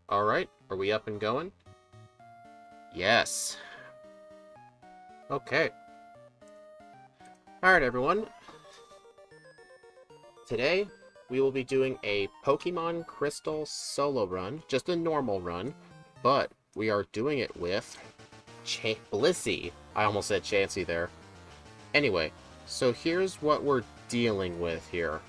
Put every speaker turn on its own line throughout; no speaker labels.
Alright, are we up and going? Yes. Okay. Alright, everyone. Today, we will be doing a Pokemon Crystal solo run. Just a normal run. But we are doing it with Blissey. I almost said Chansey there. Anyway, so here's what we're dealing with here.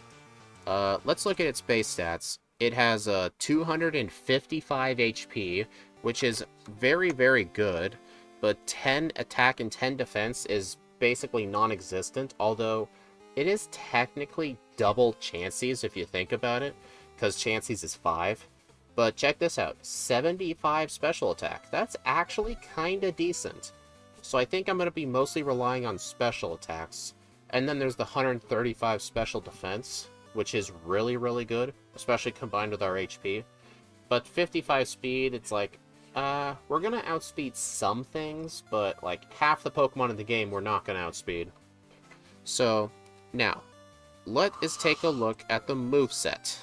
Let's look at its base stats. It has 255 HP, which is very, very good, but 10 attack and 10 defense is basically non-existent, although it is technically double Chansey's if you think about it, because Chansey's is 5. But check this out, 75 special attack. That's actually kinda decent. So I think I'm going to be mostly relying on special attacks. And then there's the 135 special defense, which is really, really good, especially combined with our HP. But 55 speed, it's like, we're gonna outspeed some things, but like half the Pokemon in the game we're not gonna outspeed. So, now, let us take a look at the moveset.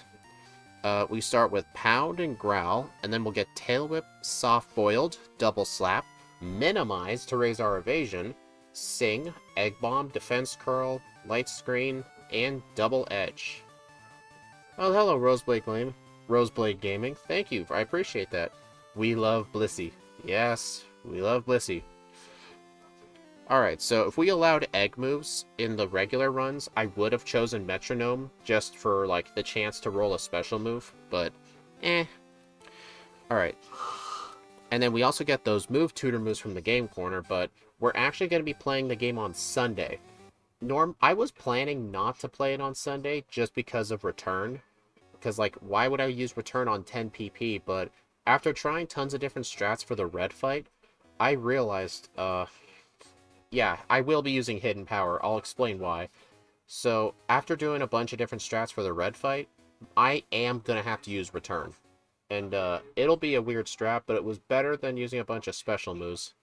We start with Pound and Growl, and then we'll get Tail Whip, Soft Boiled, Double Slap, Minimize to raise our evasion, Sing, Egg Bomb, Defense Curl, Light Screen, and Double Edge. Oh, hello, Roseblade Gaming. Thank you, I appreciate that. We love Blissey. Yes, we love Blissey. Alright, so if we allowed egg moves in the regular runs, I would have chosen Metronome just for, like, the chance to roll a special move, but, Alright. And then we also get those move tutor moves from the game corner, but we're actually going to be playing the game on Sunday. I was planning not to play it on Sunday just because of return. Because, like, why would I use return on 10 PP? But after trying tons of different strats for the red fight, I realized, yeah, I will be using hidden power. I'll explain why. So, after doing a bunch of different strats for the red fight, I am going to have to use return. And, it'll be a weird strat, but it was better than using a bunch of special moves.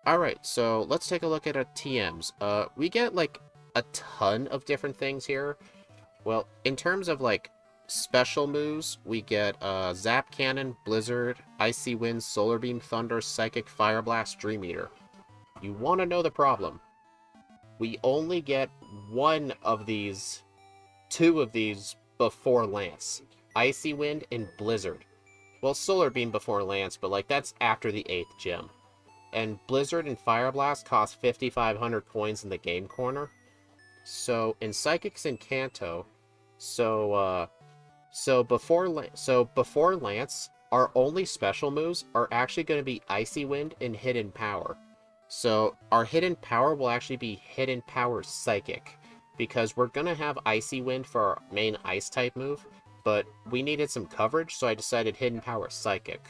Alright, so let's take a look at our TMs. We get, like, a ton of different things here. Well, in terms of, like, special moves, we get, Zap Cannon, Blizzard, Icy Wind, Solar Beam, Thunder, Psychic, Fire Blast, Dream Eater. You want to know the problem. We only get two of these before Lance. Icy Wind and Blizzard. Well, Solar Beam before Lance, but, like, that's after the 8th gem. And Blizzard and Fire Blast cost 5,500 coins in the game corner. So, in Psychics and Kanto, so before Lance, our only special moves are actually going to be Icy Wind and Hidden Power. So, our Hidden Power will actually be Hidden Power Psychic, because we're going to have Icy Wind for our main Ice-type move, but we needed some coverage, so I decided Hidden Power Psychic.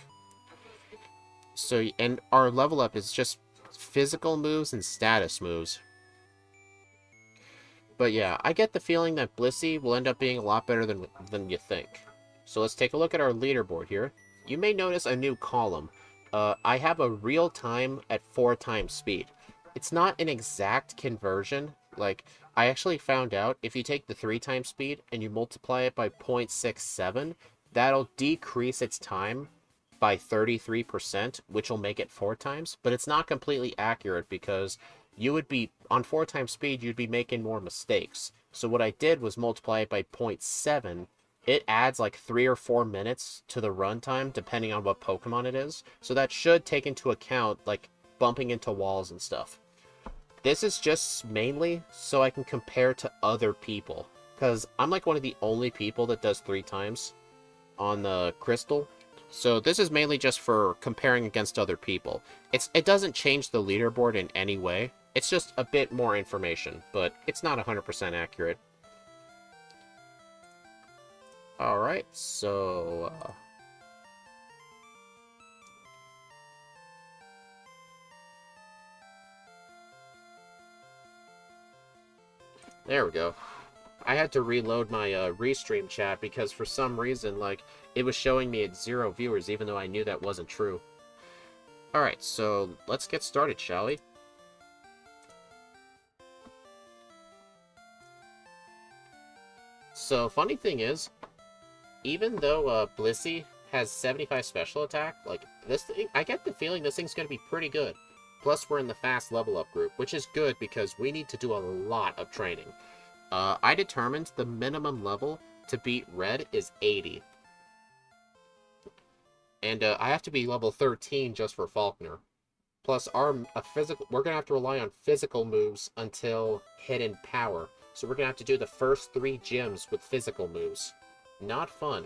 So, and our level up is just physical moves and status moves. But yeah, I get the feeling that Blissey will end up being a lot better than you think. So let's take a look at our leaderboard here. You may notice a new column. I have a real time at 4 times speed. It's not an exact conversion. Like, I actually found out if you take the 3 times speed and you multiply it by 0.67, that'll decrease its time by 33%, which will make it 4 times, but it's not completely accurate because you would be, on 4 times speed, you'd be making more mistakes. So what I did was multiply it by 0.7. It adds like 3 or 4 minutes to the runtime, depending on what Pokemon it is. So that should take into account, like, bumping into walls and stuff. This is just mainly so I can compare to other people, because I'm like one of the only people that does 3 times on the Crystal. So this is mainly just for comparing against other people. It doesn't change the leaderboard in any way. It's just a bit more information, but it's not 100% accurate. Alright, so... there we go. I had to reload my restream chat because for some reason, like, it was showing me at 0 viewers, even though I knew that wasn't true. Alright, so let's get started, shall we? So, funny thing is, even though Blissey has 75 special attack. Like, this thing, I get the feeling this thing's going to be pretty good. Plus, we're in the fast level up group, which is good because we need to do a lot of training. I determined the minimum level to beat Red is 80. And I have to be level 13 just for Faulkner. Plus, we're going to have to rely on physical moves until Hidden Power. So we're going to have to do the first 3 gyms with physical moves. Not fun.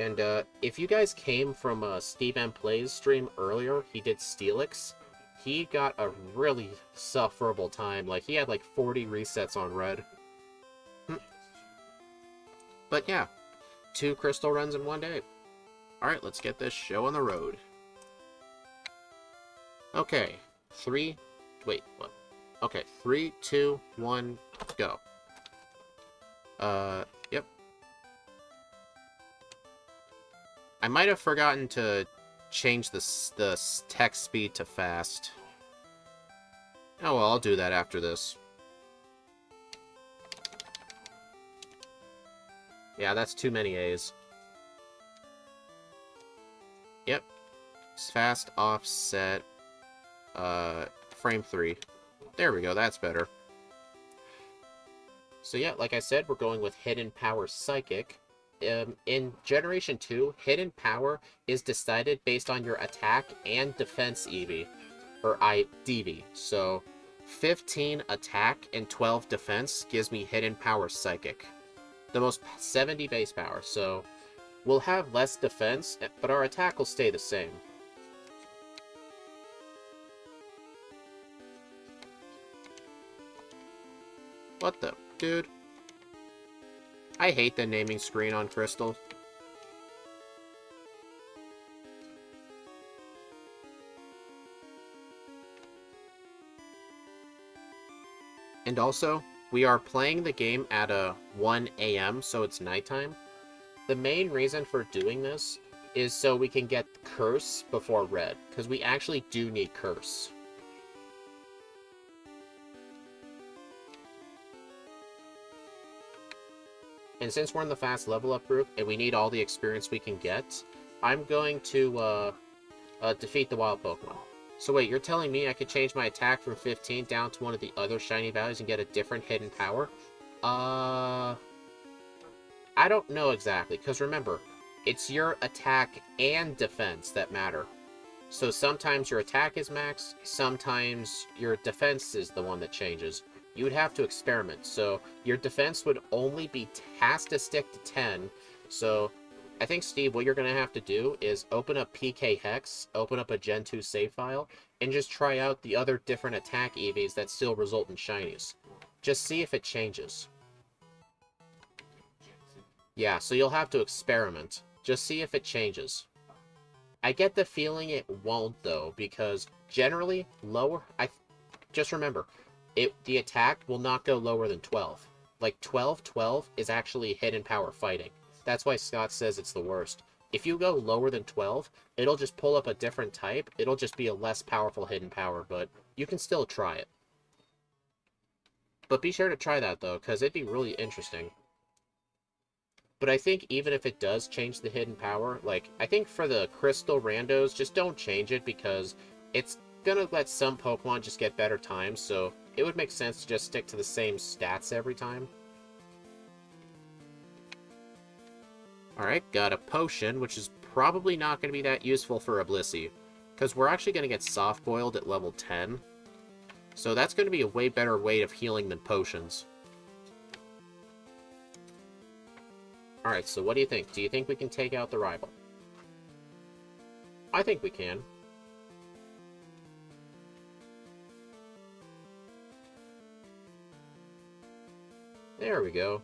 And if you guys came from Steve M Plays stream earlier, he did Steelix. He got a really sufferable time. Like, he had like 40 resets on Red. But yeah, 2 crystal runs in one day. Alright, let's get this show on the road. Okay, 3, 2, 1, go. Yep. I might have forgotten to change the text speed to fast. Oh well, I'll do that after this. Yeah, that's too many A's. Yep. Fast offset. Frame 3. There we go, that's better. So yeah, like I said, we're going with Hidden Power Psychic. In Generation 2, Hidden Power is decided based on your attack and defense EV. Or DV. So, 15 attack and 12 defense gives me Hidden Power Psychic. The most 70 base power, so we'll have less defense, but our attack will stay the same. What the? Dude. I hate the naming screen on Crystal. And also, we are playing the game at 1 AM, so it's nighttime. The main reason for doing this is so we can get Curse before Red, because we actually do need Curse. And since we're in the fast level up group, and we need all the experience we can get, I'm going to defeat the wild Pokemon. So wait, you're telling me I could change my attack from 15 down to one of the other shiny values and get a different hidden power? I don't know exactly, because remember, it's your attack and defense that matter. So sometimes your attack is maxed, sometimes your defense is the one that changes. You would have to experiment, so your defense would only has to stick to 10, so I think, Steve, what you're going to have to do is open up PK Hex, open up a Gen 2 save file, and just try out the other different attack EVs that still result in shinies. Just see if it changes. Yeah, so you'll have to experiment. Just see if it changes. I get the feeling it won't, though, because generally, just remember, the attack will not go lower than 12. Like, 12-12 is actually hidden power fighting. That's why Scott says it's the worst. If you go lower than 12, it'll just pull up a different type. It'll just be a less powerful hidden power, but you can still try it. But be sure to try that, though, because it'd be really interesting. But I think even if it does change the hidden power, like, I think for the Crystal Randos, just don't change it, because it's gonna let some Pokemon just get better times, so it would make sense to just stick to the same stats every time. Alright, got a potion, which is probably not going to be that useful for a Blissey, because we're actually going to get soft-boiled at level 10. So that's going to be a way better way of healing than potions. Alright, so what do you think? Do you think we can take out the rival? I think we can. There we go.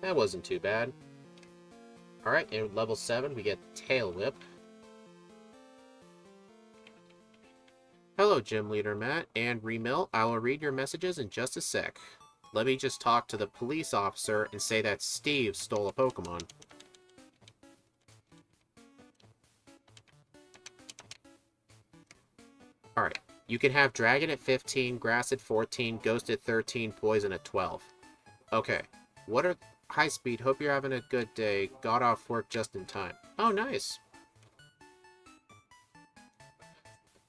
That wasn't too bad. Alright, and level 7, we get Tail Whip. Hello, Gym Leader Matt and Remill. I will read your messages in just a sec. Let me just talk to the police officer and say that Steve stole a Pokemon. Alright, you can have Dragon at 15, Grass at 14, Ghost at 13, Poison at 12. Okay, what are... High Speed, hope you're having a good day. Got off work just in time. Oh, nice.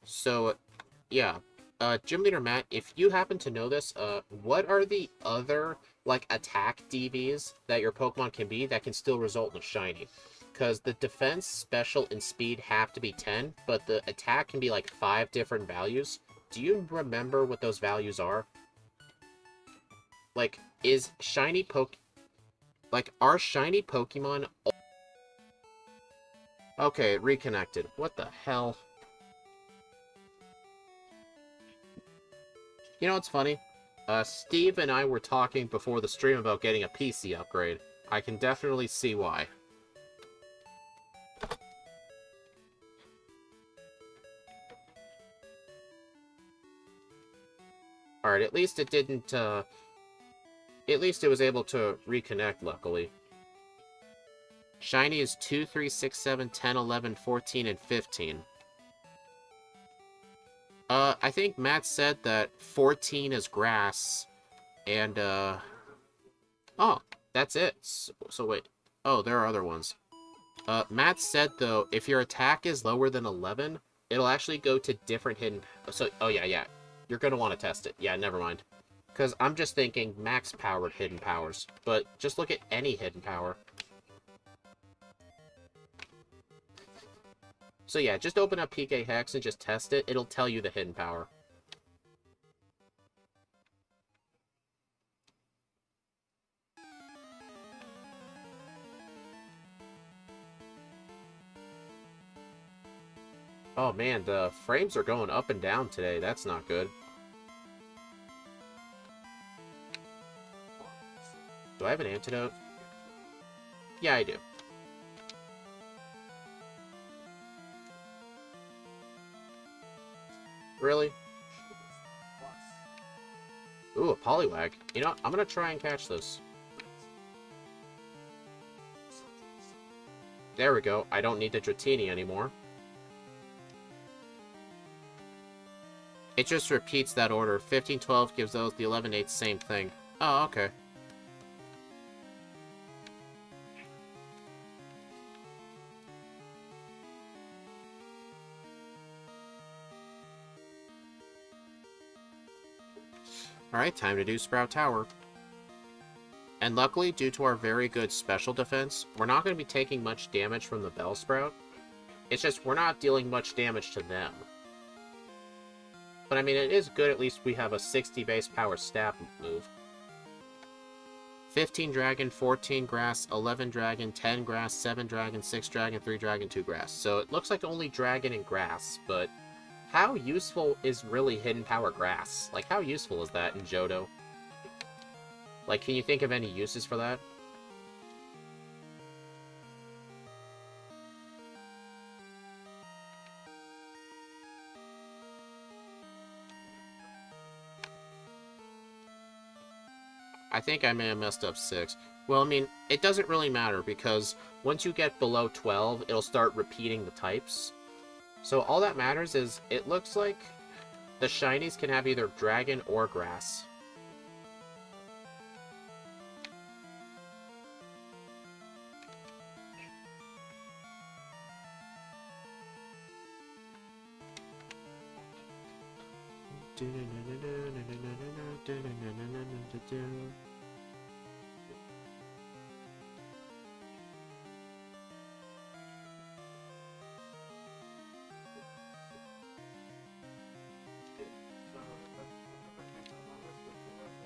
So, yeah. Gym Leader Matt, if you happen to know this, what are the other, like, attack DVs that your Pokemon can be that can still result in a shiny? Because the defense, special, and speed have to be 10, but the attack can be, like, 5 different values. Do you remember what those values are? Like, is shiny Like, are shiny Pokemon... Okay, reconnected. What the hell? You know what's funny? Steve and I were talking before the stream about getting a PC upgrade. I can definitely see why. Alright, at least it didn't, at least it was able to reconnect, luckily. Shiny is 2, 3, 6, 7, 10, 11, 14, and 15. I think Matt said that 14 is grass, and, oh, that's it. So wait. Oh, there are other ones. Matt said, though, if your attack is lower than 11, it'll actually go to different hidden... So, oh, yeah. You're gonna want to test it. Yeah, never mind. Because I'm just thinking max-powered hidden powers. But just look at any hidden power. So yeah, just open up PK Hex and just test it. It'll tell you the hidden power. Oh man, the frames are going up and down today. That's not good. Do I have an antidote? Yeah, I do. Really? Ooh, a Poliwag. You know, I'm gonna try and catch this. There we go. I don't need the Dratini anymore. It just repeats that order. 15, 12 gives those, the 11, 8, same thing. Oh, okay. Alright, time to do Sprout Tower. And luckily, due to our very good special defense, we're not going to be taking much damage from the Bellsprout. It's just we're not dealing much damage to them. But I mean, it is good at least we have a 60 base power stab move. 15 dragon, 14 grass, 11 dragon, 10 grass, 7 dragon, 6 dragon, 3 dragon, 2 grass. So it looks like only dragon and grass, but how useful is really hidden power grass? Like, how useful is that in Johto? Like, can you think of any uses for that? I think I may have messed up 6. Well, I mean, it doesn't really matter, because once you get below 12, it'll start repeating the types. So all that matters is, it looks like the shinies can have either dragon or grass.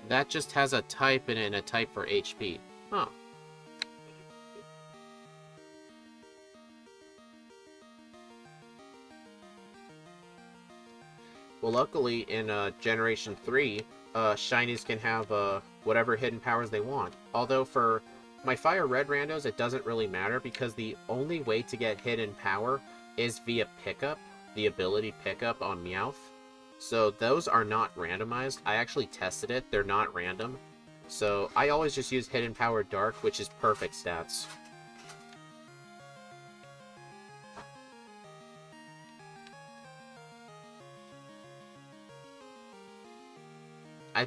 That just has a type in it and a type for HP. Huh. Well, luckily, in Generation 3, shinies can have whatever hidden powers they want. Although for my Fire Red randos, it doesn't really matter, because the only way to get hidden power is via pickup, the ability pickup on Meowth. So those are not randomized. I actually tested it. They're not random. So I always just use Hidden Power Dark, which is perfect stats.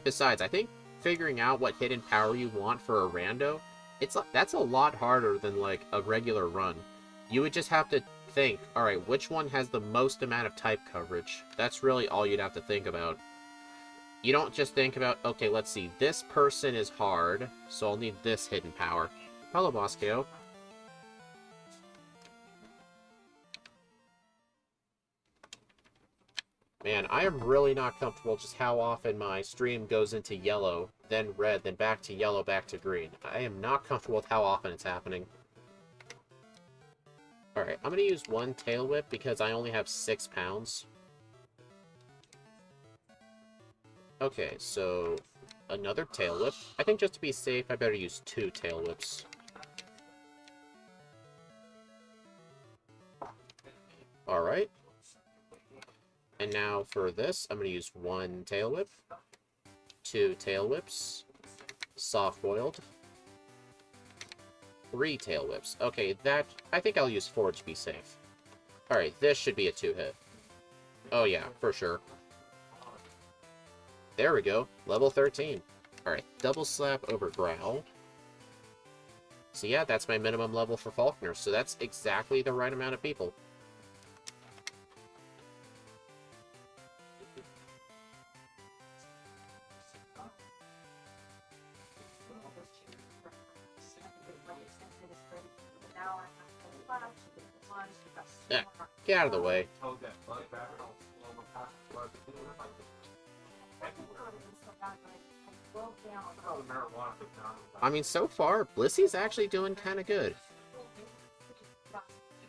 Besides, I think figuring out what hidden power you want for a rando, that's a lot harder than like a regular run. You would just have to think, alright, which one has the most amount of type coverage? That's really all you'd have to think about. You don't just think about, okay, let's see, this person is hard, so I'll need this hidden power. Hello, Boss KO. Man, I am really not comfortable just how often my stream goes into yellow, then red, then back to yellow, back to green. I am not comfortable with how often it's happening. Alright, I'm gonna use one tail whip because I only have 6 pounds. Okay, so another tail whip. I think just to be safe, I better use 2 tail whips. Alright. And now for this, I'm going to use 1 tail whip, 2 tail whips, soft-boiled, 3 tail whips. Okay, that... I think I'll use 4 to be safe. Alright, this should be a 2-hit. Oh yeah, for sure. There we go, level 13. Alright, double slap over growl. So yeah, that's my minimum level for Falconer, so that's exactly the right amount of people. Yeah, get out of the way. I mean, so far, Blissey's actually doing kind of good.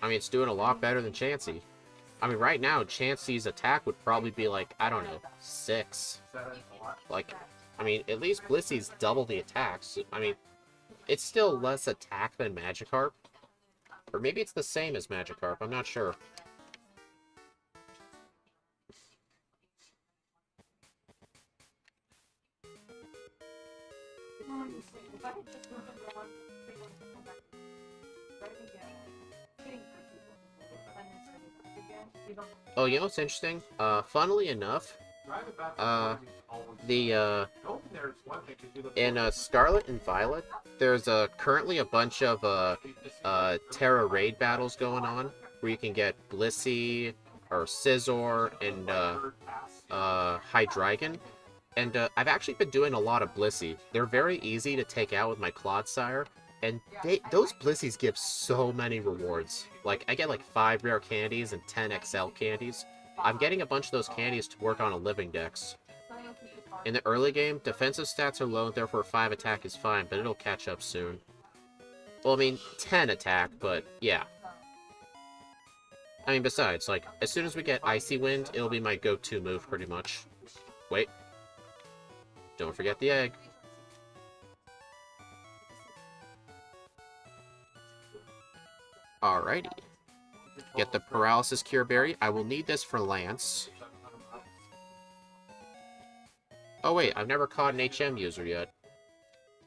I mean, it's doing a lot better than Chansey. I mean, right now, Chansey's attack would probably be like, I don't know, 6. Like, I mean, at least Blissey's double the attacks. I mean, it's still less attack than Magikarp. Or maybe it's the same as Magikarp, I'm not sure. Oh, you know what's interesting? Funnily enough, in Scarlet and Violet, there's currently a bunch of Terra raid battles going on, where you can get Blissey, or Scizor, and Hydreigon. And I've actually been doing a lot of Blissey. They're very easy to take out with my Clodsire, and those Blisseys give so many rewards. Like, I get like 5 rare candies and 10 XL candies. I'm getting a bunch of those candies to work on a living dex. In the early game, defensive stats are low, therefore 5 attack is fine, but it'll catch up soon. Well, I mean, 10 attack, but yeah. I mean, besides, like, as soon as we get Icy Wind, it'll be my go-to move, pretty much. Wait. Don't forget the egg. Alrighty. Get the Paralysis Cure Berry. I will need this for Lance. Oh wait, I've never caught an HM user yet.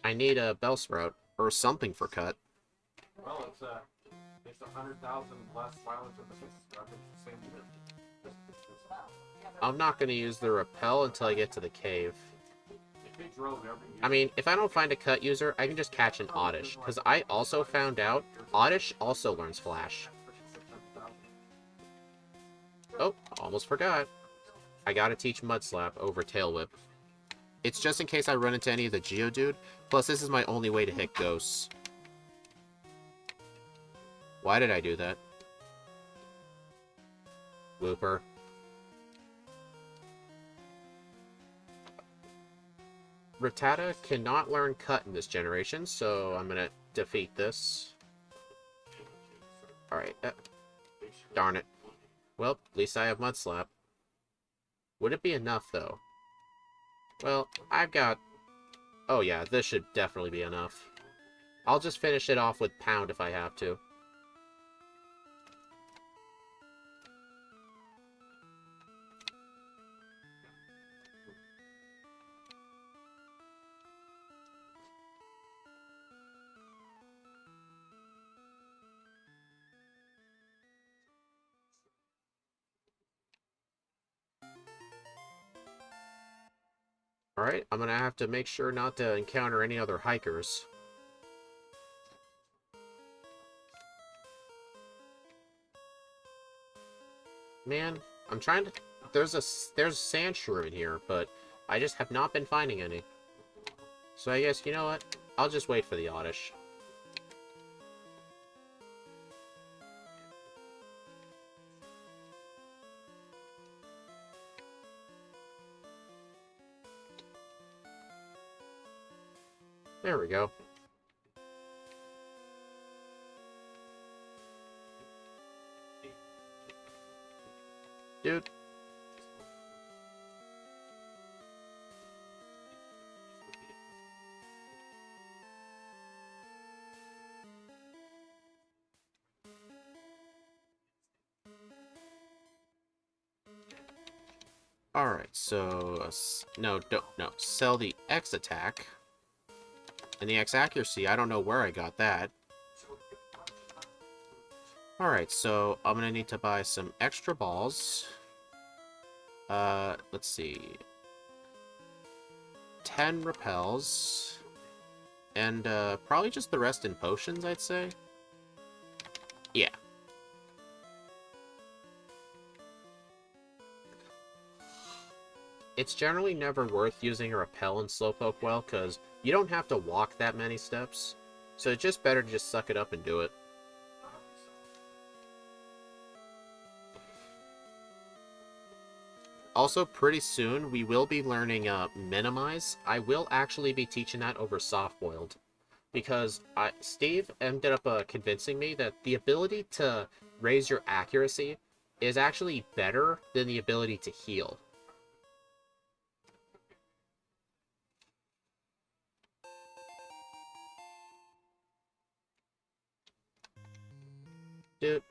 I need a Bellsprout, or something for cut.
Well, it's 100,000 less violence in the same year.
I'm not going to use the Repel until I get to the cave. I mean, if I don't find a cut user, I can just catch an Oddish, because I also found out Oddish also learns Flash. Oh, almost forgot. I gotta teach Mud Slap over Tail Whip. It's just in case I run into any of the Geodude, plus this is my only way to hit ghosts. Why did I do that? Wooper. Rattata cannot learn Cut in this generation, so I'm gonna defeat this. Alright, darn it. Well, at least I have Mud Slap. Would it be enough, though? Well, I've got... Oh yeah, this should definitely be enough. I'll just finish it off with Pound if I have to. Alright, I'm gonna have to make sure not to encounter any other hikers. Man, I'm trying to... There's sand shrew in here, but I just have not been finding any. So I guess, you know what? I'll just wait for the Oddish. There we go. Dude. Alright, so... no, don't... No. Sell the X attack. And the X accuracy, I don't know where I got that. Alright, so I'm gonna need to buy some extra balls. Let's see. 10 repels. And, probably just the rest in potions, I'd say. Yeah. It's generally never worth using a repel in Slowpoke well, because you don't have to walk that many steps. So it's just better to just suck it up and do it. Also, pretty soon, we will be learning Minimize. I will actually be teaching that over Soft-Boiled. Because Steve ended up convincing me that the ability to raise your accuracy is actually better than the ability to heal. Dude.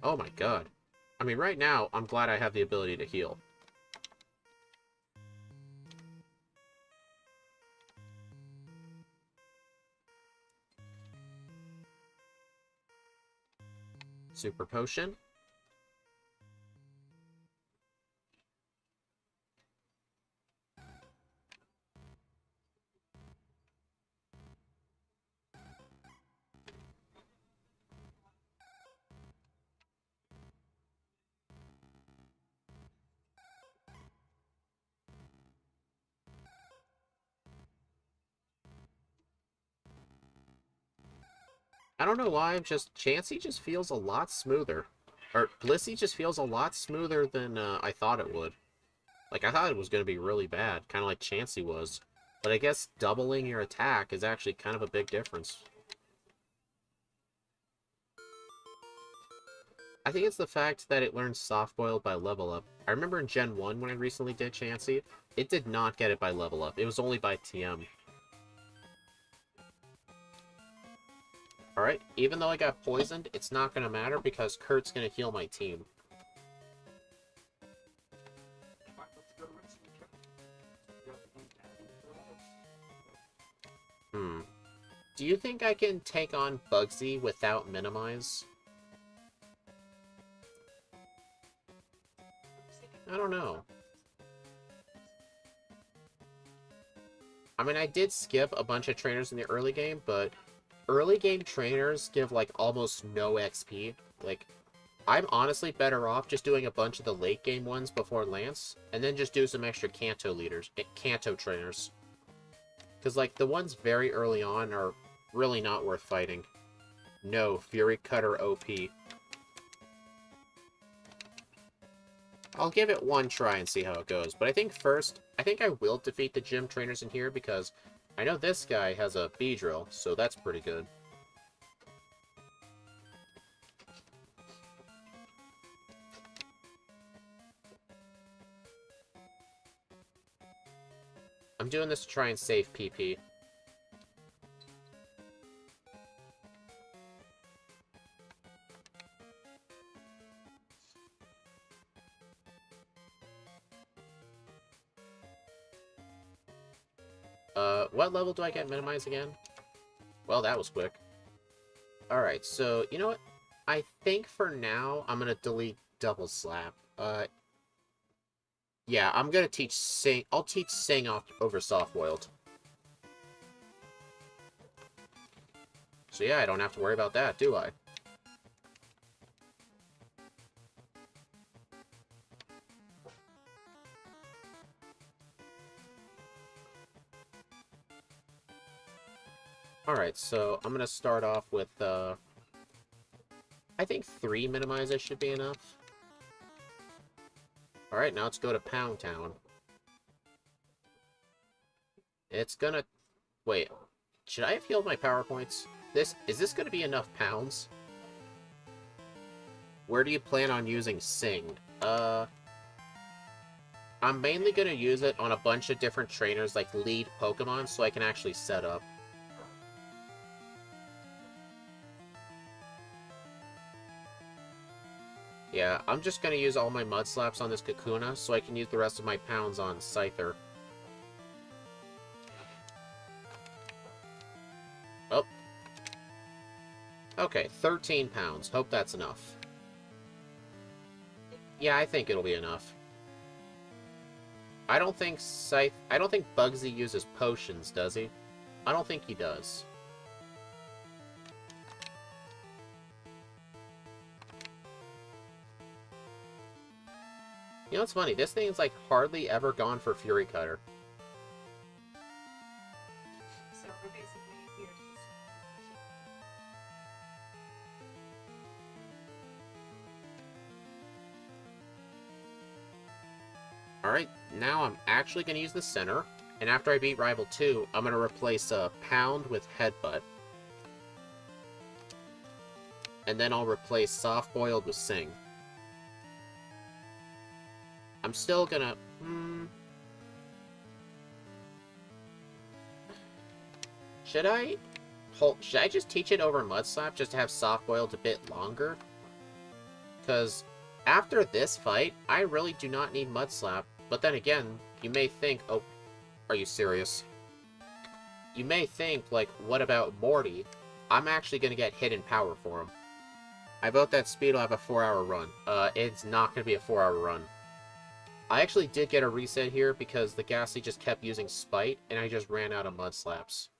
Oh my god. I mean, right now, I'm glad I have the ability to heal. Super Potion. I don't know why, Chansey just feels a lot smoother. Or, Blissey just feels a lot smoother than I thought it would. Like, I thought it was going to be really bad, kind of like Chansey was. But I guess doubling your attack is actually kind of a big difference. I think it's the fact that it learns Soft-Boiled by level up. I remember in Gen 1 when I recently did Chansey, it did not get it by level up. It was only by TM. Alright, even though I got poisoned, it's not going to matter because Kurt's going to heal my team. Do you think I can take on Bugsy without Minimize? I don't know. I mean, I did skip a bunch of trainers in the early game, but early game trainers give, like, almost no XP. Like, I'm honestly better off just doing a bunch of the late game ones before Lance, and then just do some extra Kanto trainers. Because, like, the ones very early on are really not worth fighting. No, Fury Cutter OP. I'll give it one try and see how it goes, but I think I will defeat the gym trainers in here because I know this guy has a Beedrill, so that's pretty good. I'm doing this to try and save PP. What level do I get Minimize again? Well, that was quick. Alright, so, you know what? I think for now, I'm gonna delete Double Slap. Yeah, I'm gonna teach Sing... I'll teach Sing off over Soft-Boiled. So yeah, I don't have to worry about that, do I? Alright, so I'm gonna start off with, I think 3 minimizes should be enough. Alright, now let's go to Pound Town. It's gonna... Wait, should I have healed my power points? Is this gonna be enough pounds? Where do you plan on using Sing? I'm mainly gonna use it on a bunch of different trainers, like lead Pokemon, so I can actually set up. Yeah, I'm just gonna use all my Mud Slaps on this Kakuna, so I can use the rest of my pounds on Scyther. Oh. Okay, 13 pounds. Hope that's enough. Yeah, I think it'll be enough. I don't think Bugsy uses potions, does he? I don't think he does. You know what's funny? This thing's like hardly ever gone for Fury Cutter.
So we're basically here to just...
Alright, now I'm actually going to use the center, and after I beat Rival 2, I'm going to replace Pound with Headbutt. And then I'll replace Soft Boiled with Sing. I'm still gonna... Should I just teach it over Mud Slap just to have Soft Boiled a bit longer? Because after this fight, I really do not need Mud Slap. But then again, you may think, oh, are you serious? You may think, like, what about Morty? I'm actually going to get Hidden Power for him. I vote that Speed will have a 4-hour run. It's not going to be a 4-hour run. I actually did get a reset here because the Ghastly just kept using Spite, and I just ran out of Mud Slaps.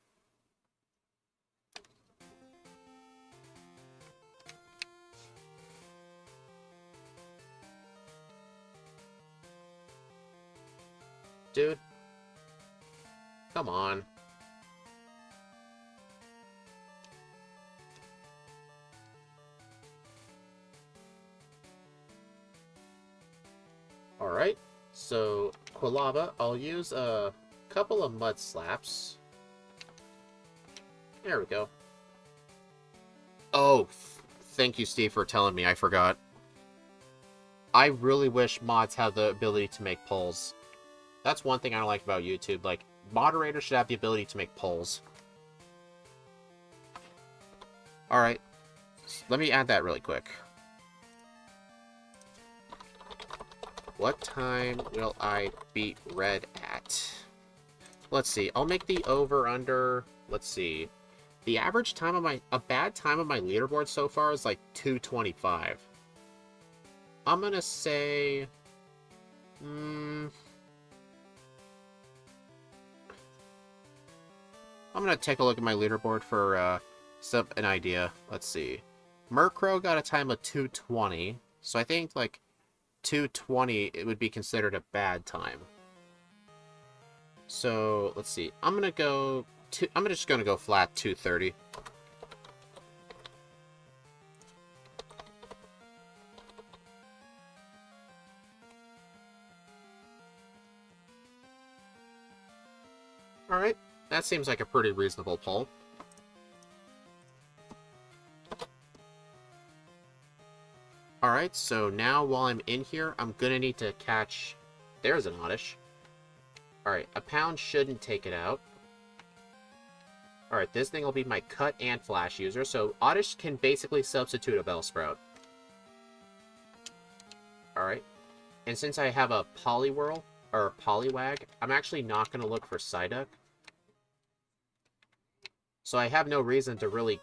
Dude. Come on. Alright, so Quilava, I'll use a couple of Mud Slaps. There we go. Oh, thank you, Steve, for telling me. I forgot. I really wish mods had the ability to make polls. That's one thing I don't like about YouTube. Like, moderators should have the ability to make polls. Alright, let me add that really quick. What time will I beat Red at? Let's see. I'll make the over-under. Let's see. The average time of a bad time of my leaderboard so far is like 2:25. I'm gonna say... I'm gonna take a look at my leaderboard for an idea. Let's see. Murkrow got a time of 2:20. So I think like 2:20 it would be considered a bad time. So let's see. I'm just gonna go flat 2:30. Alright, that seems like a pretty reasonable poll. Alright, so now while I'm in here, I'm gonna need to catch... There's an Oddish. Alright, a Pound shouldn't take it out. Alright, this thing will be my Cut and Flash user, so Oddish can basically substitute a Bellsprout. Alright. And since I have a Poliwhirl, or Poliwag, I'm actually not gonna look for Psyduck. So I have no reason to really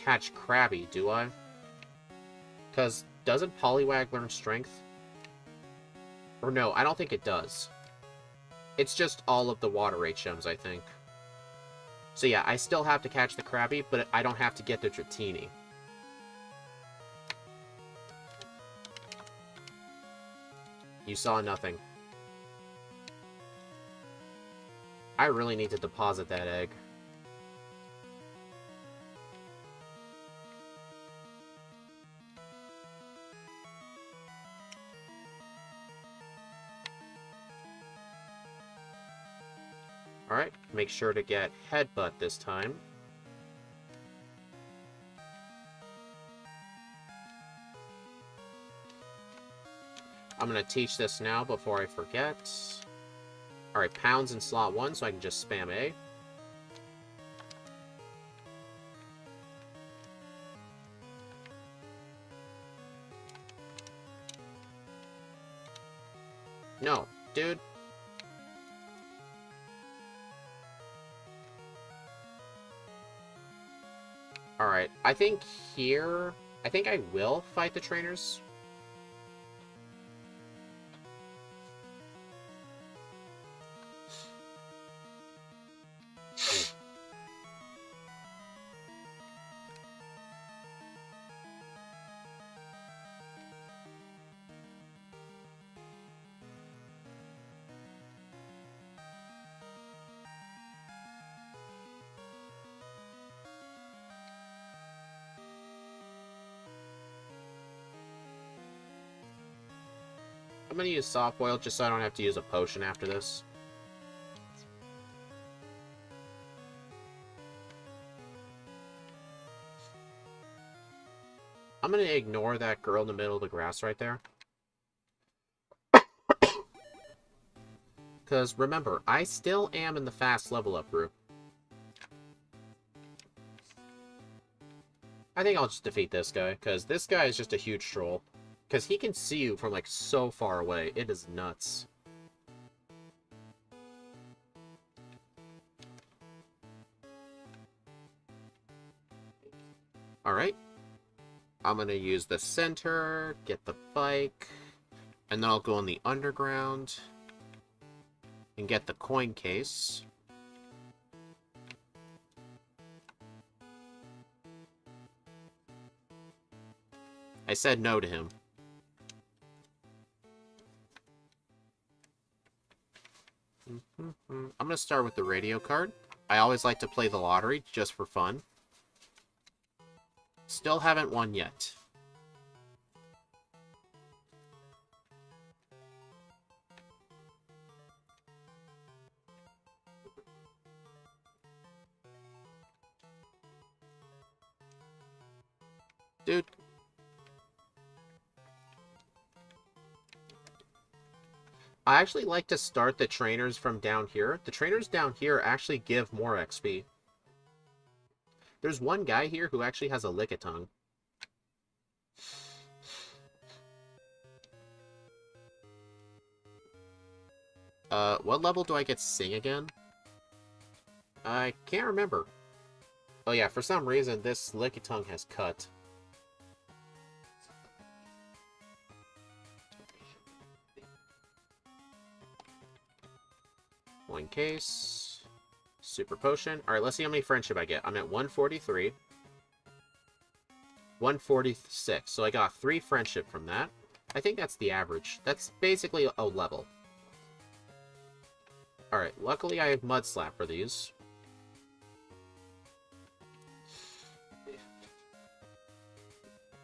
catch Krabby, do I? Because doesn't Poliwag learn Strength? Or no, I don't think it does. It's just all of the Water HMs, I think. So yeah, I still have to catch the Krabby, but I don't have to get the Dratini. You saw nothing. I really need to deposit that egg. Alright, make sure to get headbutt this time. I'm gonna teach this now before I forget. Alright, pounds in slot 1, so I can just spam A. No, dude. Alright, I think here... I think I will fight the trainers. I'm gonna use soft boil just so I don't have to use a potion after this. I'm gonna ignore that girl in the middle of the grass right there. Because remember, I still am in the fast level up group. I think I'll just defeat this guy, because this guy is just a huge troll. Because he can see you from, like, so far away. It is nuts. Alright. I'm gonna use the center, get the bike, and then I'll go in the underground and get the coin case. I said no to him. I'm gonna start with the radio card. I always like to play the lottery, just for fun. Still haven't won yet. Dude. I actually like to start the trainers from down here. The trainers down here actually give more XP. There's one guy here who actually has a Lickitung. What level do I get Sing again? I can't remember. Oh yeah, for some reason this Lickitung has cut. One case. Super potion. Alright, let's see how many friendship I get. I'm at 143. 146. So I got 3 friendship from that. I think that's the average. That's basically a level. Alright, luckily I have Mud Slap for these.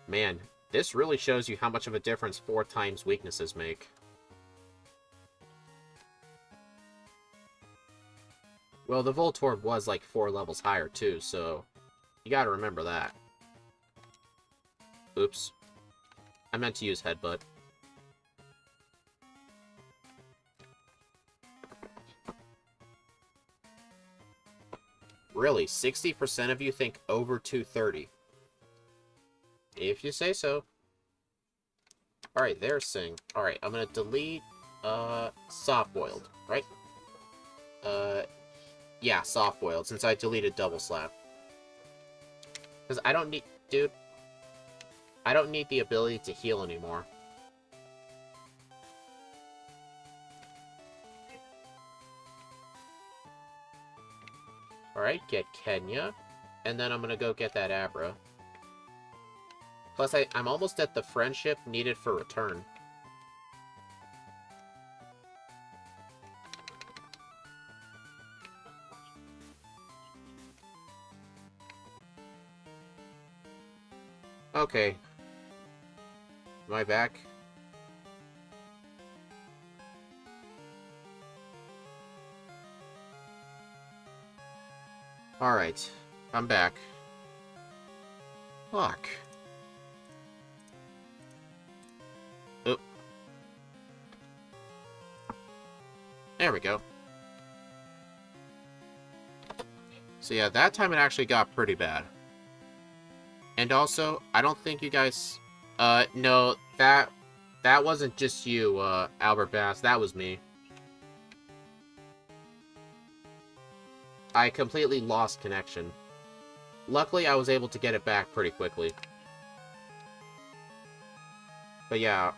Man, this really shows you how much of a difference 4 times weaknesses make. Well, the Voltorb was like 4 levels higher too, so you gotta remember that. Oops. I meant to use Headbutt. Really, 60% of you think over 230. If you say so. Alright, there's Sing. Alright, I'm gonna delete, soft-boiled, right? Yeah, soft-boiled, since I deleted Double Slap. Because I don't need... Dude. I don't need the ability to heal anymore. Alright, get Kenya. And then I'm gonna go get that Abra. Plus, I'm almost at the friendship needed for return. Okay. Am I back? Alright. I'm back. Fuck. Oop. There we go. So yeah, that time it actually got pretty bad. And also, I don't think you guys... no, that wasn't just you, Albert Bass. That was me. I completely lost connection. Luckily, I was able to get it back pretty quickly. But yeah,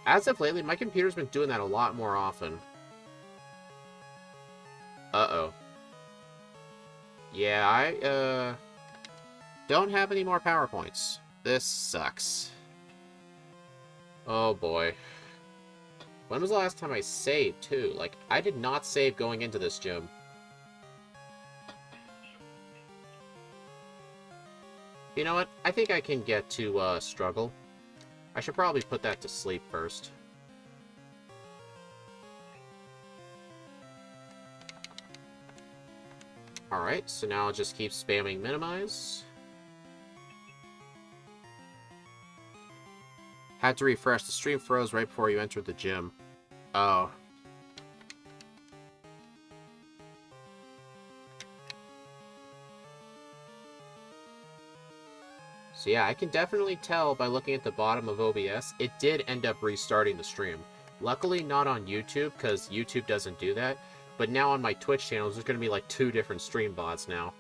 as of lately, my computer's been doing that a lot more often. Uh-oh. Yeah, I, don't have any more PowerPoints. This sucks. Oh boy. When was the last time I saved, too? Like, I did not save going into this gym. You know what? I think I can get to, struggle. I should probably put that to sleep first. Alright, so now I'll just keep spamming minimize. Had to refresh. The stream froze right before you entered the gym. Oh. So yeah, I can definitely tell by looking at the bottom of OBS, it did end up restarting the stream. Luckily not on YouTube, because YouTube doesn't do that. But now on my Twitch channels, there's going to be like 2 different stream bots now.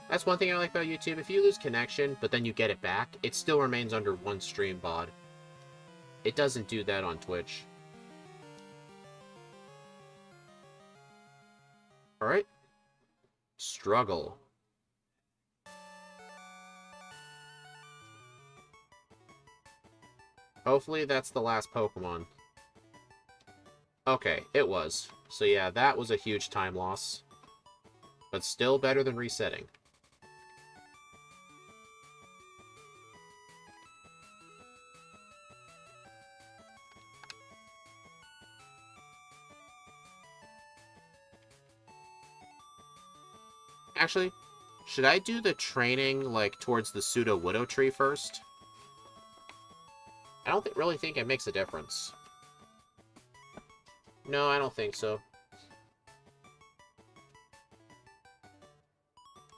That's one thing I like about YouTube. If you lose connection, but then you get it back, it still remains under one stream bot. It doesn't do that on Twitch. Alright. Struggle. Hopefully that's the last Pokemon. Okay, it was. So yeah, that was a huge time loss. But still better than resetting. Actually, should I do the training, like, towards the Pseudo-Widow tree first? I don't really think it makes a difference. No, I don't think so.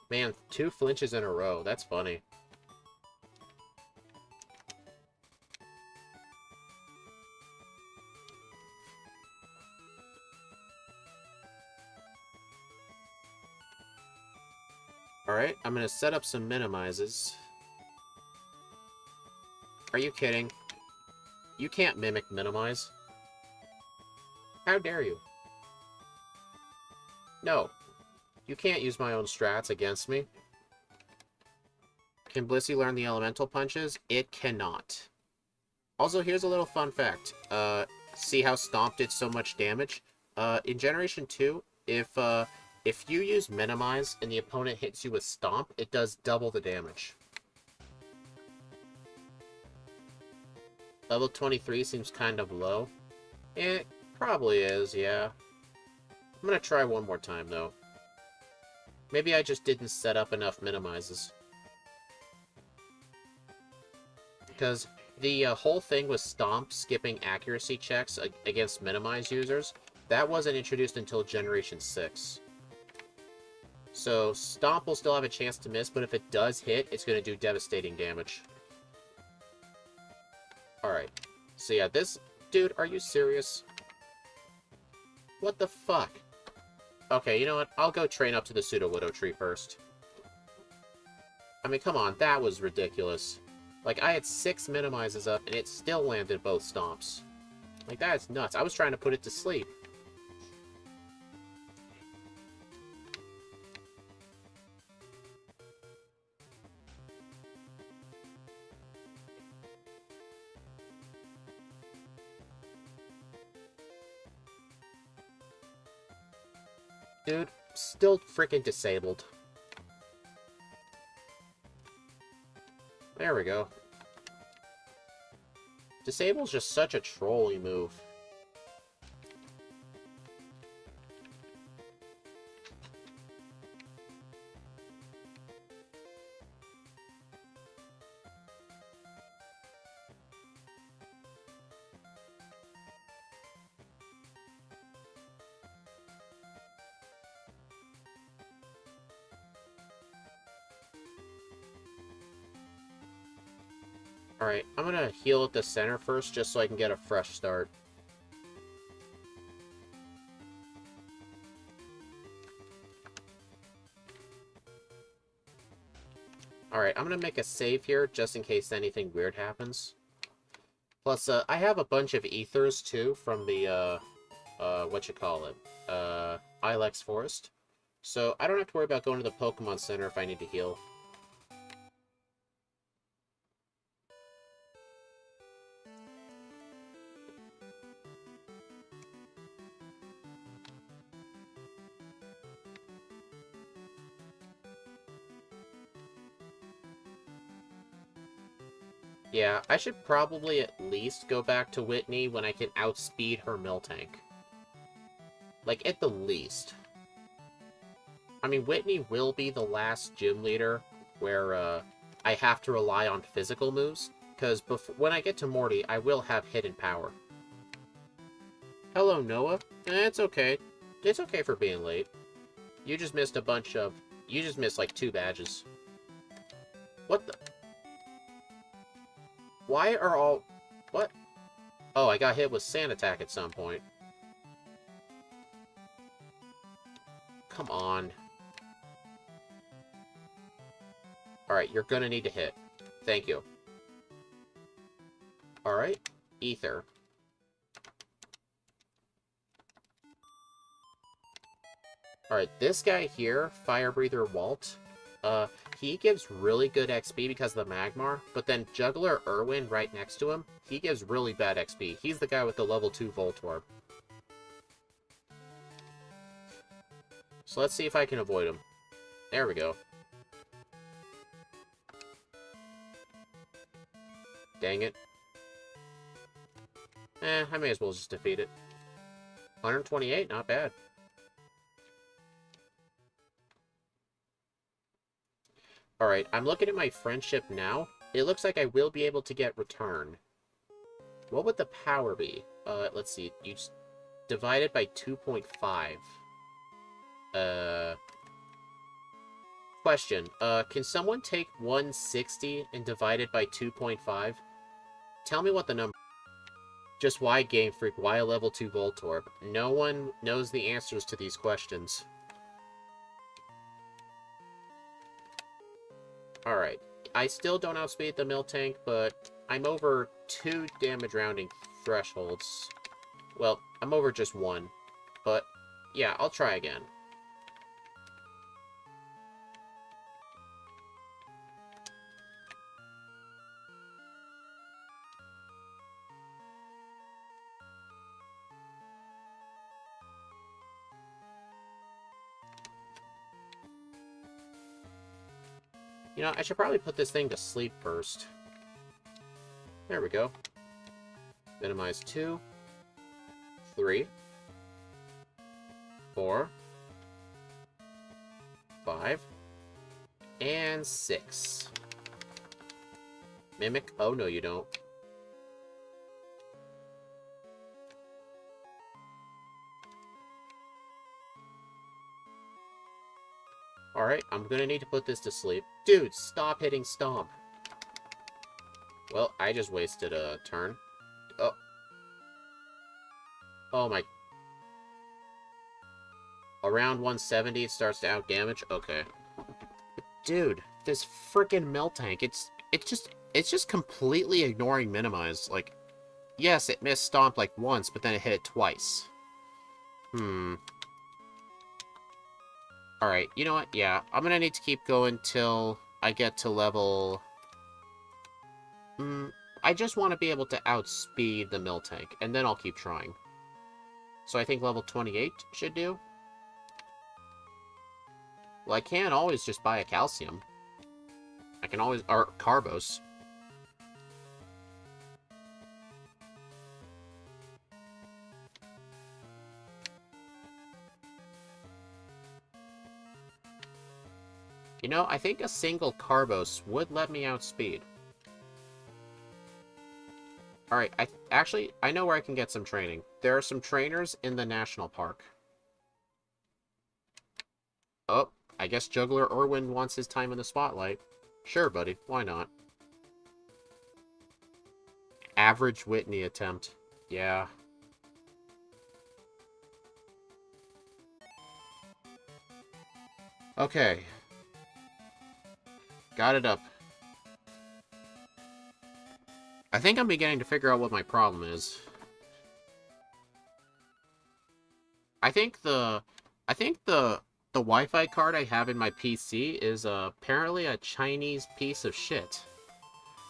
Man, 2 flinches in a row. That's funny. Alright, I'm gonna set up some minimizes. Are you kidding? You can't mimic minimize. How dare you? No. You can't use my own strats against me. Can Blissey learn the elemental punches? It cannot. Also, here's a little fun fact. See how Stomp did so much damage? In Generation 2, if you use minimize and the opponent hits you with Stomp, it does double the damage. Level 23 seems kind of low. It probably is, yeah. I'm gonna try one more time, though. Maybe I just didn't set up enough minimizes. Because the whole thing with Stomp skipping accuracy checks against minimize users, that wasn't introduced until Generation 6. So Stomp will still have a chance to miss, but if it does hit, it's going to do devastating damage. Alright. So yeah, this... Dude, are you serious? What the fuck? Okay, you know what? I'll go train up to the Pseudo-Widow tree first. I mean, come on, that was ridiculous. Like, I had 6 minimizes up, and it still landed both stomps. Like, that is nuts. I was trying to put it to sleep. Dude, still freaking disabled. There we go. Disable's just such a trolly move. Alright, I'm gonna heal at the center first, just so I can get a fresh start. Alright, I'm gonna make a save here, just in case anything weird happens. Plus, I have a bunch of ethers, too, from the, Ilex Forest. So, I don't have to worry about going to the Pokemon Center if I need to heal. Yeah, I should probably at least go back to Whitney when I can outspeed her Miltank. Like, at the least. I mean, Whitney will be the last gym leader where I have to rely on physical moves, because when I get to Morty, I will have hidden power. Hello, Noah. It's okay. It's okay for being late. You just missed a bunch of... You just missed, like, 2 badges. What the... Why are all... What? Oh, I got hit with Sand Attack at some point. Come on. Alright, you're gonna need to hit. Thank you. Alright, Ether. Alright, this guy here, Fire Breather Walt, he gives really good XP because of the Magmar, but then Juggler Irwin right next to him, he gives really bad XP. He's the guy with the level 2 Voltorb. So let's see if I can avoid him. There we go. Dang it. I may as well just defeat it. 128, not bad. Alright, I'm looking at my friendship now. It looks like I will be able to get return. What would the power be? Let's see. You just divide it by 2.5. Question. Can someone take 160 and divide it by 2.5? Tell me what the number... Just why Game Freak? Why a level 2 Voltorb? No one knows the answers to these questions. Alright. I still don't outspeed the Miltank, but I'm over 2 damage rounding thresholds. Well, I'm over just 1. But, yeah, I'll try again. You know, I should probably put this thing to sleep first. There we go. Minimize 2, 3, 4, 5, and 6. Mimic? Oh, no, you don't. Alright, I'm gonna need to put this to sleep. Dude, stop hitting Stomp. Well, I just wasted a turn. Oh. Oh my... Around 170, it starts to outdamage? Okay. Dude, this freaking Miltank, it's just completely ignoring Minimize. Like, yes, it missed Stomp like once, but then it hit it twice. Alright, you know what? Yeah, I'm gonna need to keep going till I get to level... I just want to be able to outspeed the Miltank, and then I'll keep trying. So I think level 28 should do? Well, I can always just buy a Calcium. I can always... or Carbos. You know, I think a single Carbos would let me outspeed. Alright, I know where I can get some training. There are some trainers in the national park. Oh, I guess Juggler Irwin wants his time in the spotlight. Sure, buddy, why not? Average Whitney attempt. Yeah. Okay. Got it up. I think I'm beginning to figure out what my problem is. I think the Wi-Fi card I have in my PC is apparently a Chinese piece of shit.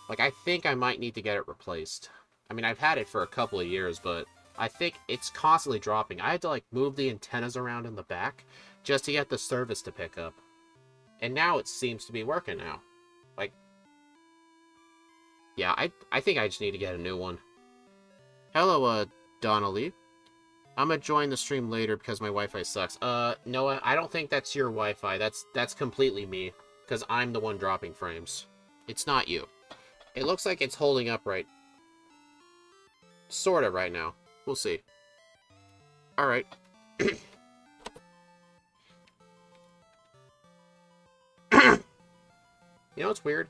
Like, I think I might need to get it replaced. I mean, I've had it for a couple of years, but I think it's constantly dropping. I had to, like, move the antennas around in the back just to get the service to pick up. And now it seems to be working now. Like, yeah, I think I just need to get a new one. Hello, Donnelly. I'm gonna join the stream later because my Wi-Fi sucks. Noah, I don't think that's your Wi-Fi. That's completely me, because I'm the one dropping frames. It's not you. It looks like it's holding up right. Sorta right now. We'll see. Alright. You know what's weird?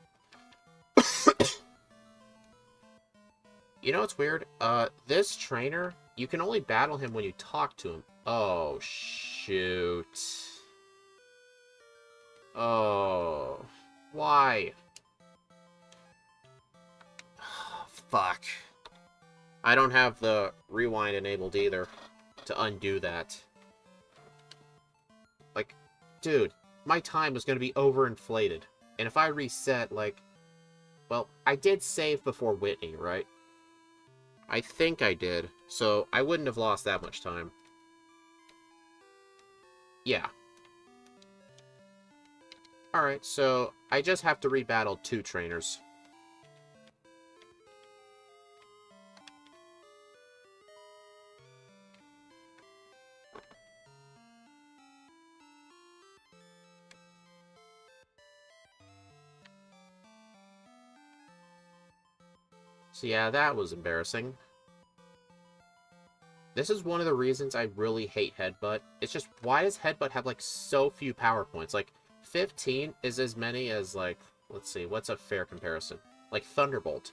You know what's weird? This trainer, you can only battle him when you talk to him. Oh, shoot. Oh. Why? Fuck. I don't have the rewind enabled either to undo that. Like, dude, my time was going to be overinflated. And if I reset, like... Well, I did save before Whitney, right? I think I did, so I wouldn't have lost that much time. Yeah. Alright, so I just have to rebattle 2 trainers. So yeah, that was embarrassing. This is one of the reasons I really hate Headbutt. It's just, why does Headbutt have, like, so few power points? Like, 15 is as many as, like, let's see, what's a fair comparison? Like, Thunderbolt.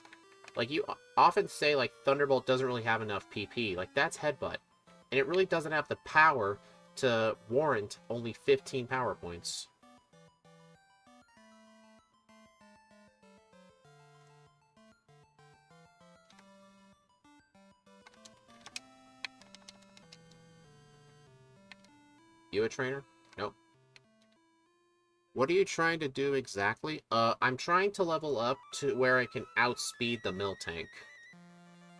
Like, you often say, like, Thunderbolt doesn't really have enough PP. Like, that's Headbutt. And it really doesn't have the power to warrant only 15 power points. You a trainer? Nope. What are you trying to do exactly? I'm trying to level up to where I can outspeed the Miltank.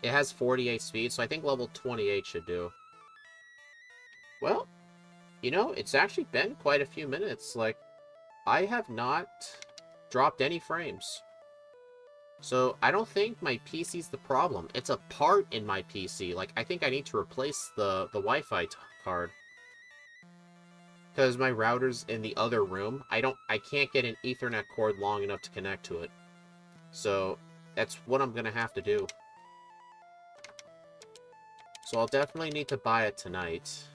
It has 48 speed, so I think level 28 should do. Well, you know, it's actually been quite a few minutes. Like, I have not dropped any frames. So, I don't think my PC's the problem. It's a part in my PC. Like, I think I need to replace the Wi-Fi card. Because my router's in the other room. I can't get an Ethernet cord long enough to connect to it. So, that's what I'm gonna have to do. So I'll definitely need to buy it tonight.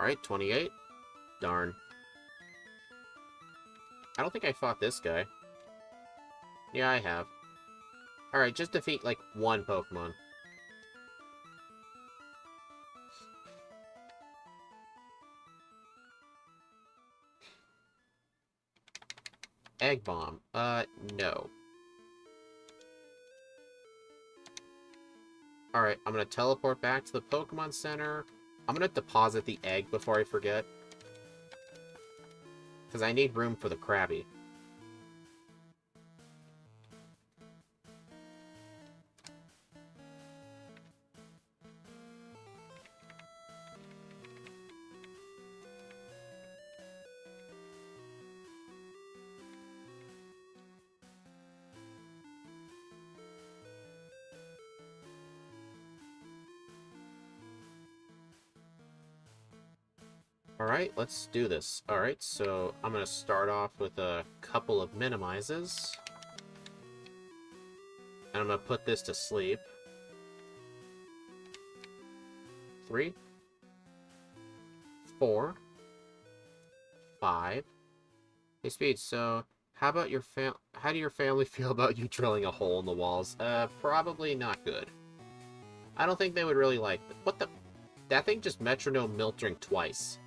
Alright, 28. Darn. I don't think I fought this guy. Yeah, I have. Alright, just defeat, like, 1 Pokemon. Egg Bomb. No. Alright, I'm gonna teleport back to the Pokemon Center. I'm gonna deposit the egg before I forget. Because I need room for the Krabby. Alright, let's do this. Alright, so I'm going to start off with a couple of minimizes. And I'm gonna put this to sleep. 3, 4, 5. Hey, Speed, so how about how do your family feel about you drilling a hole in the walls? Probably not good. I don't think they would really like... What the... That thing just metronome milk drink twice.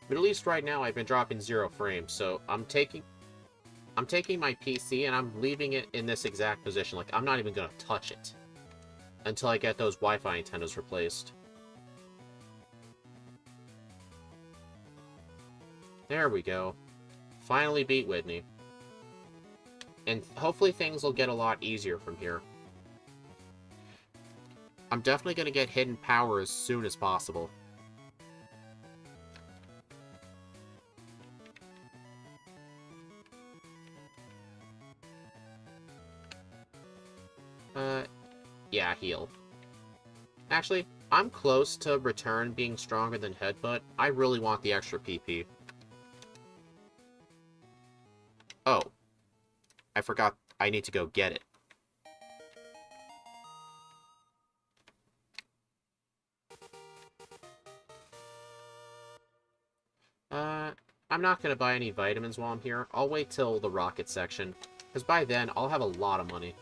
But at least right now I've been dropping 0 frames, so I'm taking my PC and I'm leaving it in this exact position. Like, I'm not even gonna touch it until I get those Wi-Fi antennas replaced. There we go. Finally beat Whitney. And hopefully things will get a lot easier from here. I'm definitely going to get hidden power as soon as possible. Yeah, heal. Actually, I'm close to Return being stronger than Headbutt. I really want the extra PP. Oh. I forgot I need to go get it. I'm not going to buy any vitamins while I'm here. I'll wait till the rocket section, because by then, I'll have a lot of money.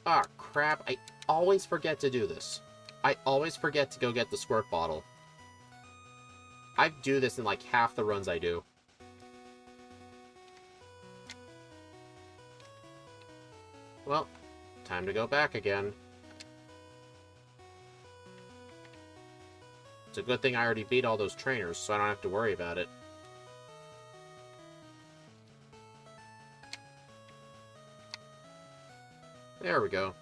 Ah, crap. I always forget to do this. I always forget to go get the squirt bottle. I do this in like half the runs I do. Well, time to go back again. It's a good thing I already beat all those trainers, so I don't have to worry about it. There we go.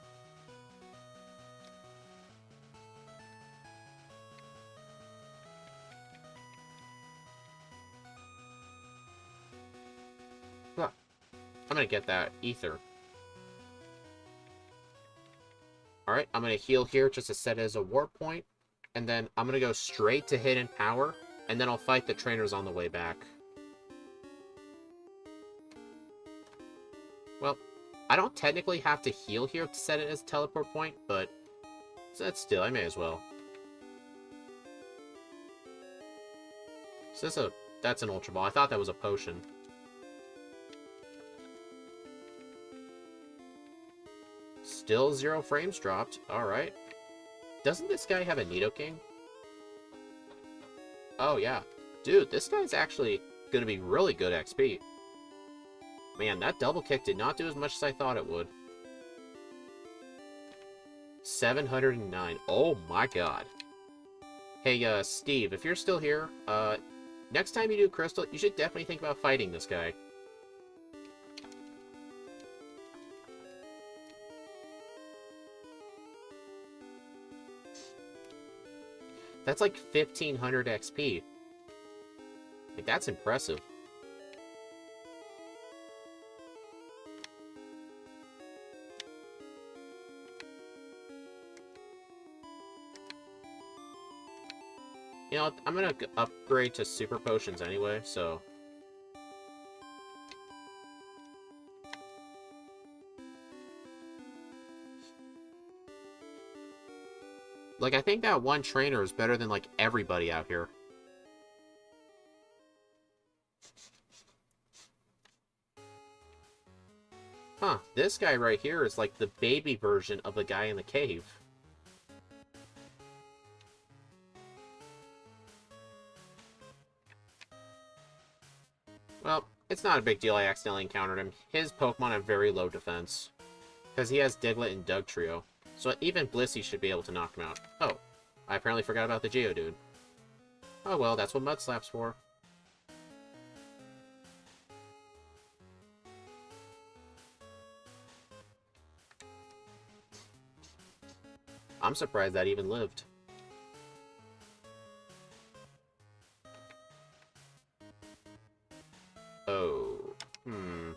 Huh. I'm gonna get that ether. Alright, I'm gonna heal here just to set it as a warp point. And then I'm gonna go straight to hidden power. And then I'll fight the trainers on the way back. Well, I don't technically have to heal here to set it as a teleport point, but still, I may as well. So that's an Ultra Ball. I thought that was a potion. Still 0 frames dropped. Alright. Doesn't this guy have a Nidoking? Oh, yeah. Dude, this guy's actually gonna be really good XP. Man, that double kick did not do as much as I thought it would. 709. Oh my god. Hey, Steve, if you're still here, next time you do Crystal, you should definitely think about fighting this guy. That's like 1500 XP. Like, that's impressive. You know, I'm gonna upgrade to super potions anyway, so... Like, I think that one trainer is better than, like, everybody out here. Huh, this guy right here is like the baby version of the guy in the cave. Well, it's not a big deal I accidentally encountered him. His Pokemon have very low defense. Because he has Diglett and Dugtrio. So even Blissey should be able to knock him out. Oh, I apparently forgot about the Geodude. Oh well, that's what Mud Slap's for. I'm surprised that even lived. Oh. Hmm.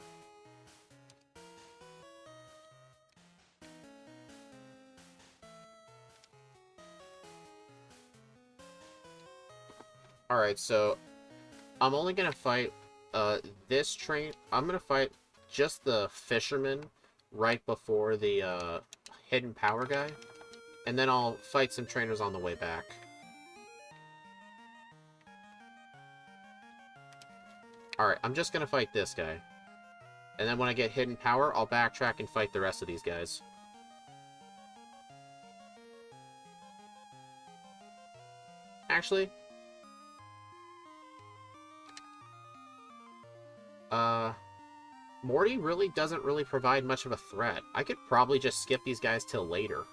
Alright, so I'm only gonna fight this train. I'm gonna fight just the fisherman right before the hidden power guy. And then I'll fight some trainers on the way back. Alright, I'm just gonna fight this guy. And then when I get hidden power, I'll backtrack and fight the rest of these guys. Actually... Morty really doesn't really provide much of a threat. I could probably just skip these guys till later.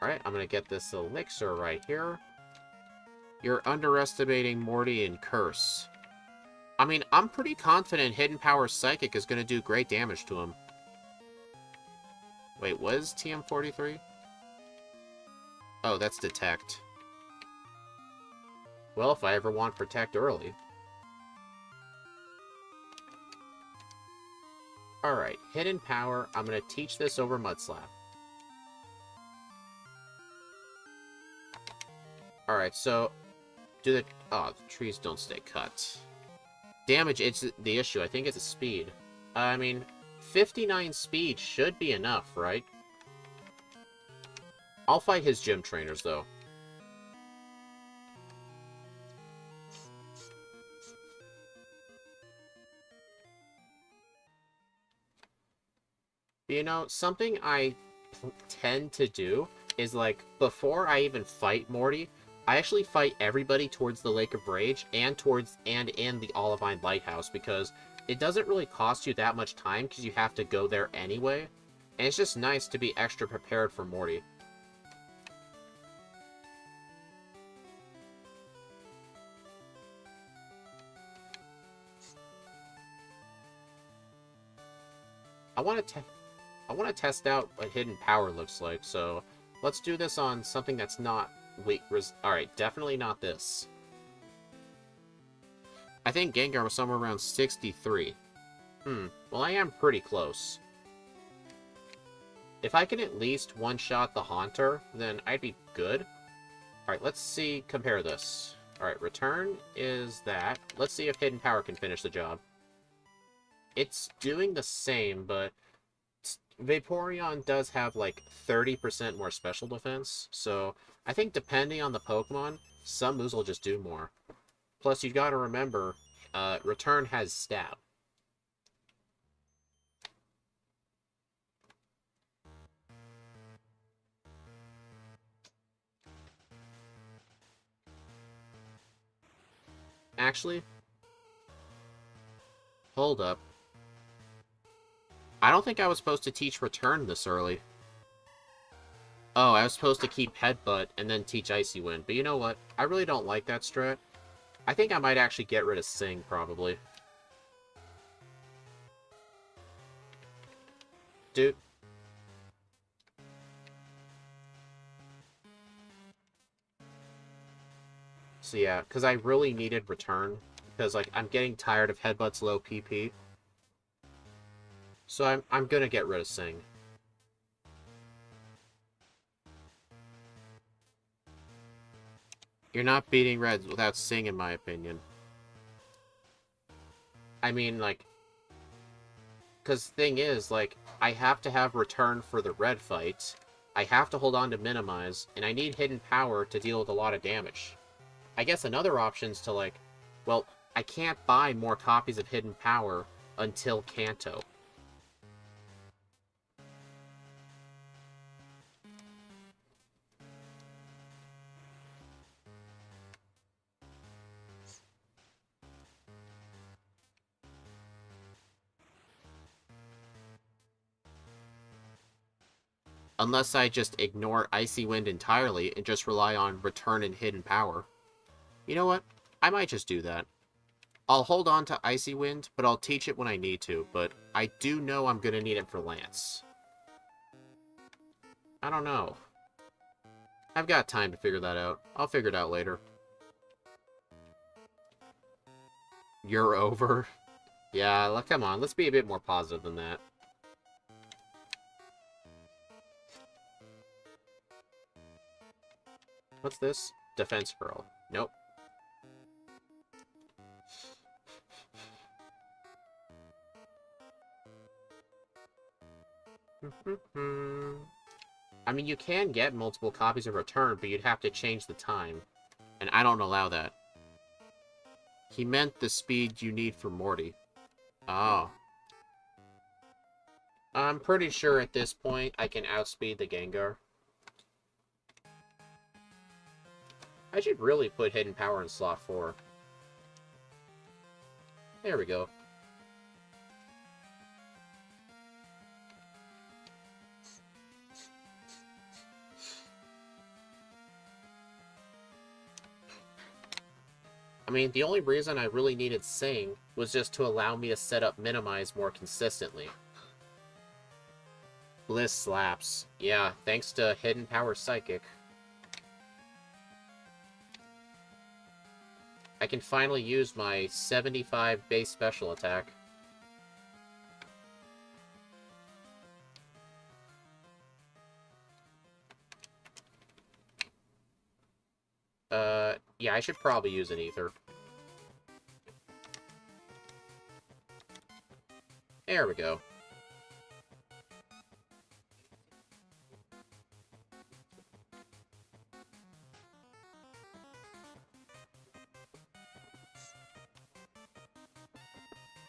Alright, I'm gonna get this elixir right here. You're underestimating Morty and Curse. I mean, I'm pretty confident Hidden Power Psychic is gonna do great damage to him. Wait, what is TM43? Oh, that's Detect. Well, if I ever want Protect early. Alright, Hidden Power. I'm gonna teach this over Mudslap. Alright, so... Oh, the trees don't stay cut. Damage, it's the issue. I think it's a speed. I mean, 59 speed should be enough, right? I'll fight his gym trainers, though. You know, something I tend to do is, like, before I even fight Morty, I actually fight everybody towards the Lake of Rage and in the Olivine Lighthouse, because it doesn't really cost you that much time because you have to go there anyway. And it's just nice to be extra prepared for Morty. I want to test out what Hidden Power looks like, so let's do this on something that's not... Alright, definitely not this. I think Gengar was somewhere around 63. Well, I am pretty close. If I can at least one-shot the Haunter, then I'd be good. Alright, let's see, compare this. Alright, Return is that. Let's see if Hidden Power can finish the job. It's doing the same, but Vaporeon does have, like, 30% more special defense, so I think depending on the Pokemon, some moves will just do more. Plus, you've got to remember, Return has Stab. Actually, hold up. I don't think I was supposed to teach Return this early. Oh, I was supposed to keep Headbutt and then teach Icy Wind. But you know what? I really don't like that strat. I think I might actually get rid of Sing, probably. Dude. So yeah, because I really needed Return. Because, like, I'm getting tired of Headbutt's low PP. So I'm gonna get rid of Sing. You're not beating Reds without Sing, in my opinion. I mean, like... Because thing is, like, I have to have Return for the Red fight. I have to hold on to Minimize. And I need Hidden Power to deal with a lot of damage. I guess another option is to, like... Well, I can't buy more copies of Hidden Power until Kanto. Unless I just ignore Icy Wind entirely and just rely on Return and Hidden Power. You know what? I might just do that. I'll hold on to Icy Wind, but I'll teach it when I need to, but I do know I'm gonna need it for Lance. I don't know. I've got time to figure that out. I'll figure it out later. You're over? Yeah, come on, let's be a bit more positive than that. What's this? Defense Curl. Nope. I mean, you can get multiple copies of Return, but you'd have to change the time. And I don't allow that. He meant the speed you need for Morty. Oh. I'm pretty sure at this point I can outspeed the Gengar. I should really put Hidden Power in slot 4. There we go. I mean, the only reason I really needed Sing was just to allow me to set up Minimize more consistently. Bliss slaps. Yeah, thanks to Hidden Power Psychic. I can finally use my 75 base special attack. Yeah, I should probably use an Ether. There we go.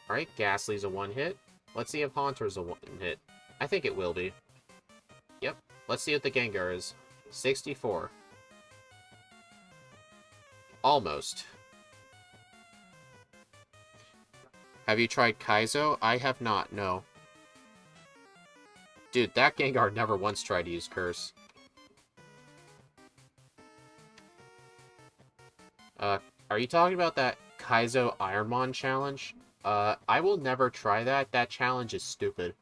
Alright, Ghastly's a one-hit. Let's see if Haunter's a one-hit. I think it will be. Yep. Let's see what the Gengar is. 64. Almost. Have you tried Kaizo? I have not, no. Dude, that Gengar never once tried to use Curse. Are you talking about that Kaizo Ironmon challenge? I will never try that. That challenge is stupid.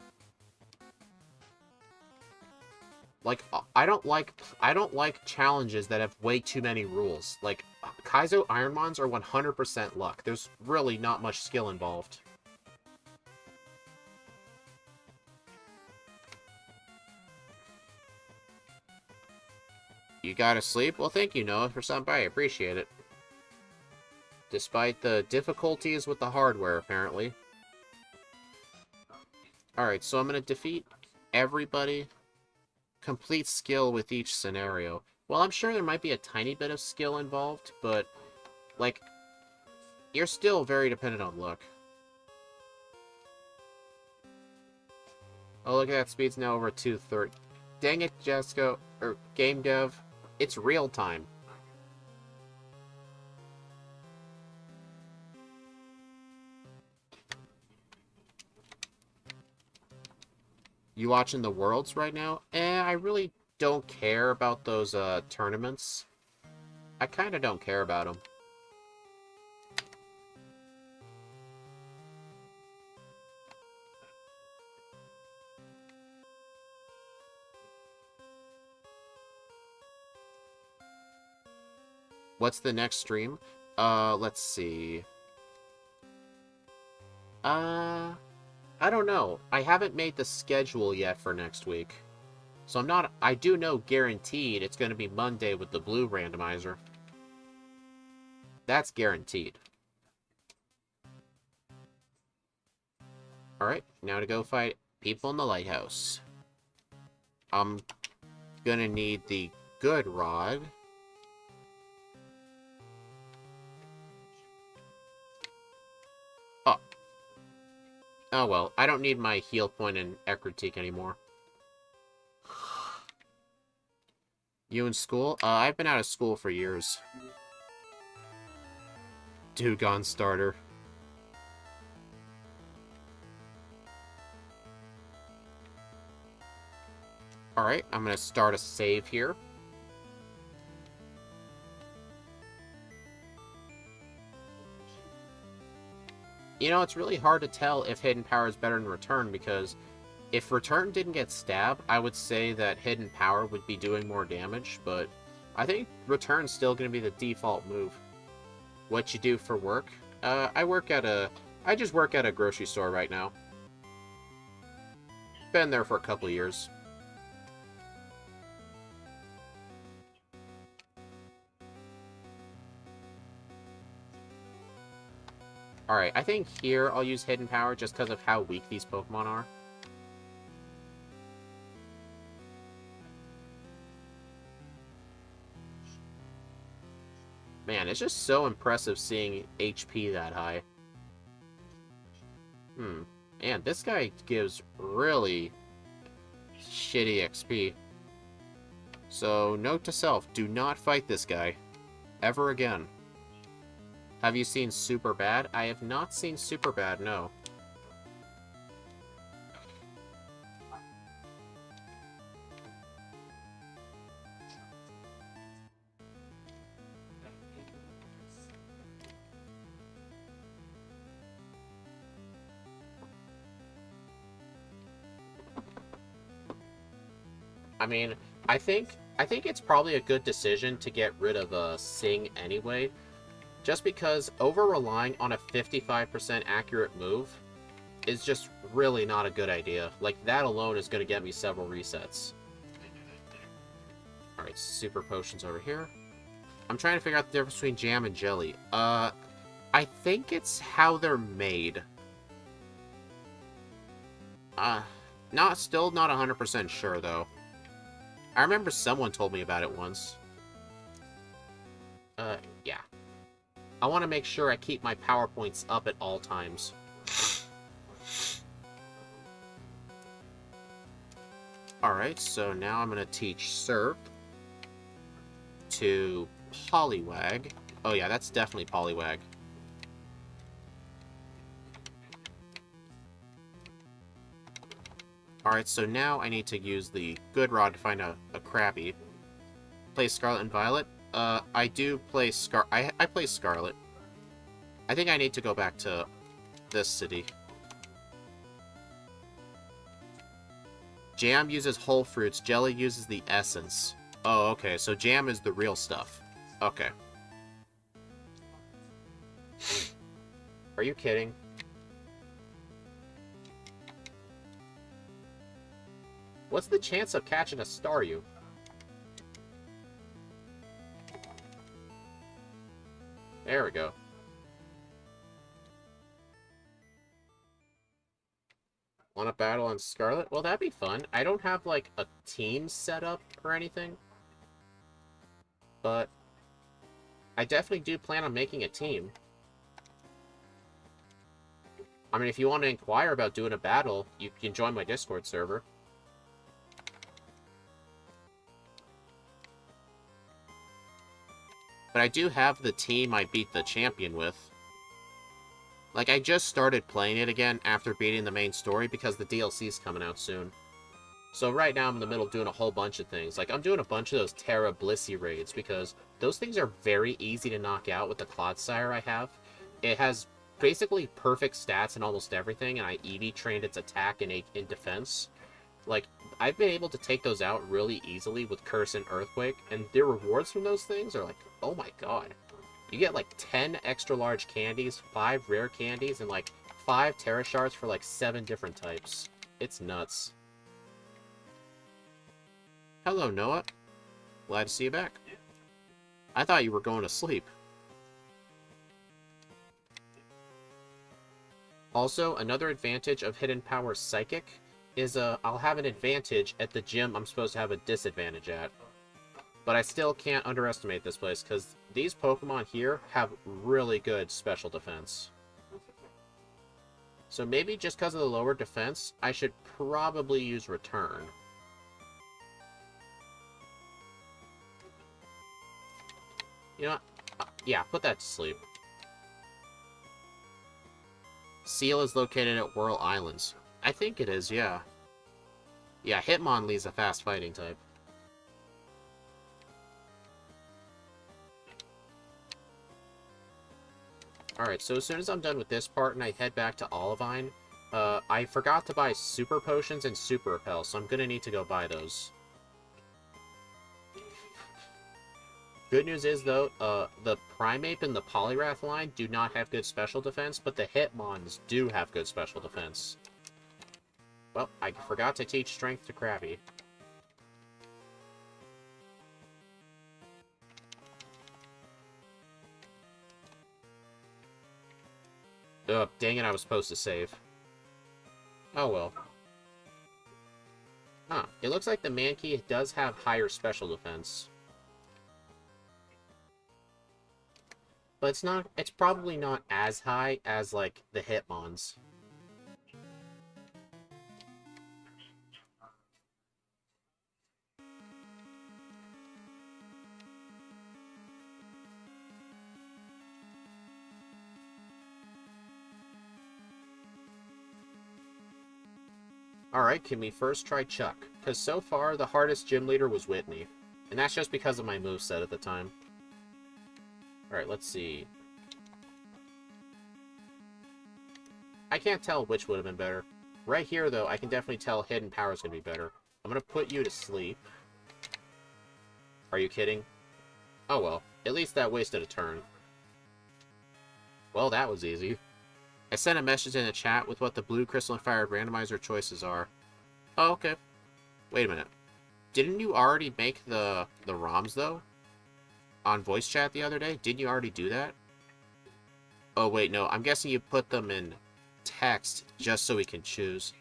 Like, I don't like challenges that have way too many rules. Like, Kaizo Ironmons are 100% luck. There's really not much skill involved. You gotta sleep? Well, thank you, Noah, for stopping by. I appreciate it. Despite the difficulties with the hardware, apparently. Alright, so I'm gonna defeat everybody. Complete skill with each scenario. Well, I'm sure there might be a tiny bit of skill involved, but, like, you're still very dependent on luck. Oh, look at that, speed's now over 230. Dang it, Jesco, or Game Dev, it's real time. You watching the Worlds right now? I really don't care about those tournaments. I kind of don't care about them. What's the next stream? Let's see. I don't know. I haven't made the schedule yet for next week. So I do know guaranteed it's going to be Monday with the blue randomizer. That's guaranteed. Alright, now to go fight people in the lighthouse. I'm gonna need the good rod. Oh well, I don't need my heal point and Ekritique anymore. You in school? I've been out of school for years. Dugong starter. Alright, I'm going to start a save here. You know, it's really hard to tell if Hidden Power is better than Return, because if Return didn't get stabbed, I would say that Hidden Power would be doing more damage, but I think Return's still going to be the default move. What you do for work? I just work at a grocery store right now. Been there for a couple years. Alright, I think here I'll use Hidden Power just because of how weak these Pokemon are. Man, it's just so impressive seeing HP that high. And this guy gives really shitty XP. So, note to self, do not fight this guy. Ever again. Have you seen Super Bad? I have not seen Super Bad, no. I mean, I think it's probably a good decision to get rid of Sing anyway, just because over-relying on a 55% accurate move is just really not a good idea. Like, that alone is going to get me several resets. Alright, Super Potions over here. I'm trying to figure out the difference between jam and jelly. I think it's how they're made. Still not 100% sure, though. I remember someone told me about it once. Yeah. I want to make sure I keep my PowerPoints up at all times. Alright, so now I'm going to teach Surf to Poliwag. Oh yeah, that's definitely Poliwag. Alright, so now I need to use the Good Rod to find a Krabby. Play Scarlet and Violet. I do play I play Scarlet. I think I need to go back to this city. Jam uses whole fruits. Jelly uses the essence. Oh, okay. So jam is the real stuff. Okay. Are you kidding? What's the chance of catching a Staryu? There we go. Want to battle on Scarlet? Well, that'd be fun. I don't have, like, a team set up or anything. But I definitely do plan on making a team. I mean, if you want to inquire about doing a battle, you can join my Discord server. But I do have the team I beat the champion with. Like, I just started playing it again after beating the main story because the DLC's coming out soon. So right now I'm in the middle doing a whole bunch of things. Like, I'm doing a bunch of those Terra Blissey raids because those things are very easy to knock out with the Clodsire I have. It has basically perfect stats in almost everything, and I EV trained its attack and in defense. Like, I've been able to take those out really easily with Curse and Earthquake, and the rewards from those things are like, oh my god. You get like 10 extra large candies, 5 rare candies, and like 5 Terra Shards for like 7 different types. It's nuts. Hello, Noah. Glad to see you back. I thought you were going to sleep. Also, another advantage of Hidden Power Psychic is I'll have an advantage at the gym I'm supposed to have a disadvantage at. But I still can't underestimate this place, because these Pokemon here have really good special defense. So maybe just because of the lower defense, I should probably use Return. You know what? Yeah, put that to sleep. Seal is located at Whirl Islands. I think it is, yeah. Yeah, Hitmonlee's a fast fighting type. Alright, so as soon as I'm done with this part and I head back to Olivine, I forgot to buy super potions and super repel, so I'm gonna need to go buy those. Good news is, though, the Primeape and the Poliwrath line do not have good special defense, but the Hitmons do have good special defense. Well, I forgot to teach Strength to Krabby. Ugh, dang it, I was supposed to save. Oh well. Huh, it looks like the Mankey does have higher special defense. But it's probably not as high as, like, the Hitmons. Alright, can we first try Chuck? Because so far, the hardest gym leader was Whitney. And that's just because of my moveset at the time. Alright, let's see. I can't tell which would have been better. Right here, though, I can definitely tell Hidden Power is going to be better. I'm going to put you to sleep. Are you kidding? Oh well, at least that wasted a turn. Well, that was easy. I sent a message in the chat with what the blue crystal and fire randomizer choices are. Oh, okay. Wait a minute. Didn't you already make the ROMs, though? On voice chat the other day? Didn't you already do that? Oh, wait, no. I'm guessing you put them in text just so we can choose.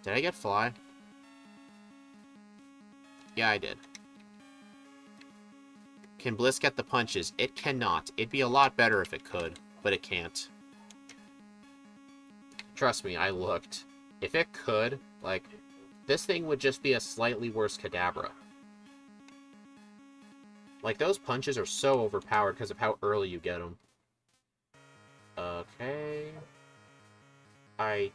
Did I get fly? Yeah, I did. Can Bliss get the punches? It cannot. It'd be a lot better if it could, but it can't. Trust me, I looked. If it could, like, this thing would just be a slightly worse Kadabra. Like, those punches are so overpowered because of how early you get them. Okay. I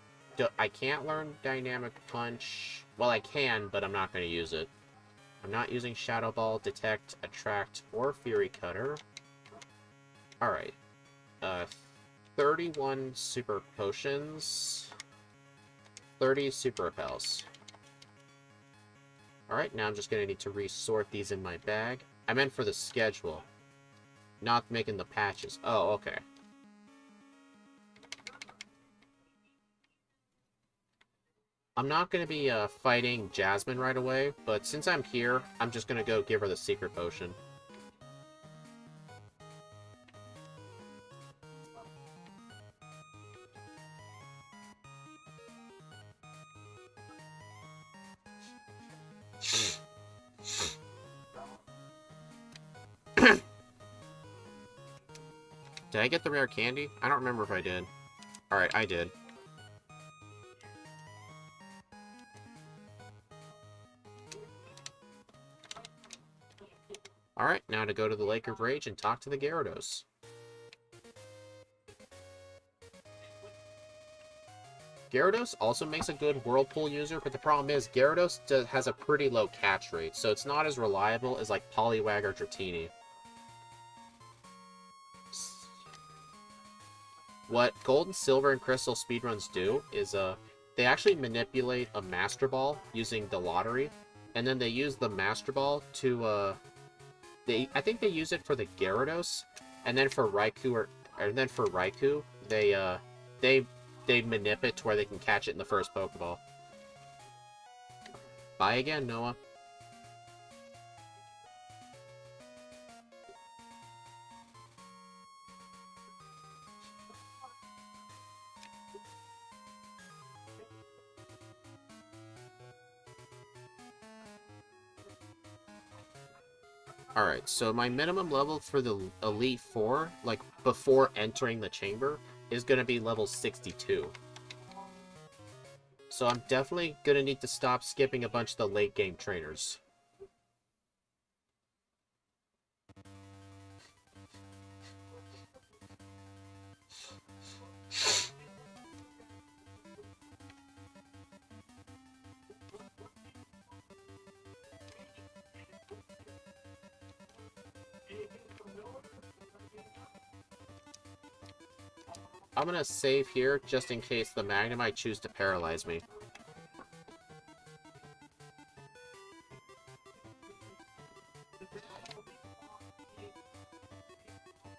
can't learn Dynamic Punch. Well, I can, but I'm not going to use it. I'm not using Shadow Ball, Detect, Attract, or Fury Cutter. Alright. 31 Super Potions. 30 Super Repels. Alright, now I'm just going to need to resort these in my bag. I meant for the schedule. Not making the patches. Oh, okay. I'm not going to be fighting Jasmine right away, but since I'm here, I'm just going to go give her the secret potion. Did I get the rare candy? I don't remember if I did. Alright, I did. Alright, now to go to the Lake of Rage and talk to the Gyarados. Gyarados also makes a good Whirlpool user, but the problem is Gyarados has a pretty low catch rate, so it's not as reliable as like Poliwag or Dratini. What Gold, Silver, and Crystal speedruns do is they actually manipulate a Master Ball using the lottery, and then they use the Master Ball to I think they use it for the Gyarados, and then for Raikou they manip it to where they can catch it in the first Pokeball. Bye again, Noah. Alright, so my minimum level for the Elite Four, like, before entering the chamber, is going to be level 62. So I'm definitely going to need to stop skipping a bunch of the late-game trainers. I'm gonna save here just in case the Magnemite choose to paralyze me.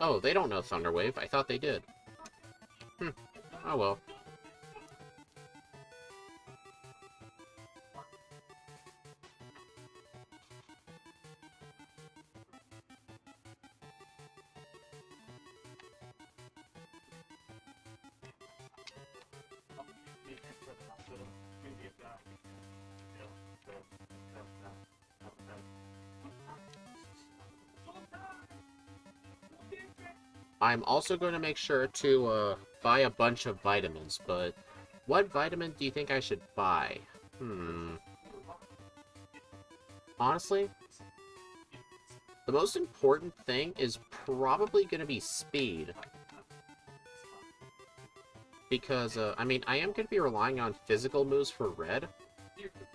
Oh, they don't know Thunder Wave. I thought they did. Oh well. I'm also going to make sure to buy a bunch of vitamins, but what vitamin do you think I should buy? Honestly, the most important thing is probably going to be speed. Because, I mean, I am going to be relying on physical moves for red,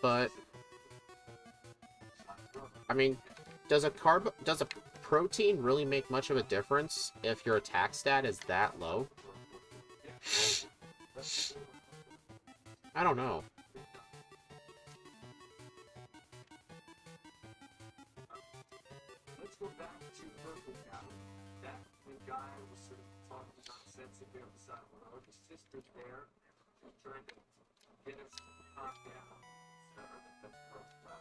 but, I mean, does a protein really make much of a difference if your attack stat is that low? I don't know.
Let's go back to Purple Cow. That the guy was sort of talking nonsense if we on the side of the road. His sister's there, trying to get us to calm down. So that's Purple Cow.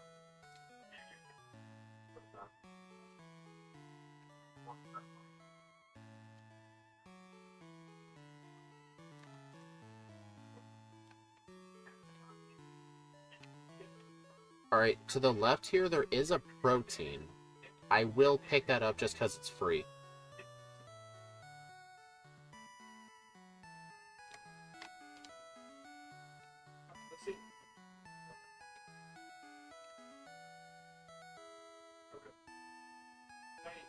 Alright, to the left here, there is a protein. I will pick that up just because it's free.
Let's see. Okay. Hey,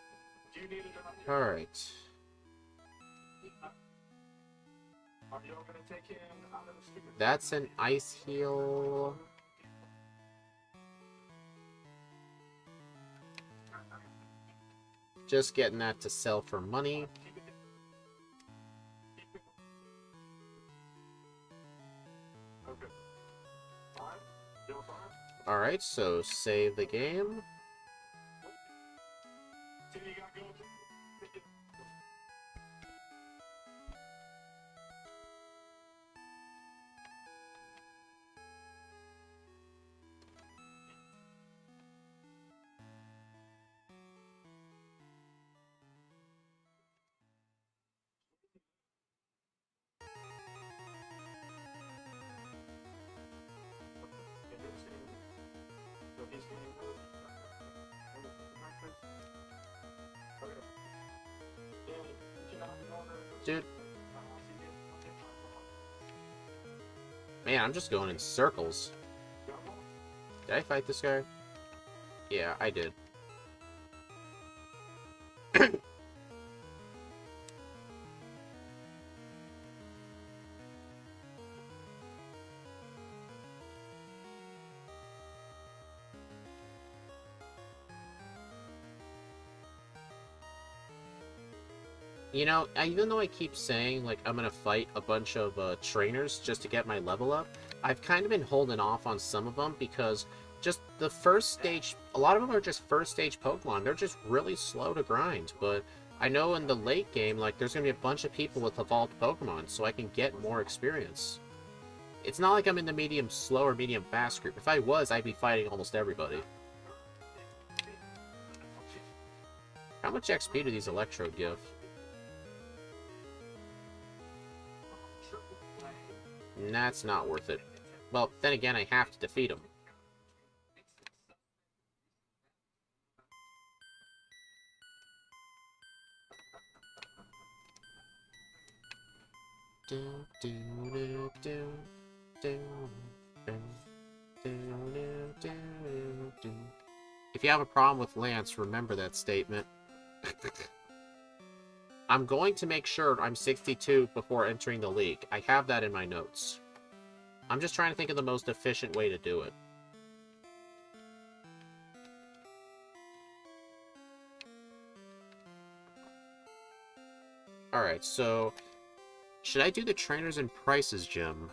do you need it?
Alright.
Are you all gonna take him out of the stupid?
That's an ice heal. Just getting that to sell for money.
Okay. Fine. Still fine.
Alright, so save the game.
See what you got going?
Dude. Man, I'm just going in circles. Did I fight this guy? Yeah, I did. You know, even though I keep saying, like, I'm gonna fight a bunch of trainers just to get my level up, I've kind of been holding off on some of them because just the first stage, a lot of them are just first stage Pokemon. They're just really slow to grind, but I know in the late game, like, there's gonna be a bunch of people with evolved Pokemon, so I can get more experience. It's not like I'm in the medium slow or medium fast group. If I was, I'd be fighting almost everybody. How much XP do these Electrode give? That's not worth it. Well, then again, I have to defeat him. If you have a problem with Lance, remember that statement. I'm going to make sure I'm 62 before entering the league. I have that in my notes. I'm just trying to think of the most efficient way to do it. Alright, so Should I do the trainers and prices gym?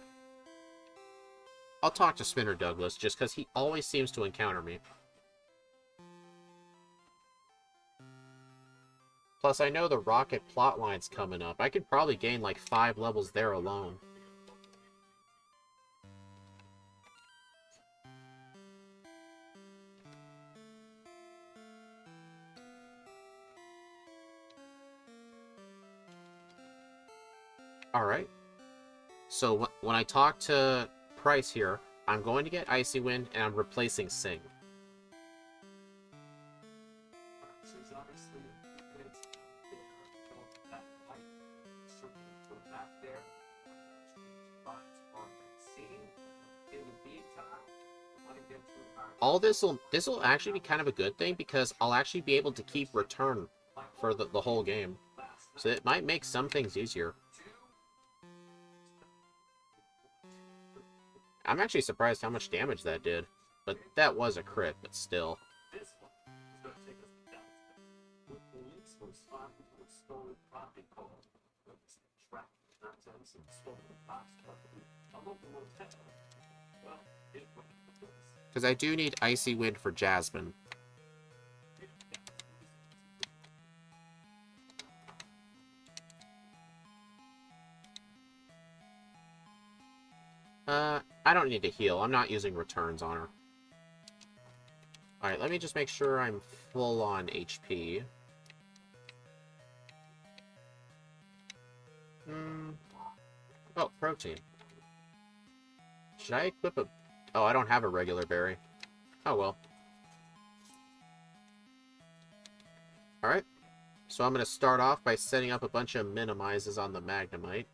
I'll talk to Spinner Douglas, just because he always seems to encounter me. Plus, I know the Rocket plotline's coming up. I could probably gain like 5 levels there alone. Alright. So, when I talk to Price here, I'm going to get Icy Wind, and I'm replacing Sing.
So it's obviously a good there. That light certainly go back there. But on that scene, in the meantime, I want to get to our
All this'll actually be kind of a good thing, because I'll actually be able to keep return for the whole game.
last
So it might make some things easier. I'm actually surprised how much damage that did. But that was a crit, but still.
This one is going to take us down. With police were responding to a stolen property call. It's track nonsense and stolen box property. A local motel. Well, it went with this.
Because I do need Icy Wind for Jasmine. I don't need to heal. I'm not using returns on her. Alright, let me just make sure I'm full on HP. Oh, protein. Should I equip a... Oh, I don't have a regular berry. Oh, well. Alright. So I'm going to start off by setting up a bunch of minimizes on the Magnemite.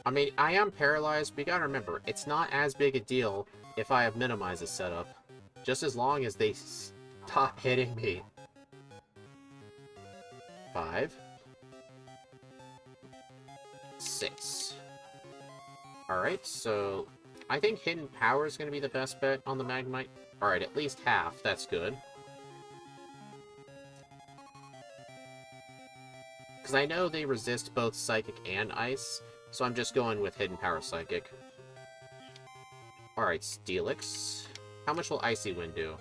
I mean, I am paralyzed, but you gotta remember, it's not as big a deal if I have minimizes set up. Just as long as they stop hitting me. 5. 6. Alright, so I think Hidden Power is going to be the best bet on the Magnemite. Alright, at least half. That's good. Because I know they resist both Psychic and Ice, so I'm just going with Hidden Power Psychic. Alright, Steelix. How much will Icy Wind do?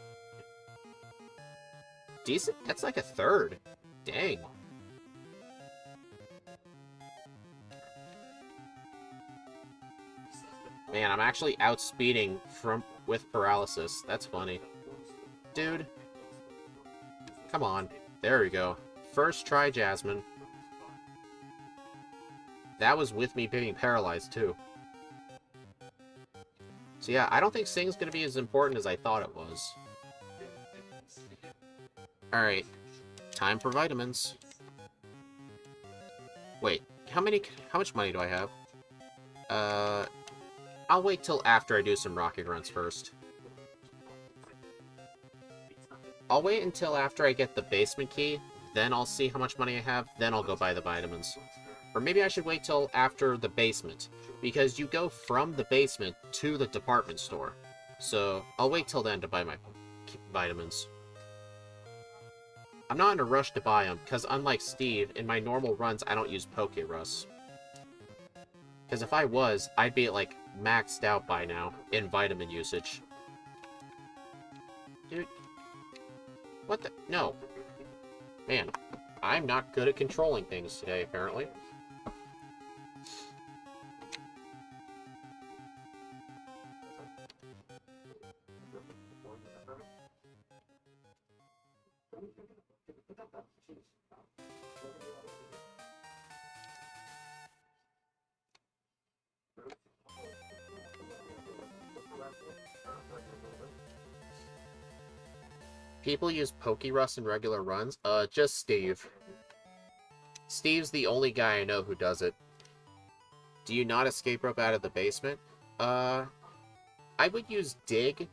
Decent? That's like a third. Dang. Man, I'm actually outspeeding with paralysis. That's funny. Dude. Come on. There we go. First try, Jasmine. That was with me being paralyzed, too. So yeah, I don't think Sing's gonna be as important as I thought it was. Alright. Time for vitamins. Wait, how much money do I have? I'll wait till after I do some rocket runs first. I'll wait until after I get the basement key, then I'll see how much money I have, then I'll go buy the vitamins. Or maybe I should wait till after the basement, because you go from the basement to the department store. So, I'll wait till then to buy my vitamins. I'm not in a rush to buy them, because unlike Steve, in my normal runs I don't use Pokerus. Because if I was, I'd be like maxed out by now in vitamin usage. Dude. What the? No. Man, I'm not good at controlling things today, apparently. People use Pokerus in regular runs? Just Steve. Steve's the only guy I know who does it. Do you not escape rope out of the basement? I would use Dig,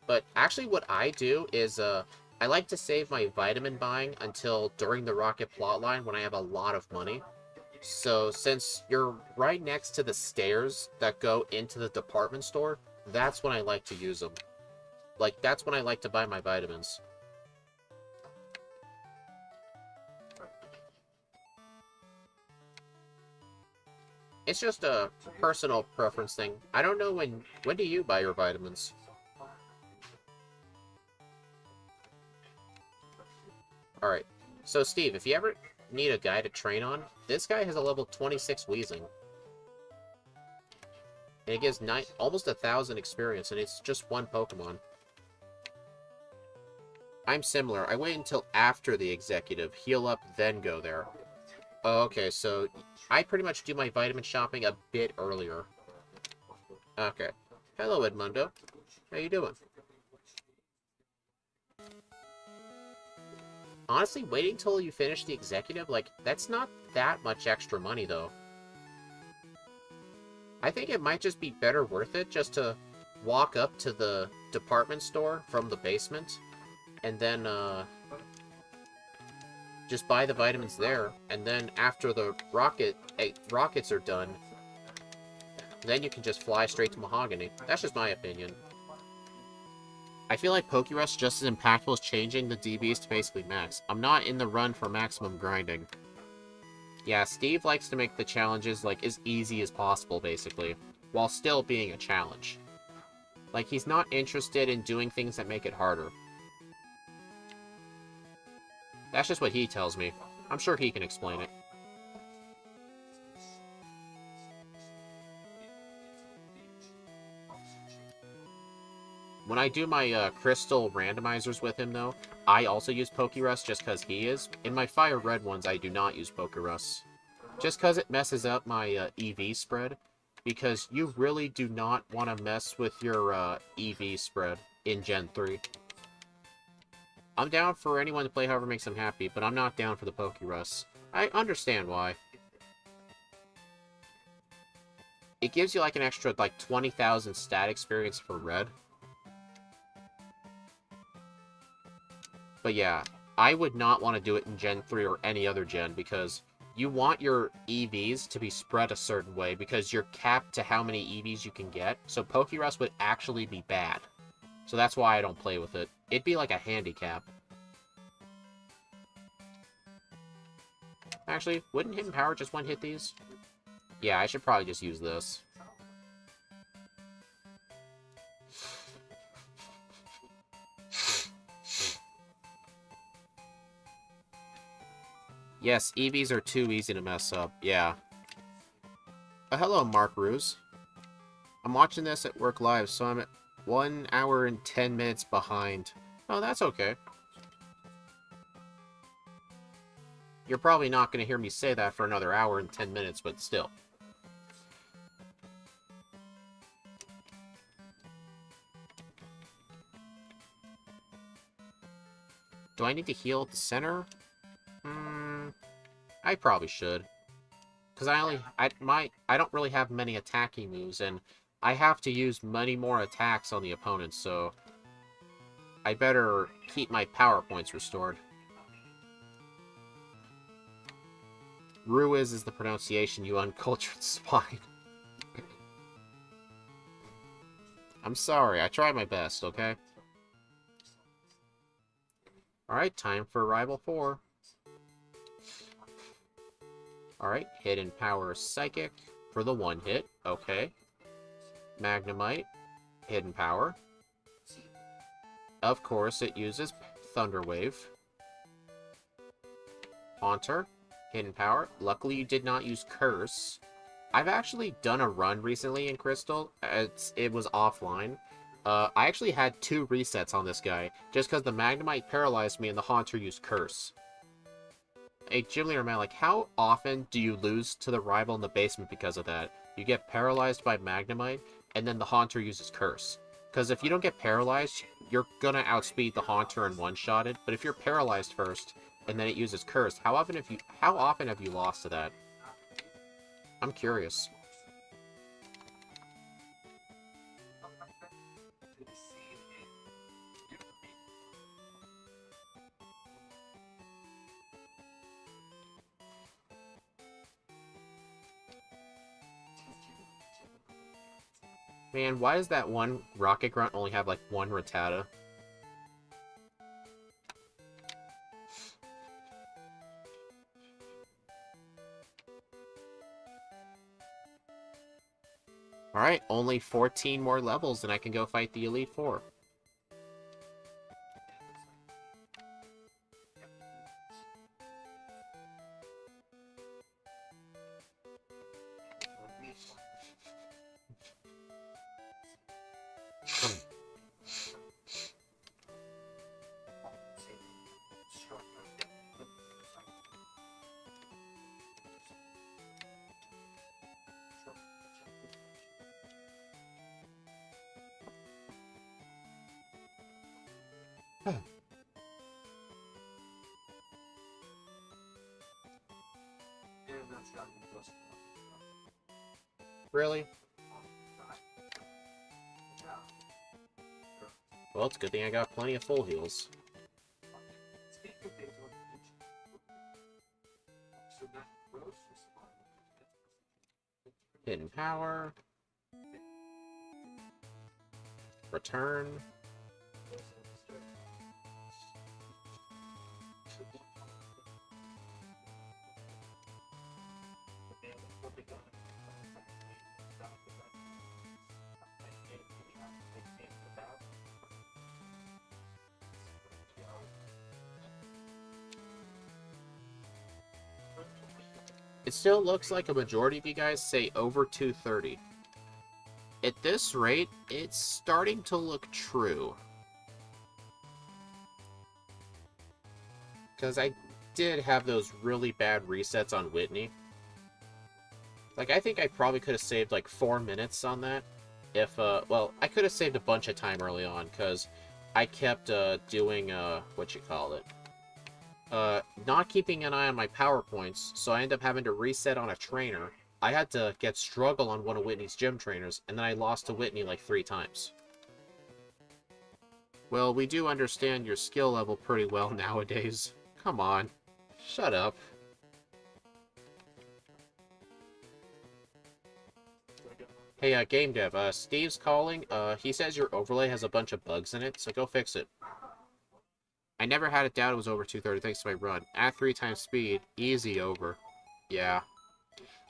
but actually what I do is, I like to save my vitamin buying until during the Rocket plotline when I have a lot of money. So, since you're right next to the stairs that go into the department store, that's when I like to use them. Like, that's when I like to buy my vitamins. It's just a personal preference thing. I don't know when do you buy your vitamins? Alright. So Steve, if you ever need a guy to train on, this guy has a level 26 Weezing. And it gives almost 1,000 experience, and it's just one Pokemon. I'm similar. I wait until after the executive, heal up, then go there. Oh, okay, so I pretty much do my vitamin shopping a bit earlier. Okay. Hello, Edmundo. How you doing? Honestly, waiting till you finish the executive, like, that's not that much extra money, though. I think it might just be better worth it just to walk up to the department store from the basement, and then, just buy the vitamins there, and then after the rockets are done, then you can just fly straight to Mahogany. That's just my opinion. I feel like Pokerush just as impactful as changing the DBs to basically max. I'm not in the run for maximum grinding. Yeah, Steve likes to make the challenges, like, as easy as possible, basically, while still being a challenge. Like, he's not interested in doing things that make it harder. That's just what he tells me. I'm sure he can explain it. When I do my crystal randomizers with him, though, I also use Pokerus just because he is. In my Fire Red ones, I do not use Pokerus. Just because it messes up my EV spread. Because you really do not want to mess with your EV spread in Gen 3. I'm down for anyone to play however makes them happy, but I'm not down for the Pokerus. I understand why. It gives you like an extra like 20,000 stat experience for Red. But yeah, I would not want to do it in Gen 3 or any other gen, because you want your EVs to be spread a certain way, because you're capped to how many EVs you can get, so Pokerus would actually be bad. So that's why I don't play with it. It'd be like a handicap. Actually, wouldn't Hidden Power just one-hit these? Yeah, I should probably just use this. Yes, EVs are too easy to mess up, yeah. Hello, Mark Ruse. I'm watching this at work live, so I'm at 1 hour and 10 minutes behind. Oh, that's okay. You're probably not going to hear me say that for another hour and 10 minutes, but still. Do I need to heal at the center? I probably should. Because I don't really have many attacking moves, and I have to use many more attacks on the opponents, so I better keep my power points restored. Ruiz is the pronunciation, you uncultured swine. I'm sorry, I tried my best, okay? Alright, time for Rival 4. Alright, Hidden Power Psychic for the one hit, okay. Magnemite, Hidden Power. Of course, it uses Thunder Wave. Haunter, Hidden Power. Luckily, you did not use Curse. I've actually done a run recently in Crystal. It was offline. I actually had 2 resets on this guy, just because the Magnemite paralyzed me and the Haunter used Curse. Hey, Gym Leader Man, like, how often do you lose to the rival in the basement because of that? You get paralyzed by Magnemite, and then the Haunter uses Curse. Because if you don't get paralyzed, you're gonna outspeed the Haunter and one-shot it, but if you're paralyzed first, and then it uses Curse, how often have you lost to that? I'm curious. Man, why does that one Rocket Grunt only have, like, 1 Rattata? Alright, only 14 more levels and I can go fight the Elite Four.
And that's got me plus
Really?
yeah.
Well, it's a good thing I got plenty of full heals.
Speaking of things on the beach, so that gross response.
Hidden power. Return. It still looks like a majority of you guys say over 230. At this rate, it's starting to look true. Because I did have those really bad resets on Whitney. Like, I think I probably could have saved like 4 minutes on that. If, well, I could have saved a bunch of time early on, because I kept, doing, what you call it? Not keeping an eye on my power points, so I ended up having to reset on a trainer. I had to get struggle on one of Whitney's gym trainers, and then I lost to Whitney like 3 times. Well, we do understand your skill level pretty well nowadays. Come on. Shut up. Hey, game dev, Steve's calling. He says your overlay has a bunch of bugs in it, so go fix it. I never had a doubt it was over 230 thanks to my run. At 3 times speed, easy over. Yeah.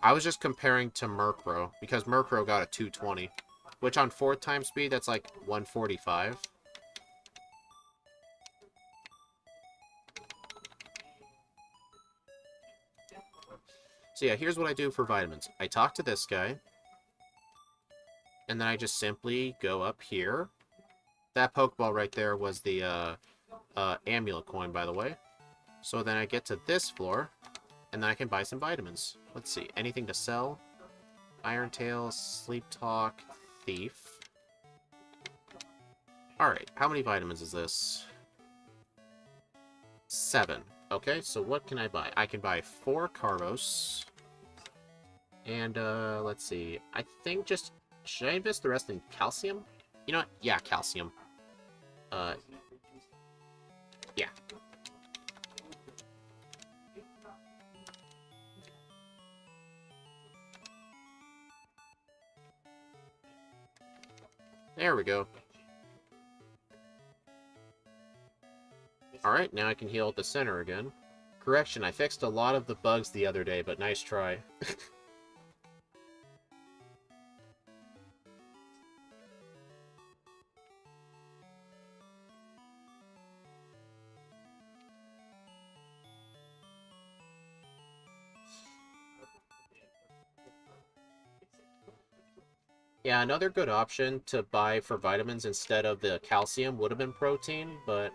I was just comparing to Murkrow, because Murkrow got a 220. Which on 4 times speed, that's like 145. So yeah, here's what I do for vitamins. I talk to this guy. And then I just simply go up here. That Pokeball right there was the amulet coin, by the way. So then I get to this floor, and then I can buy some vitamins. Let's see, anything to sell? Iron Tail, Sleep Talk, Thief. Alright, how many vitamins is this? 7. Okay, so what can I buy? I can buy 4 Carvos. And, let's see. I think just... Should I invest the rest in calcium? You know what? Yeah, calcium. Yeah. There we go. Alright, now I can heal at the center again. Correction, I fixed a lot of the bugs the other day, but nice try. Yeah, another good option to buy for vitamins instead of the calcium would have been protein, but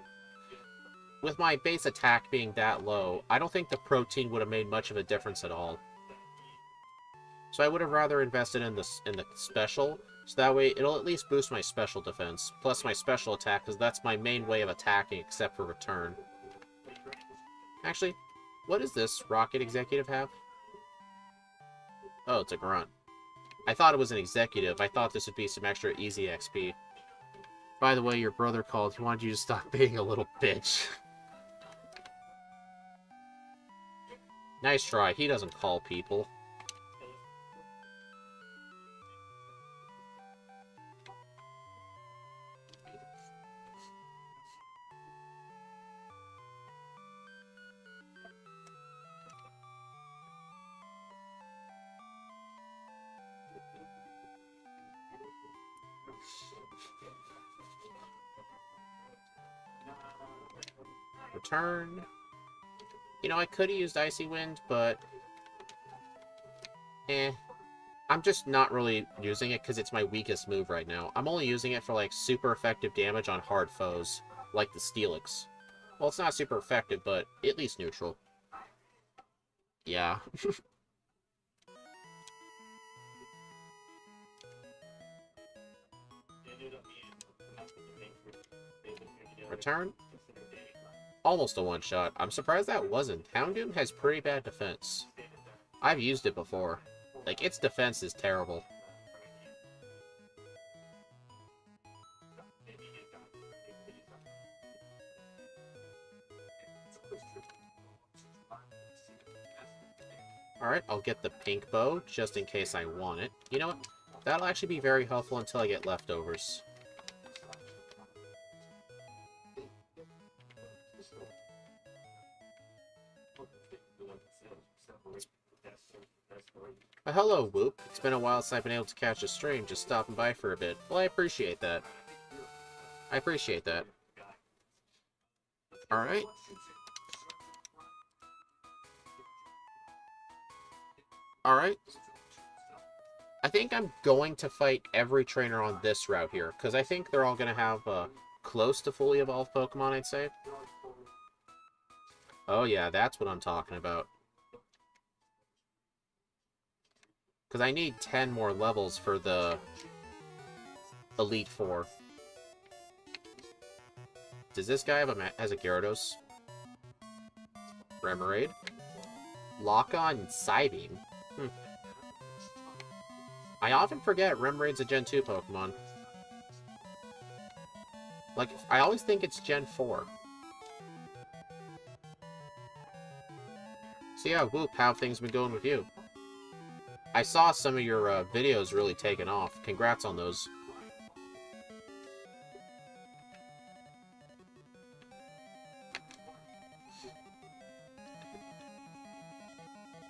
with my base attack being that low, I don't think the protein would have made much of a difference at all. So I would have rather invested in the special, so that way it'll at least boost my special defense, plus my special attack, because that's my main way of attacking except for return. Actually, what does this Rocket Executive have? Oh, it's a grunt. I thought it was an executive. I thought this would be some extra easy XP. By the way, your brother called. He wanted you to stop being a little bitch. Nice try. He doesn't call people. Return. You know, I could have used Icy Wind, but... I'm just not really using it because it's my weakest move right now. I'm only using it for, like, super effective damage on hard foes, like the Steelix. Well, it's not super effective, but at least neutral. Yeah. Return. Almost a one-shot. I'm surprised that wasn't. Houndoom has pretty bad defense. I've used it before. Like, its defense is terrible. Alright, I'll get the pink bow, just in case I want it. You know what? That'll actually be very helpful until I get leftovers. Hello, Whoop. It's been a while since I've been able to catch a stream, just stopping by for a bit. Well, I appreciate that. I appreciate that. Alright. Alright. I think I'm going to fight every trainer on this route here, because I think they're all going to have close to fully evolved Pokemon, I'd say. Oh yeah, that's what I'm talking about. Because I need 10 more levels for the Elite Four. Does this guy has a Gyarados? Remoraid? Lock-on Psybeam? I often forget Remoraid's a Gen 2 Pokemon. Like, I always think it's Gen 4. So yeah, Whoop, how have things been going with you? I saw some of your videos really taking off. Congrats on those.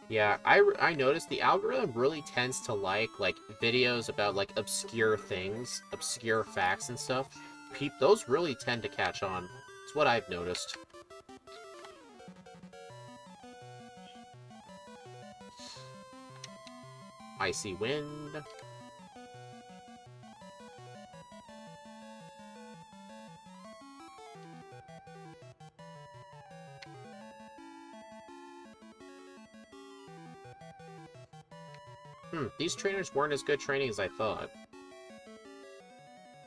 Yeah, I noticed the algorithm really tends to like videos about like obscure things, obscure facts and stuff. Those really tend to catch on. It's what I've noticed. Icy Wind. These trainers weren't as good training as I thought.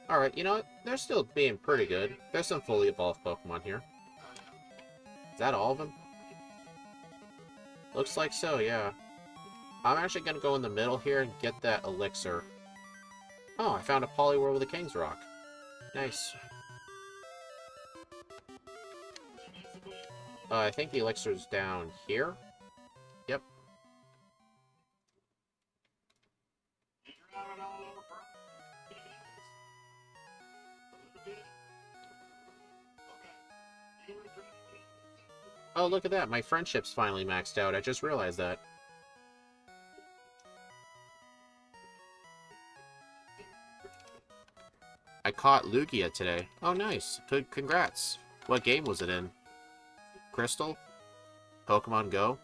Alright, you know what? They're still being pretty good. There's some fully evolved Pokemon here. Is that all of them? Looks like so, yeah. I'm actually gonna go in the middle here and get that elixir. Oh, I found a Poliwhirl with a King's Rock. Nice. I think the elixir's down here. Yep. Oh, look at that. My friendship's finally maxed out. I just realized that. I caught Lugia today. Oh, nice. Congrats. What game was it in? Crystal? Pokemon Go?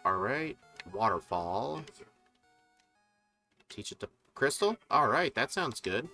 Alright. Waterfall. Teach it to Crystal? Alright, that sounds good.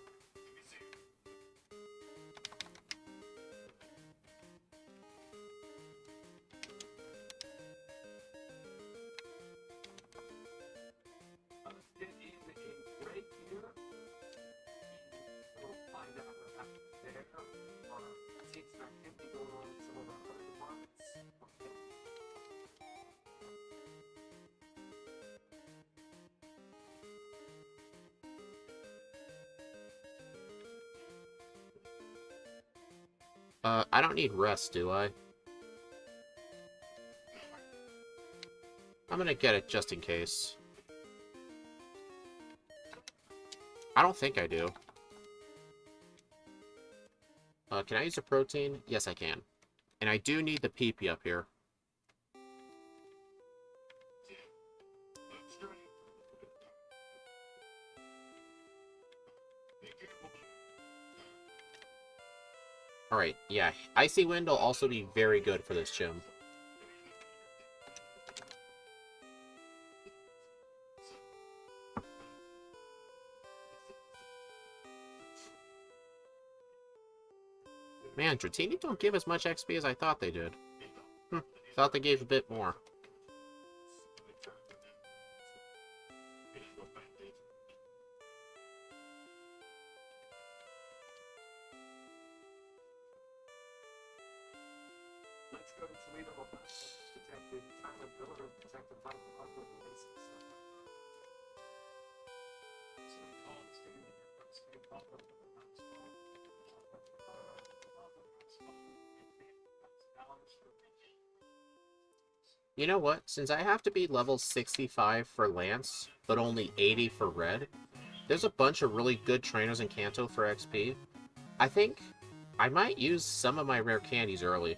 I don't need rest, do I? I'm gonna get it just in case. I don't think I do. Can I use a protein? Yes, I can. And I do need the PP up here. Alright, yeah. Icy Wind will also be very good for this gym. Man, Dratini don't give as much XP as I thought they did. Thought they gave a bit more.
Let's go to Toledo. Protected time of builder, protected time of upward release.
You know what? Since I have to be level 65 for Lance, but only 80 for Red, there's a bunch of really good trainers in Kanto for XP. I think I might use some of my rare candies early.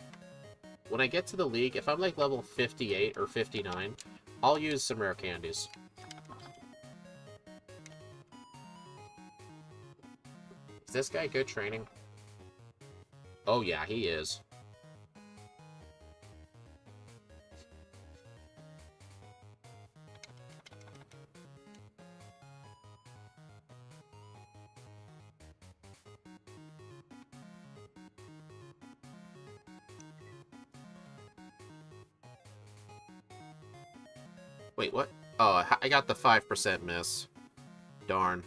When I get to the league, if I'm like level 58 or 59, I'll use some rare candies. Is this guy good training? Oh yeah, he is. Wait, what? Oh, I got the 5% miss. Darn.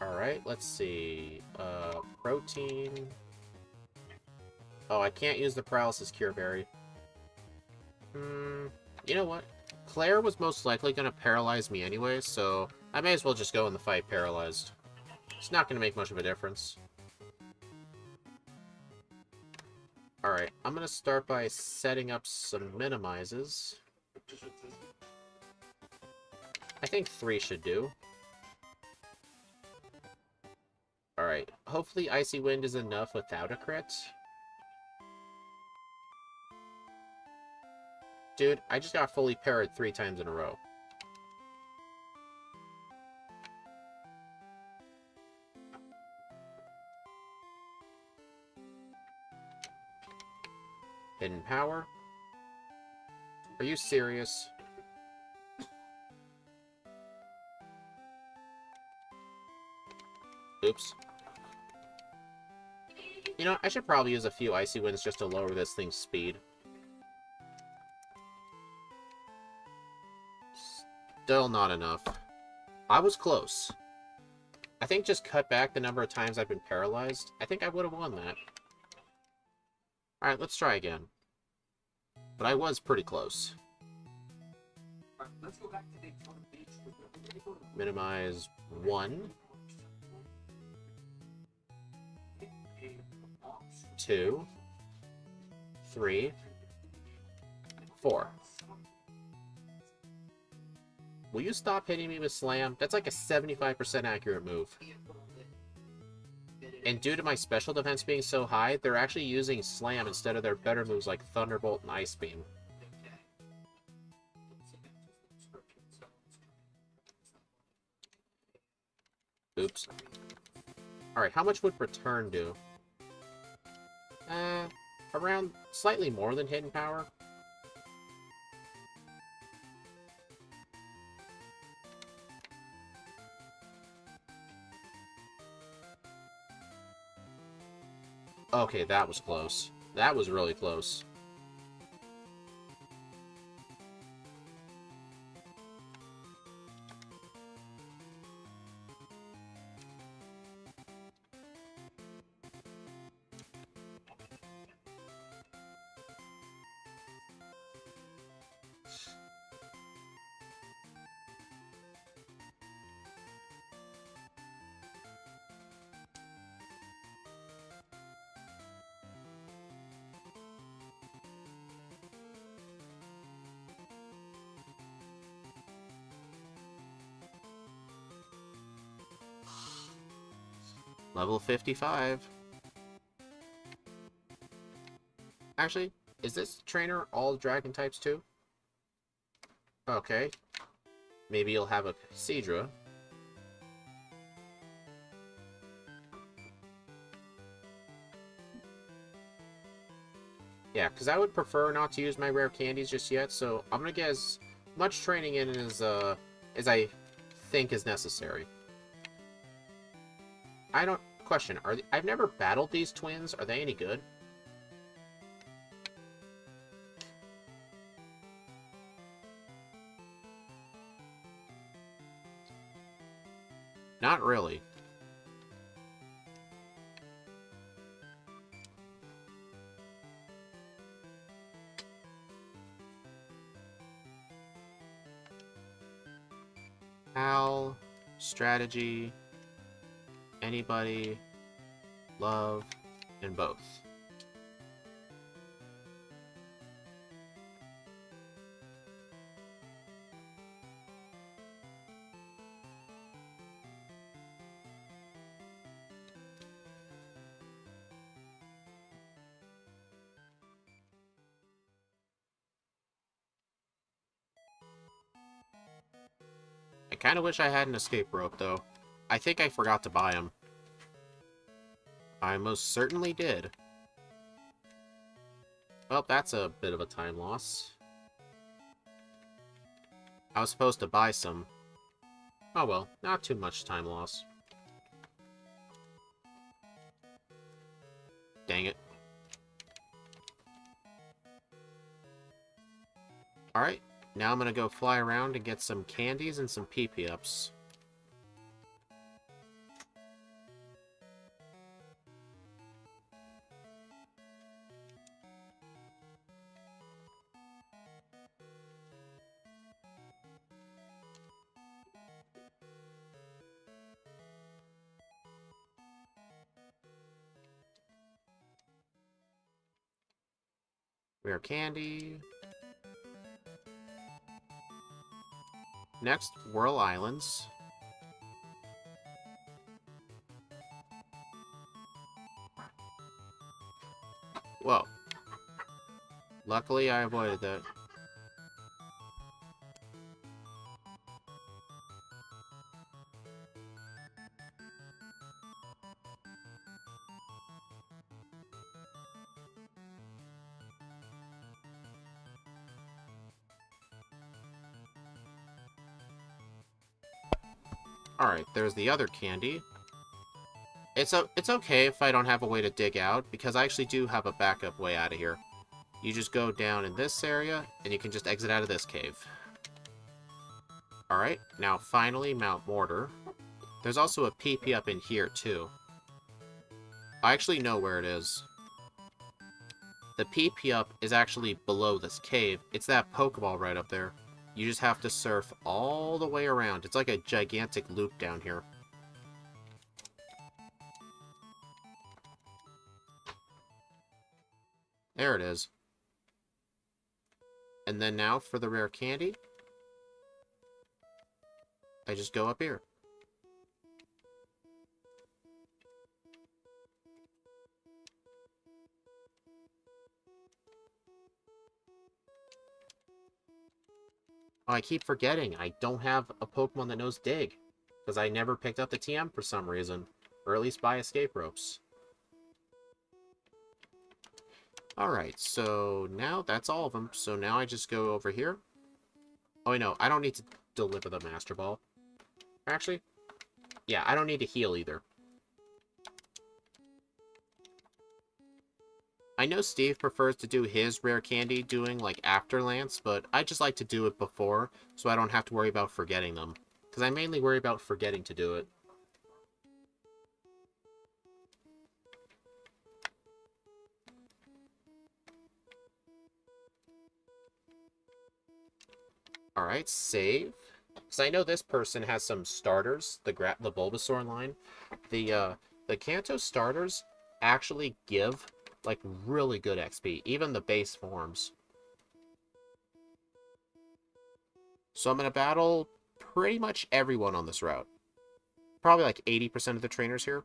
Alright, let's see. Protein. Oh, I can't use the Paralysis Cure Berry. You know what? Claire was most likely going to paralyze me anyway, so I may as well just go in the fight paralyzed. It's not going to make much of a difference. Alright, I'm going to start by setting up some minimizes. I think 3 should do. Alright, hopefully Icy Wind is enough without a crit. Dude, I just got fully parried 3 times in a row. Hidden power? Are you serious? Oops. You know, I should probably use a few Icy Winds just to lower this thing's speed. Still not enough. I was close. I think just cut back the number of times I've been paralyzed. I think I would have won that. Alright, let's try again. But I was pretty close.
Alright, let's go back to Daytona Beach.
Minimize 1. 2. 3. 4. Will you stop hitting me with Slam? That's like a 75% accurate move. And due to my special defense being so high, they're actually using Slam instead of their better moves like Thunderbolt and Ice Beam. Oops. Alright, how much would Return do? Around slightly more than Hidden Power. Okay, that was close. That was really close. Level 55. Actually, is this trainer all dragon types too? Okay. Maybe you'll have a Seadra. Yeah, because I would prefer not to use my rare candies just yet, so I'm gonna get as much training in as I think is necessary. I don't... Question, I've never battled these twins. Are they any good? Not really. Hal, strategy, anybody, love, and both. I kind of wish I had an escape rope, though. I think I forgot to buy them. I most certainly did. Well, that's a bit of a time loss. I was supposed to buy some. Oh well, not too much time loss. Dang it. Alright, now I'm gonna go fly around and get some candies and some PP ups. Rare candy. Next, Whirl Islands. Whoa. Luckily, I avoided that. Alright, there's the other candy. It's okay if I don't have a way to dig out, because I actually do have a backup way out of here. You just go down in this area, and you can just exit out of this cave. Alright, now finally Mount Mortar. There's also a PP up in here, too. I actually know where it is. The PP up is actually below this cave. It's that Pokeball right up there. You just have to surf all the way around. It's like a gigantic loop down here. There it is. And then now for the rare candy, I just go up here. Oh, I keep forgetting. I don't have a Pokemon that knows Dig. Because I never picked up the TM for some reason. Or at least buy escape ropes. Alright, so now that's all of them. So now I just go over here. Oh, I know. I don't need to deliver the Master Ball. Actually, yeah, I don't need to heal either. I know Steve prefers to do his rare candy doing, like, after Lance, but I just like to do it before, so I don't have to worry about forgetting them. Because I mainly worry about forgetting to do it. Alright, save. Because I know this person has some starters, the Bulbasaur line. The Kanto starters actually give, like, really good XP, even the base forms. So I'm going to battle pretty much everyone on this route. Probably like 80% of the trainers here.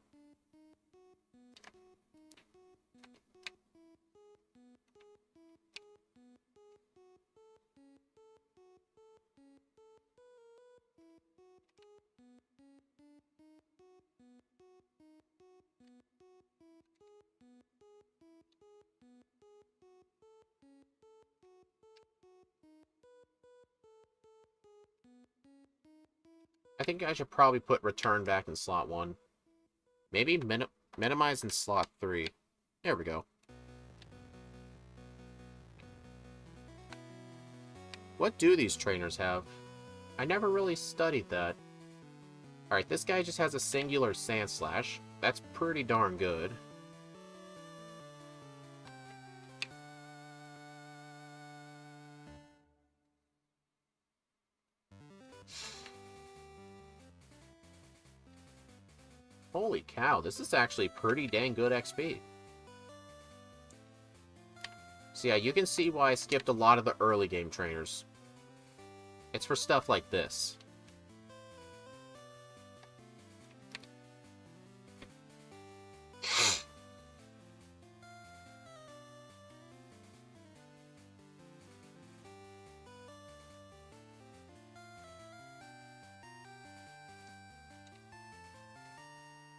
think I should probably put return back in slot 1. Maybe minimize in slot 3. There we go. What do these trainers have? I never really studied that. Alright, this guy just has a singular Sand Slash. That's pretty darn good. Holy cow, this is actually pretty dang good XP. So yeah, you can see why I skipped a lot of the early game trainers. It's for stuff like this.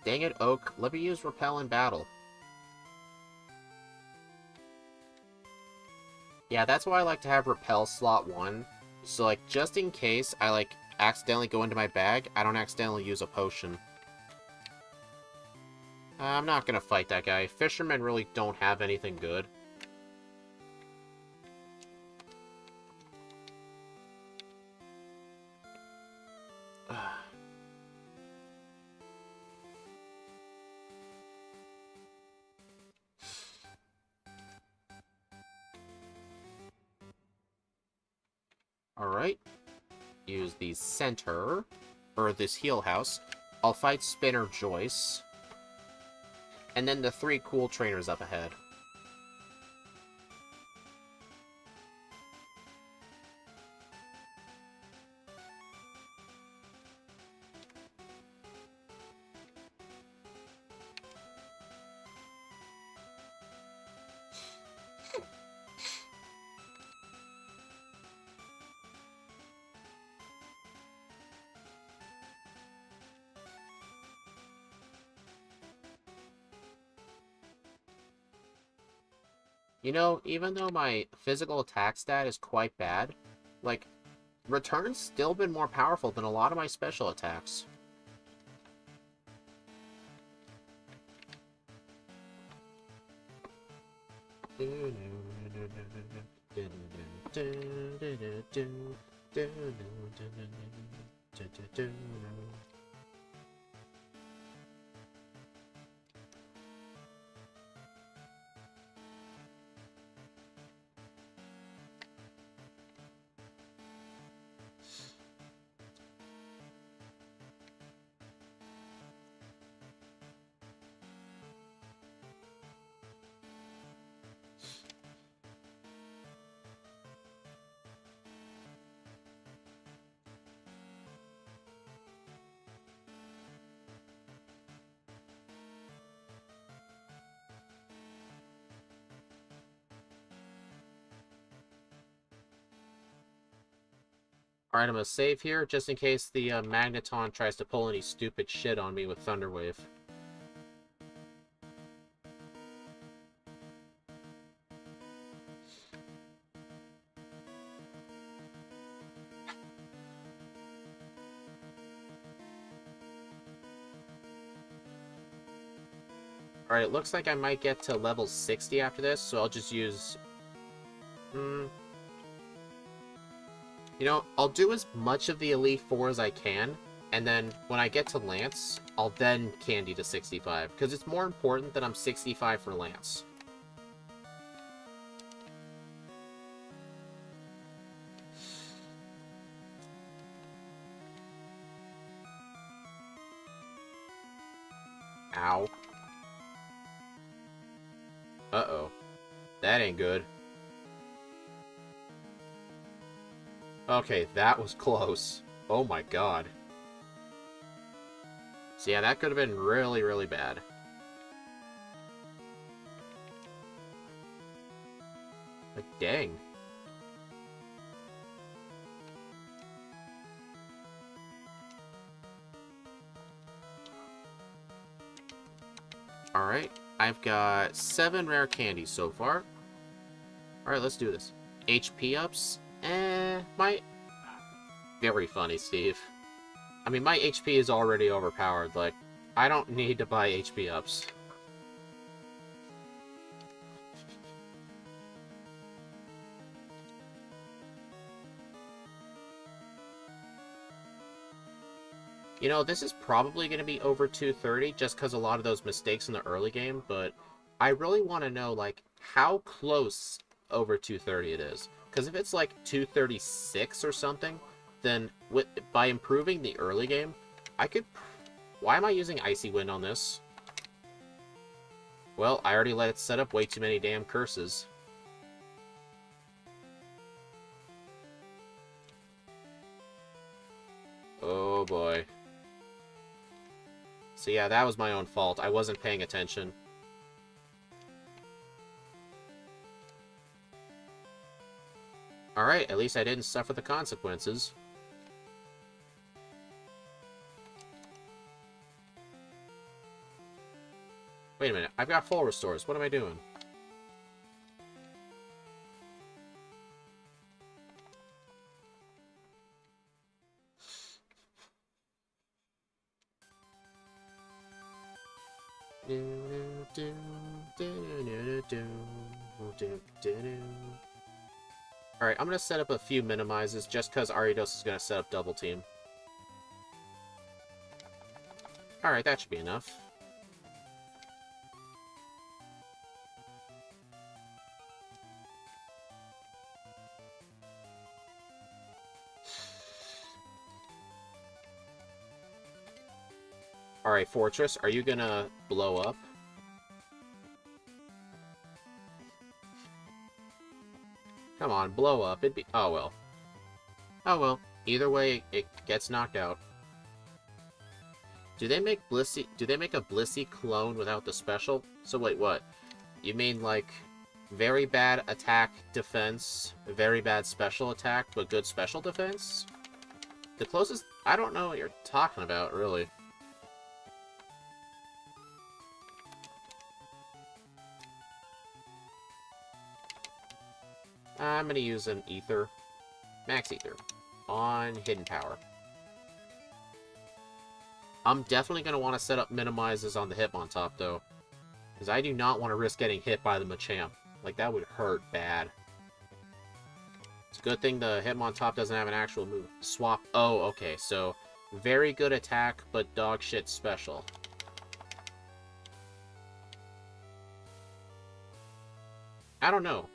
Dang it, Oak. Let me use Repel in battle. Yeah, that's why I like to have Repel slot 1. So, like, just in case I, like, accidentally go into my bag, I don't accidentally use a potion. I'm not gonna fight that guy. Fishermen really don't have anything good. Alright. Use the center, or this heal house. I'll fight Spinner Joyce. And then the 3 cool trainers up ahead. You know, even though my physical attack stat is quite bad, like, Return's still been more powerful than a lot of my special attacks. Alright, I'm gonna save here, just in case the Magneton tries to pull any stupid shit on me with Thunderwave. Alright, it looks like I might get to level 60 after this, so I'll just use... You know, I'll do as much of the Elite Four as I can, and then when I get to Lance, I'll then candy to 65, because it's more important that I'm 65 for Lance. Ow. Uh-oh. That ain't good. Okay, that was close. Oh my god. So yeah, that could have been really, really bad. Like, dang. Alright, I've got 7 rare candies so far. Alright, let's do this. HP ups? Very funny, Steve. I mean, my HP is already overpowered. Like, I don't need to buy HP ups. You know, this is probably going to be over 230 just because a lot of those mistakes in the early game, but I really want to know, like, how close over 230 it is. Because if it's like 236 or something, then by improving the early game, I could... Why am I using Icy Wind on this? Well, I already let it set up way too many damn curses. Oh boy. So yeah, that was my own fault. I wasn't paying attention. Alright, at least I didn't suffer the consequences. Wait a minute, I've got full restores. What am I doing? Alright, I'm going to set up a few minimizes just because Aridos is going to set up double team. Alright, that should be enough. Alright, Fortress, are you gonna blow up? Come on, blow up. It'd be... Oh, well. Oh, well. Either way, it gets knocked out. Do they make Blissey... Do they make a Blissey clone without the special? So wait, what? You mean, like, very bad attack defense, very bad special attack, but good special defense? The closest... I don't know what you're talking about, really. I'm going to use an Ether. Max Ether. On Hidden Power. I'm definitely going to want to set up minimizes on the Hitmontop, though. Because I do not want to risk getting hit by the Machamp. Like, that would hurt bad. It's a good thing the Hitmontop doesn't have an actual move. Swap. Oh, okay. So, very good attack, but dog shit special. I don't know.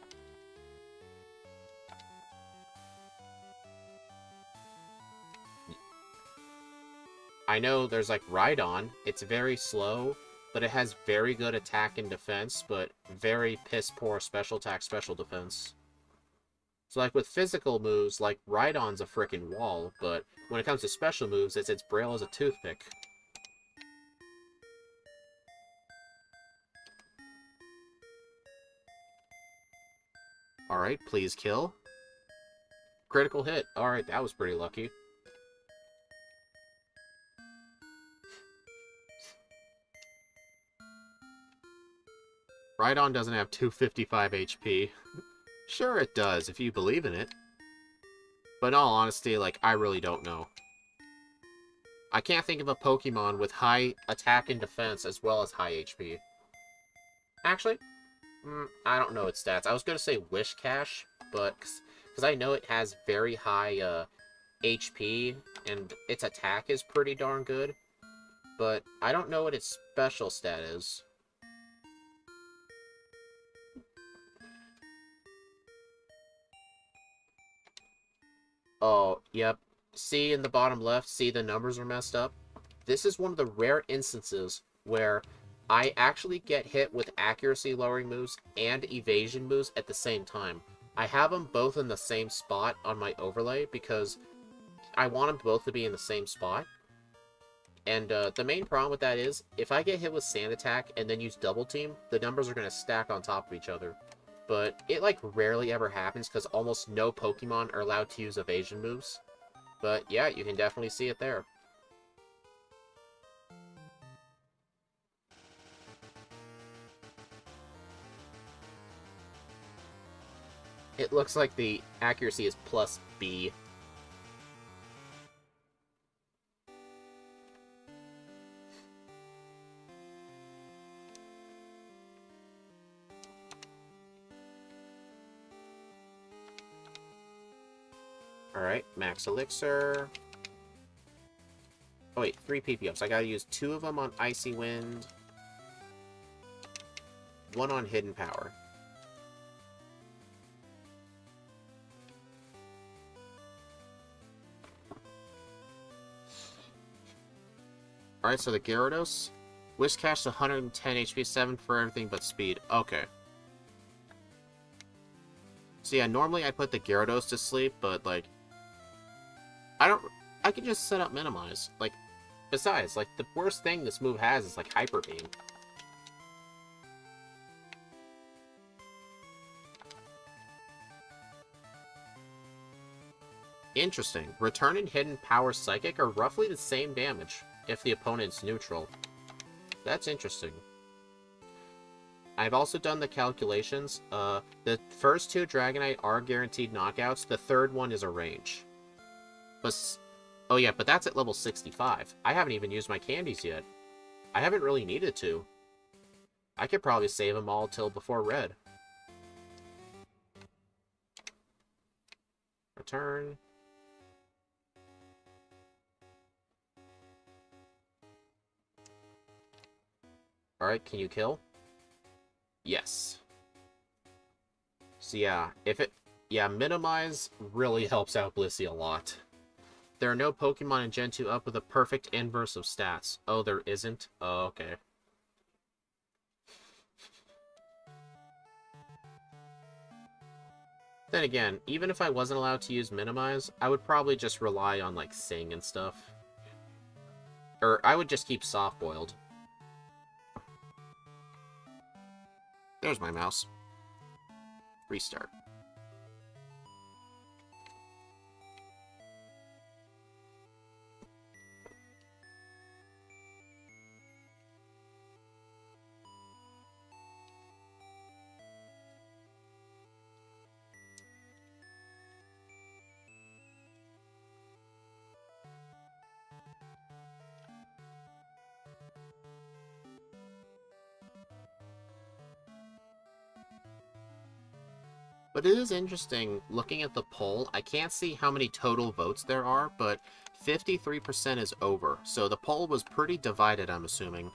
I know there's like Rhydon, it's very slow, but it has very good attack and defense, but very piss-poor special attack, special defense. So like with physical moves, like Rhydon's a frickin' wall, but when it comes to special moves, it's braille as a toothpick. Alright, please kill. Critical hit. Alright, that was pretty lucky. Rhydon doesn't have 255 HP. Sure it does, if you believe in it. But in all honesty, like, I really don't know. I can't think of a Pokemon with high attack and defense as well as high HP. Actually, I don't know its stats. I was going to say Wishcash, but... Because I know it has very high HP, and its attack is pretty darn good. But I don't know what its special stat is. Oh, yep. See in the bottom left, see the numbers are messed up? This is one of the rare instances where I actually get hit with accuracy lowering moves and evasion moves at the same time. I have them both in the same spot on my overlay because I want them both to be in the same spot. And the main problem with that is, if I get hit with Sand Attack and then use Double Team, the numbers are going to stack on top of each other. But it, like, rarely ever happens because almost no Pokemon are allowed to use evasion moves. But, yeah, you can definitely see it there. It looks like the accuracy is plus B. Alright, max elixir. Oh wait, 3 PP-ups. I gotta use 2 of them on Icy Wind. 1 on Hidden Power. Alright, so the Gyarados. Wish Cash 110 HP, 7 for everything but speed. Okay. So yeah, normally I put the Gyarados to sleep, but like... I can just set up Minimize. Like, besides, like, the worst thing this move has is like Hyper Beam. Interesting. Return and Hidden Power Psychic are roughly the same damage if the opponent's neutral. That's interesting. I've also done the calculations. The first 2 Dragonite are guaranteed knockouts. The third one is a range. But, oh yeah, but that's at level 65. I haven't even used my candies yet. I haven't really needed to. I could probably save them all till before red. Return. Alright, can you kill? Yes. So yeah, Minimize really helps out Blissey a lot. There are no Pokemon in Gen 2 up with a perfect inverse of stats. Oh, there isn't? Oh, okay. Then again, even if I wasn't allowed to use Minimize, I would probably just rely on, like, Sing and stuff. Or I would just keep Soft-Boiled. There's my mouse. Restart. But it is interesting, looking at the poll, I can't see how many total votes there are, but 53% is over, so the poll was pretty divided, I'm assuming.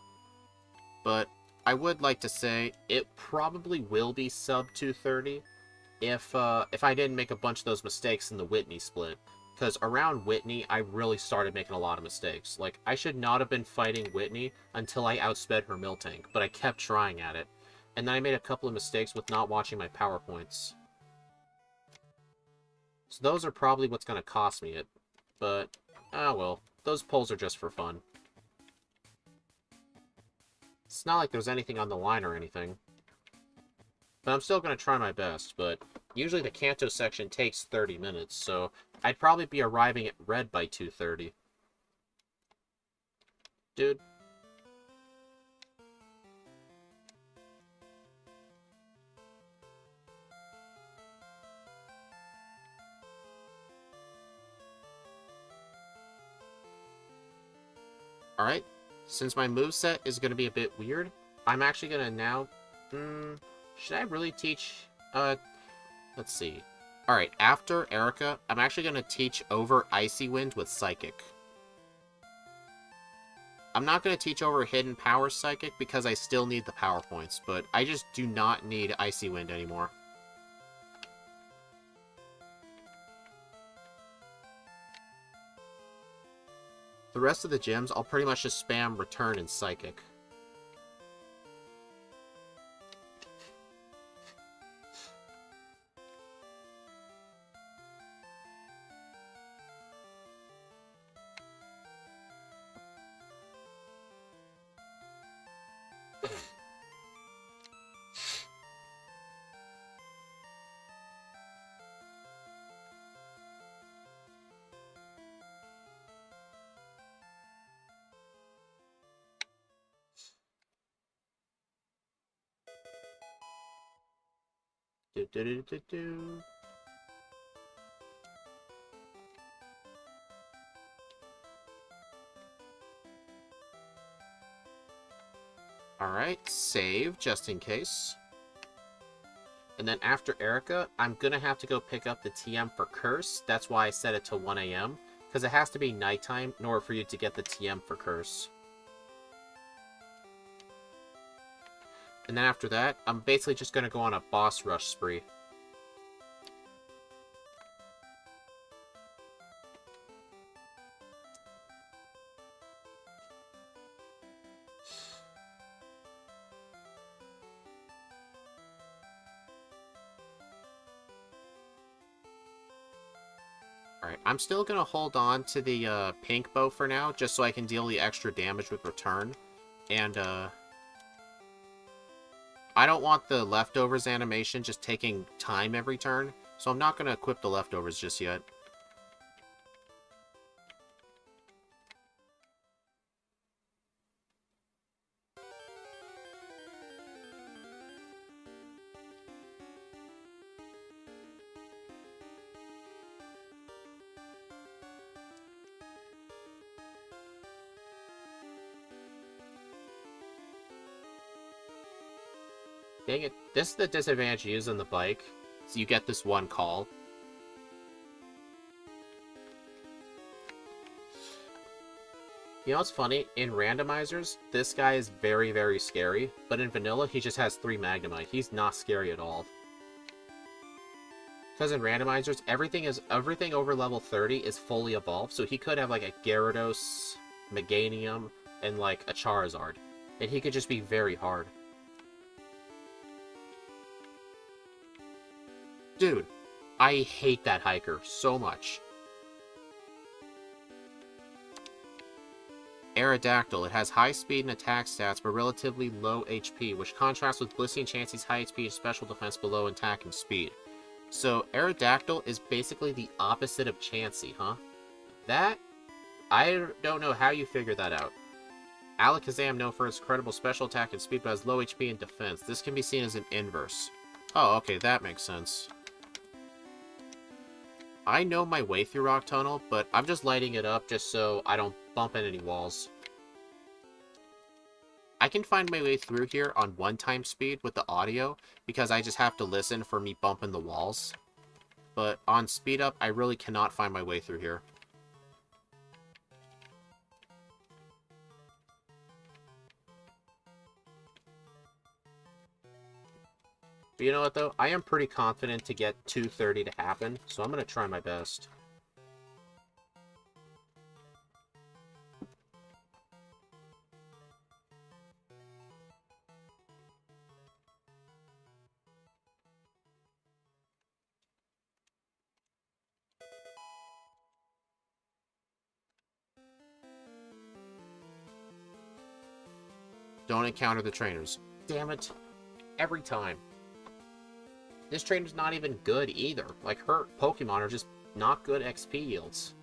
But I would like to say, it probably will be sub 230 if I didn't make a bunch of those mistakes in the Whitney split. Because around Whitney, I really started making a lot of mistakes. Like, I should not have been fighting Whitney until I outsped her Miltank, but I kept trying at it. And then I made a couple of mistakes with not watching my PowerPoints. So those are probably what's going to cost me it. But, ah well, those polls are just for fun. It's not like there's anything on the line or anything. But I'm still going to try my best, but usually the Kanto section takes 30 minutes, so I'd probably be arriving at red by 2:30. Dude. Alright, since my moveset is going to be a bit weird, I'm actually going to now... should I really teach... let's see. Alright, after Erica, I'm actually going to teach over Icy Wind with Psychic. I'm not going to teach over Hidden Power Psychic because I still need the power points, but I just do not need Icy Wind anymore. The rest of the gyms, I'll pretty much just spam Return and Psychic. Do. Alright, save, just in case. And then after Erica, I'm going to have to go pick up the TM for Curse. That's why I set it to 1 a.m. Because it has to be nighttime in order for you to get the TM for Curse. And then after that, I'm basically just going to go on a boss rush spree. Alright, I'm still going to hold on to the pink bow for now, just so I can deal the extra damage with return. And I don't want the leftovers animation just taking time every turn, so I'm not going to equip the leftovers just yet. Dang it, this is the disadvantage of using the bike, so you get this one call. You know what's funny? In randomizers, this guy is very, very scary, but in vanilla, he just has 3 Magnemite. He's not scary at all. Because in randomizers, everything over level 30 is fully evolved, so he could have like a Gyarados, Meganium, and like a Charizard. And he could just be very hard. Dude, I hate that hiker so much. Aerodactyl. It has high speed and attack stats, but relatively low HP, which contrasts with Blissey and Chansey's high HP and special defense below attack and speed. So, Aerodactyl is basically the opposite of Chansey, huh? That, I don't know how you figured that out. Alakazam known for its incredible special attack and speed, but has low HP and defense. This can be seen as an inverse. Oh, okay, that makes sense. I know my way through Rock Tunnel, but I'm just lighting it up just so I don't bump into any walls. I can find my way through here on 1x speed with the audio, because I just have to listen for me bumping the walls. But on speed up, I really cannot find my way through here. But you know what, though? I am pretty confident to get 230 to happen, so I'm going to try my best. Don't encounter the trainers. Damn it. Every time. This trainer's not even good either. Like, her Pokemon are just not good XP yields.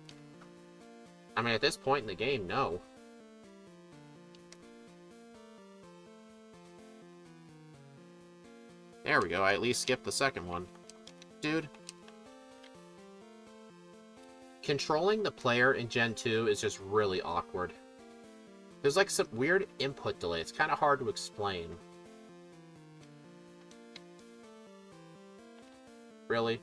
I mean, at this point in the game, no. There we go, I at least skipped the second one. Dude. Controlling the player in Gen 2 is just really awkward. There's like some weird input delay. It's kind of hard to explain. Really?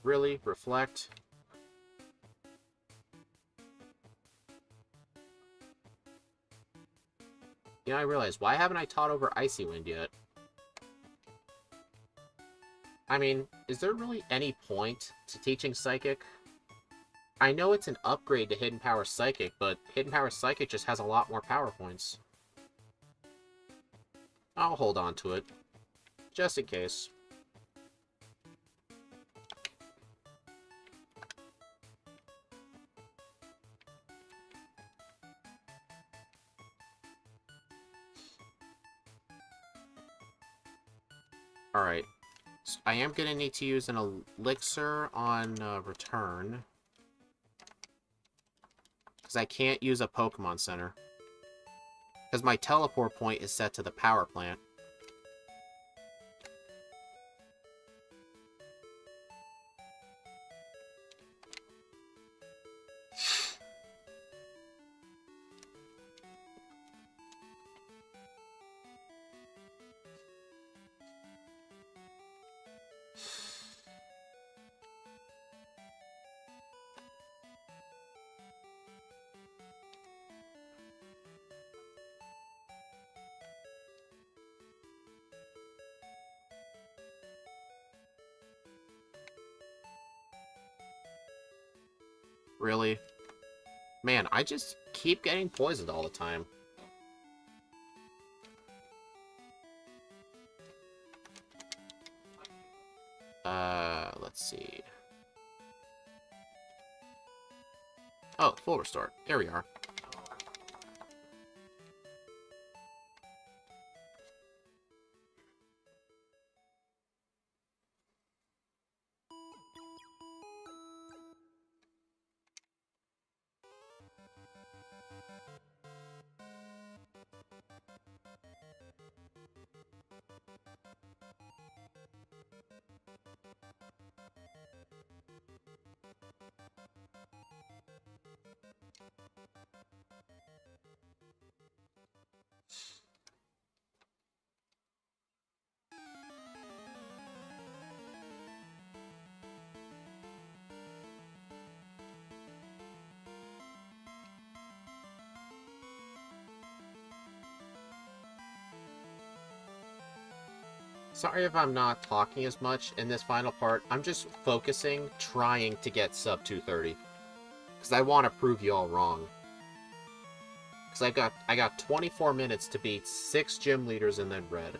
Really? Reflect? You know, I realize, why haven't I taught over Icy Wind yet? I mean, is there really any point to teaching Psychic? I know it's an upgrade to Hidden Power Psychic, but Hidden Power Psychic just has a lot more power points. I'll hold on to it. Just in case. Alright. So I am going to need to use an elixir on return. Because I can't use a Pokemon Center. Because my teleport point is set to the power plant. Really? Man, I just keep getting poisoned all the time. Let's see. Oh, full restore. There we are. Sorry if I'm not talking as much in this final part. I'm just focusing, trying to get sub 230. Because I want to prove you all wrong. Because I got 24 minutes to beat 6 gym leaders and then red.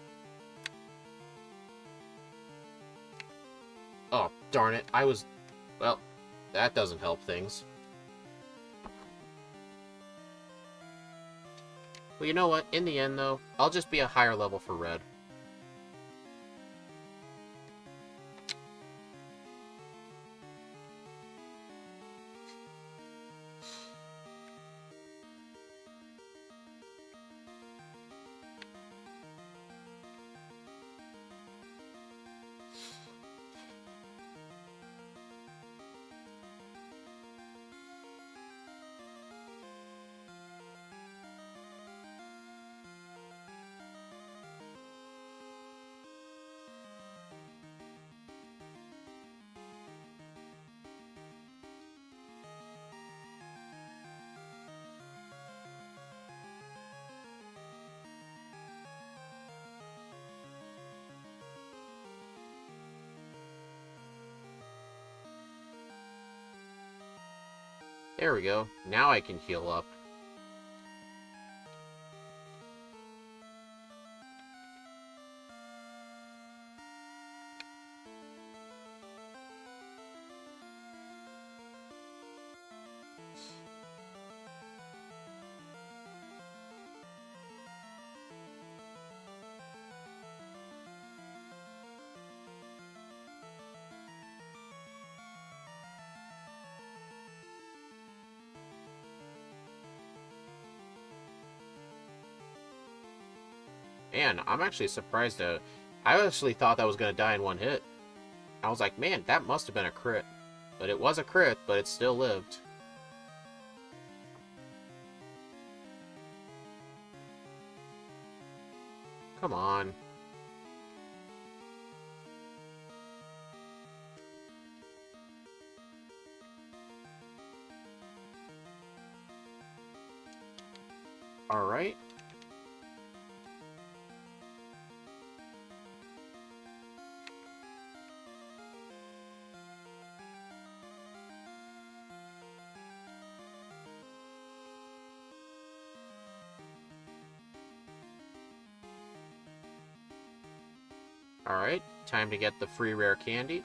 Oh, darn it. Well, that doesn't help things. Well, you know what? In the end, though, I'll just be a higher level for red. There we go. Now I can heal up. Man, I'm actually surprised at... I actually thought that was going to die in one hit. I was like, man, that must have been a crit. But it was a crit, but it still lived. Come on. Alright. Alright, time to get the free rare candy.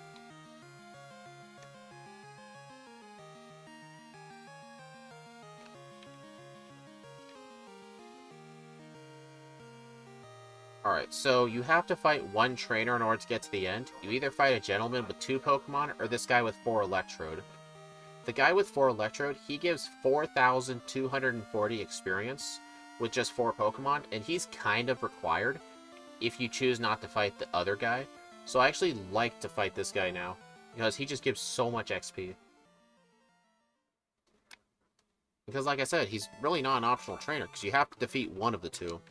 Alright, so you have to fight one trainer in order to get to the end. You either fight a gentleman with 2 Pokemon, or this guy with 4 Electrode. The guy with 4 Electrode, he gives 4,240 experience with just 4 Pokemon, and he's kind of required if you choose not to fight the other guy. So I actually like to fight this guy now, because he just gives so much XP. Because like I said, he's really not an optional trainer, because you have to defeat one of the 2.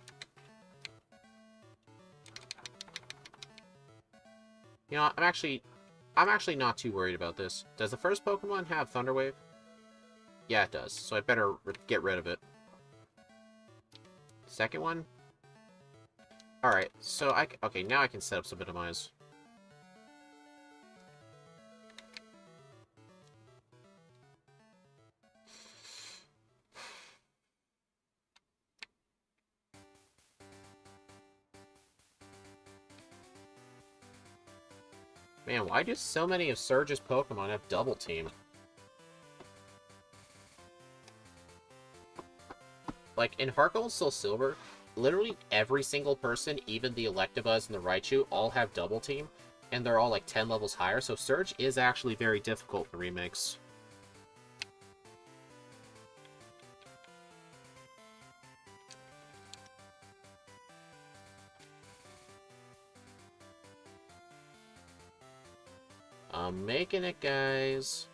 You know, I'm actually not too worried about this. Does the first Pokemon have Thunder Wave? Yeah, it does, so I better get rid of it. Second one? Alright, so okay, now I can set up some Minimize. Man, why do so many of Surge's Pokemon have Double Team? Like, in Heart Gold and Soul Silver, literally every single person, even the Electabuzz and the Raichu, all have Double Team, and they're all like 10 levels higher, so Surge is actually very difficult in remakes. I'm making it, guys.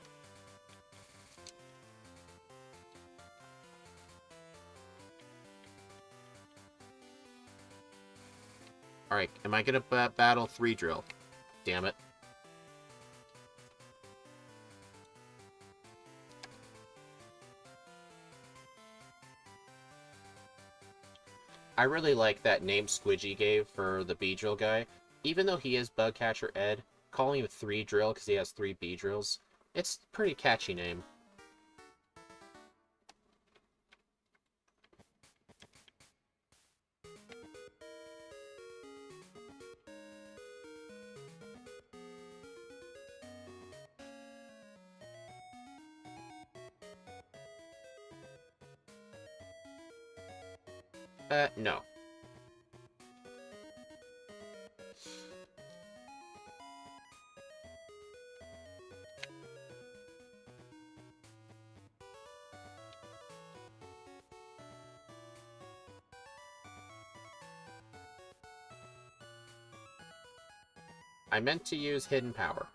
Alright, am I gonna battle 3 Drill? Damn it. I really like that name Squidgy gave for the Beedrill guy. Even though he is Bugcatcher Ed, calling him 3 Drill because he has 3 Beedrills, it's a pretty catchy name. No. I meant to use Hidden Power.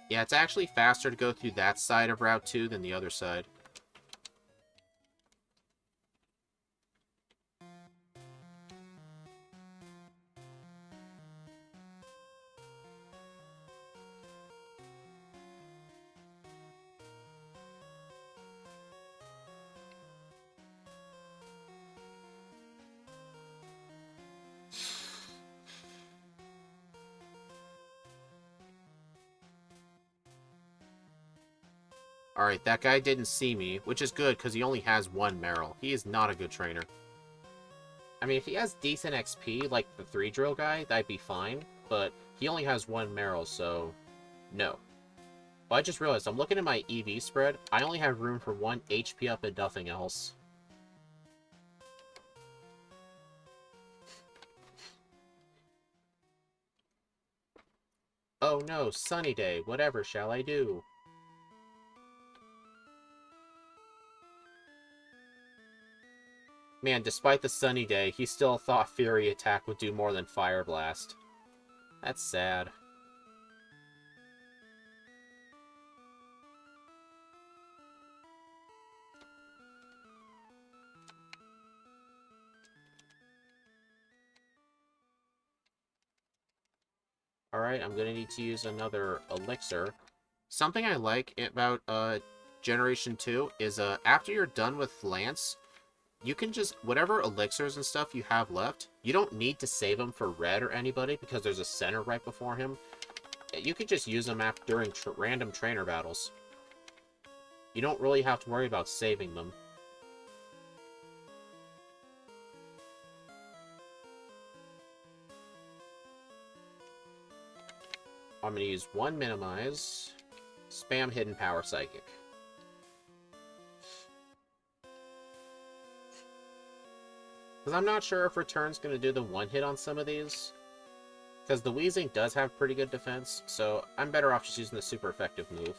Yeah, it's actually faster to go through that side of Route 2 than the other side. Alright, that guy didn't see me, which is good because he only has 1 Meryl. He is not a good trainer. I mean, if he has decent XP, like the 3 Drill guy, that'd be fine, but he only has 1 Meryl, so no. Well, I just realized, I'm looking at my EV spread, I only have room for 1 HP up and nothing else. Oh no, sunny day, whatever shall I do? Man, despite the sunny day, he still thought Fury Attack would do more than Fire Blast. That's sad. Alright, I'm gonna need to use another elixir. Something I like about Generation 2 is after you're done with Lance, you can just, whatever elixirs and stuff you have left, you don't need to save them for Red or anybody because there's a center right before him. You can just use them during random trainer battles. You don't really have to worry about saving them. I'm going to use 1 Minimize, spam Hidden Power Psychic. Because I'm not sure if Return's going to do the 1-hit on some of these. Because the Weezing does have pretty good defense, so I'm better off just using the super effective move.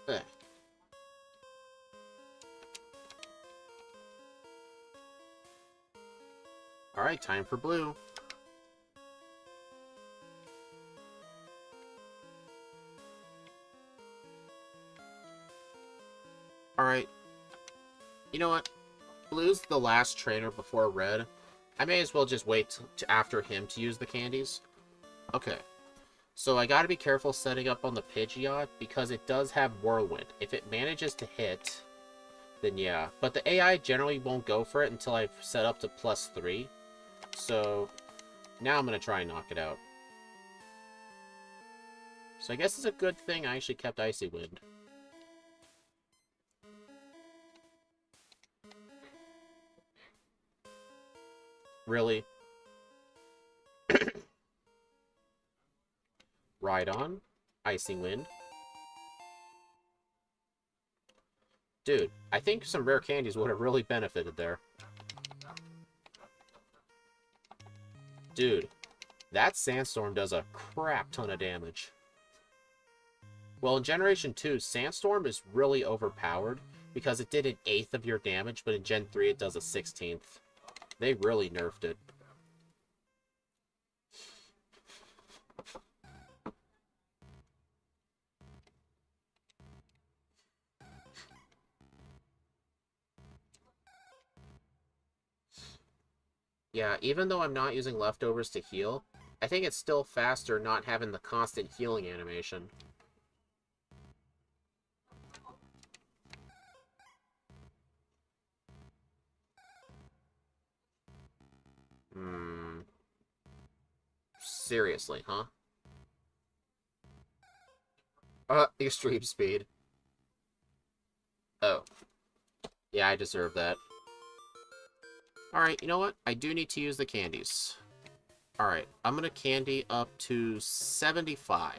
Eh. Alright, time for blue. Alright. You know what? Blue's the last trainer before red. I may as well just wait after him to use the candies. Okay. So I gotta be careful setting up on the Pidgeot because it does have Whirlwind. If it manages to hit, then yeah. But the AI generally won't go for it until I've set up to +3. So now I'm gonna try and knock it out. So I guess it's a good thing I actually kept Icy Wind. Really? Ride on. Icy Wind. Dude, I think some rare candies would have really benefited there. Dude, that Sandstorm does a crap ton of damage. Well, in Generation 2, Sandstorm is really overpowered because it did 1/8 of your damage, but in Gen 3 it does 1/16. They really nerfed it. Yeah, even though I'm not using leftovers to heal, I think it's still faster not having the constant healing animation. Seriously, huh? Extreme speed. Oh. Yeah, I deserve that. Alright, you know what? I do need to use the candies. Alright, I'm gonna candy up to 75.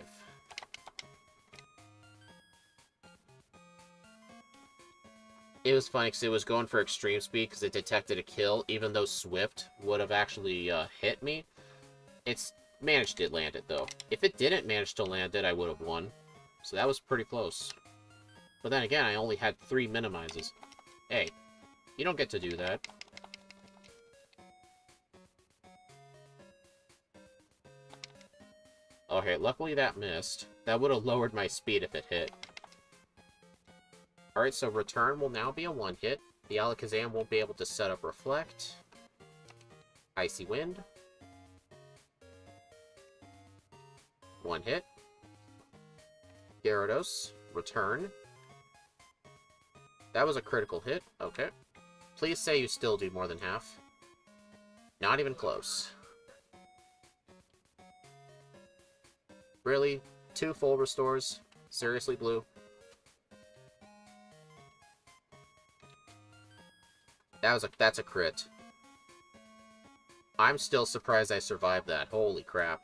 It was funny because it was going for extreme speed because it detected a kill, even though Swift would have actually hit me. It's managed to land it, though. If it didn't manage to land it, I would have won. So that was pretty close. But then again, I only had 3 minimizes. Hey, you don't get to do that. Okay, luckily that missed. That would have lowered my speed if it hit. Alright, so Return will now be a 1-hit. The Alakazam won't be able to set up Reflect. Icy Wind. 1 hit. Gyarados. Return. That was a critical hit. Okay. Please say you still do more than half. Not even close. Really? 2 full restores? Seriously, Blue? That's a crit. I'm still surprised I survived that. Holy crap.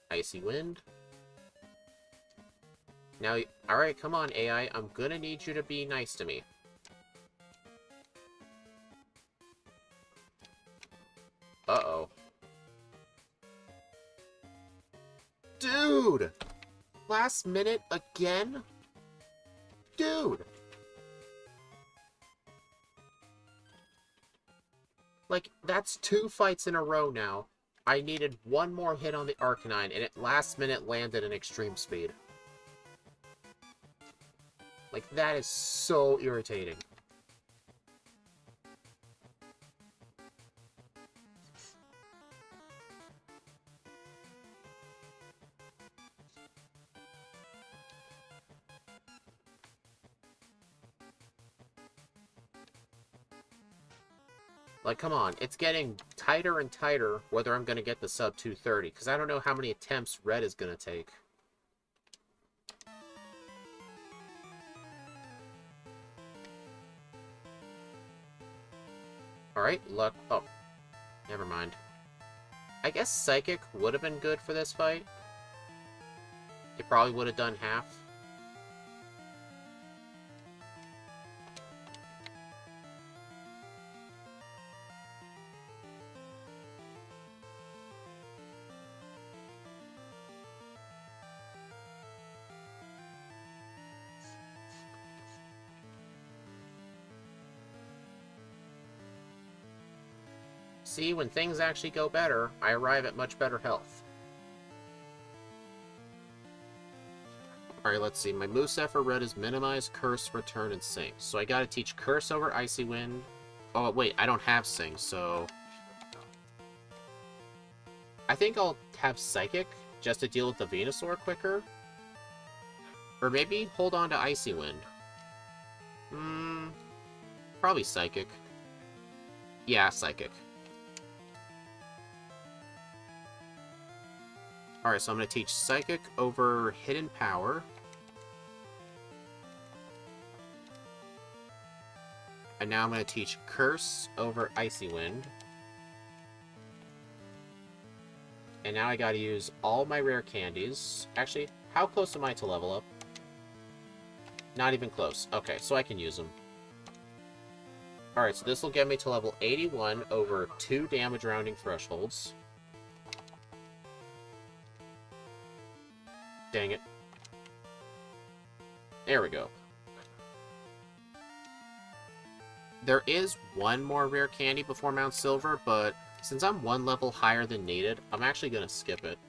Icy Wind. Now, alright, come on, AI. I'm gonna need you to be nice to me. Uh-oh. Dude! Last minute again? Dude! Like, that's 2 fights in a row now. I needed 1 more hit on the Arcanine, and it last minute landed an extreme speed. Like, that is so irritating. Like, come on, it's getting tighter and tighter whether I'm going to get the sub 230, because I don't know how many attempts Red is going to take. Alright, luck. Oh, never mind. I guess Psychic would have been good for this fight. It probably would have done half. See, when things actually go better, I arrive at much better health. Alright, let's see. My moveset for red is minimize, curse, return, and sing. So I gotta teach curse over icy wind. Oh, wait, I don't have sing, so... I think I'll have psychic, just to deal with the Venusaur quicker. Or maybe hold on to icy wind. Probably psychic. Yeah, psychic. Alright, so I'm going to teach Psychic over Hidden Power. And now I'm going to teach Curse over Icy Wind. And now I got to use all my rare candies. Actually, how close am I to level up? Not even close. Okay, so I can use them. Alright, so this will get me to level 81 over 2 damage rounding thresholds. Dang it. There we go. There is one more rare candy before Mount Silver, but since I'm one level higher than needed, I'm actually going to skip it.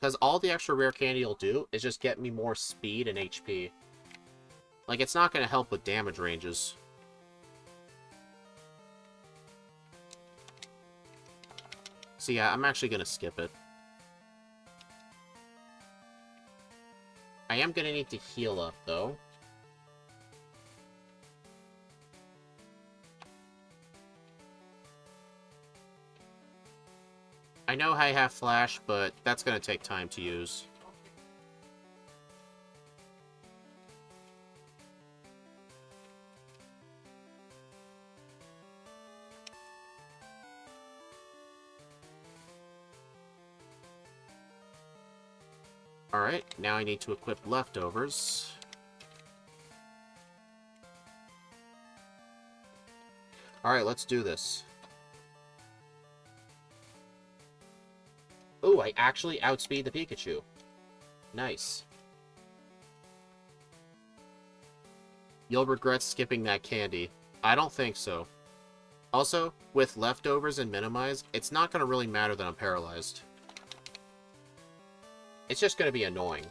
Because all the extra rare candy will do is just get me more speed and HP. Like, it's not going to help with damage ranges. So yeah, I'm actually going to skip it. I am going to need to heal up, though. I know I have Flash, but that's going to take time to use. Alright, now I need to equip Leftovers. Alright, let's do this. Ooh, I actually outspeed the Pikachu. Nice. You'll regret skipping that candy. I don't think so. Also, with Leftovers and Minimize, it's not going to really matter that I'm paralyzed. It's just going to be annoying.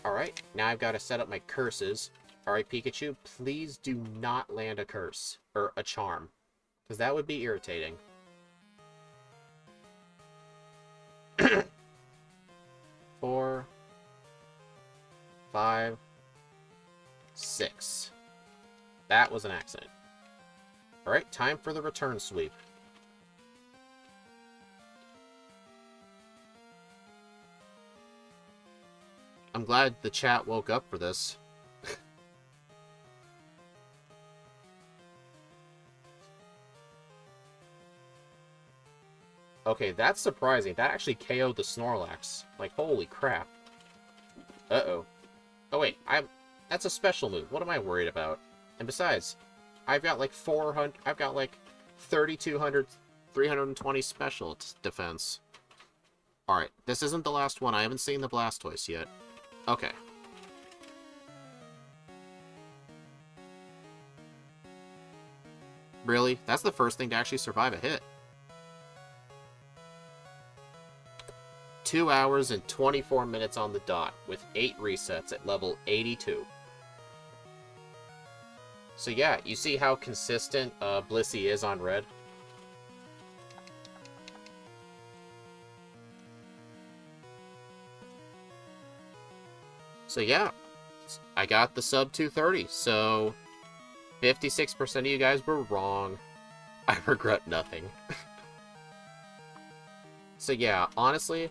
Alright, now I've got to set up my curses. Alright, Pikachu, please do not land a curse. Or a charm. Because that would be irritating. 4, 5, 6. That was an accident. Alright, time for the return sweep. I'm glad the chat woke up for this. Okay, that's surprising. That actually KO'd the Snorlax. Like, holy crap. Uh-oh. Oh, wait. That's a special move. What am I worried about? And besides, I've got like 400... I've got like 3,200... 320 special defense. Alright, this isn't the last one. I haven't seen the Blastoise yet. Okay. Really? That's the first thing to actually survive a hit. 2 hours and 24 minutes on the dot, with 8 resets at level 82. So yeah, you see how consistent Blissey is on red? So yeah, I got the sub 230, so 56% of you guys were wrong. I regret nothing. So yeah, honestly,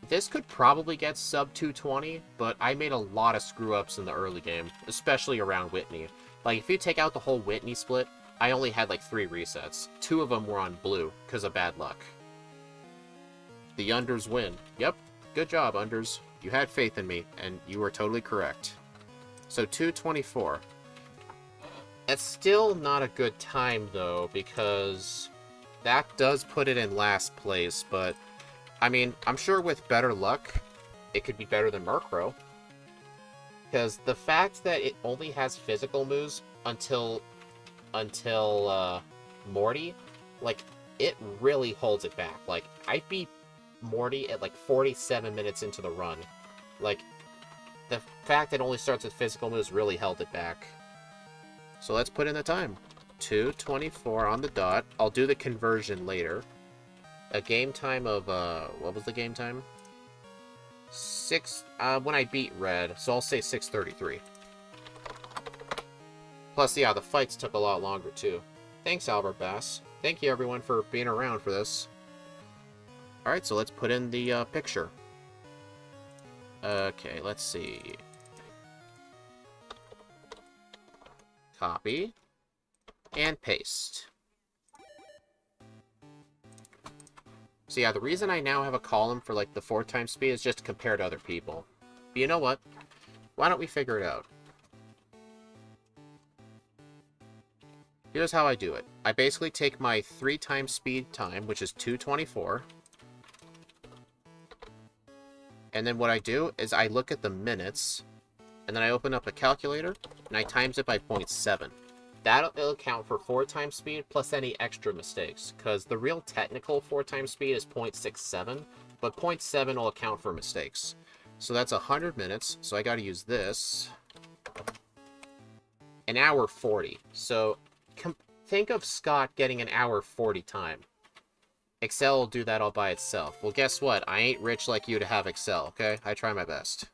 this could probably get sub 220, but I made a lot of screw-ups in the early game, especially around Whitney. Like, if you take out the whole Whitney split, I only had like 3 resets. 2 of them were on blue, because of bad luck. The Unders win. Yep, good job, Unders. You had faith in me, and you were totally correct. So 224. That's still not a good time, though, because that does put it in last place, but I mean, I'm sure with better luck, it could be better than Murkrow. Because the fact that it only has physical moves until Morty, like, it really holds it back. Like, I beat Morty at like 47 minutes into the run. Like, the fact it only starts with physical moves really held it back. So let's put in the time. 2:24 on the dot. I'll do the conversion later. A game time of, what was the game time? When I beat Red, so I'll say 6:33. Plus, yeah, the fights took a lot longer, too. Thanks, Albert Bass. Thank you, everyone, for being around for this. Alright, so let's put in the picture. Okay, let's see. Copy. And paste. So yeah, the reason I now have a column for, like, the 4 times speed is just to compare to other people. But you know what? Why don't we figure it out? Here's how I do it. I basically take my 3 times speed time, which is 2:24. And then what I do is I look at the minutes, and then I open up a calculator, and I times it by 0.7. That'll account for 4 times speed plus any extra mistakes, because the real technical 4 times speed is 0.67, but 0.7 will account for mistakes. So that's 100 minutes, so I gotta use this. An hour 40. So think of Scott getting an hour 40 time. Excel will do that all by itself. Well, guess what? I ain't rich like you to have Excel, okay? I try my best.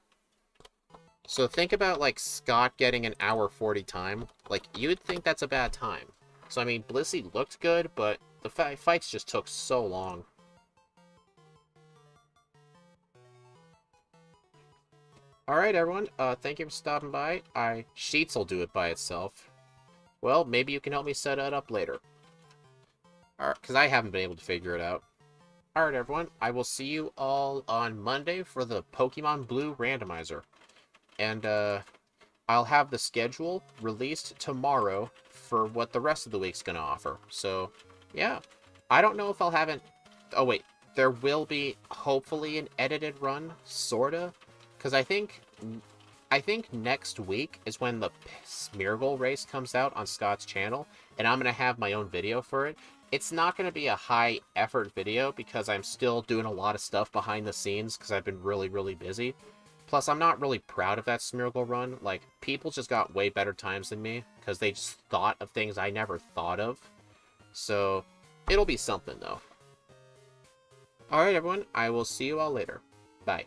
So think about, like, Scott getting an hour 40 time. Like, you would think that's a bad time. So, I mean, Blissey looked good, but the fights just took so long. Alright, everyone. Thank you for stopping by. Sheets will do it by itself. Well, maybe you can help me set it up later. Alright, because I haven't been able to figure it out. Alright, everyone. I will see you all on Monday for the Pokemon Blue randomizer. And, I'll have the schedule released tomorrow for what the rest of the week's gonna offer. So, yeah. I don't know if I'll have an... Oh, wait. There will be, hopefully, an edited run, sorta. Because I think next week is when the Smeargle race comes out on Scott's channel, and I'm going to have my own video for it. It's not going to be a high-effort video, because I'm still doing a lot of stuff behind the scenes, because I've been really, really busy. Plus, I'm not really proud of that Smeargle run. Like, people just got way better times than me, because they just thought of things I never thought of. So, it'll be something, though. Alright, everyone. I will see you all later. Bye.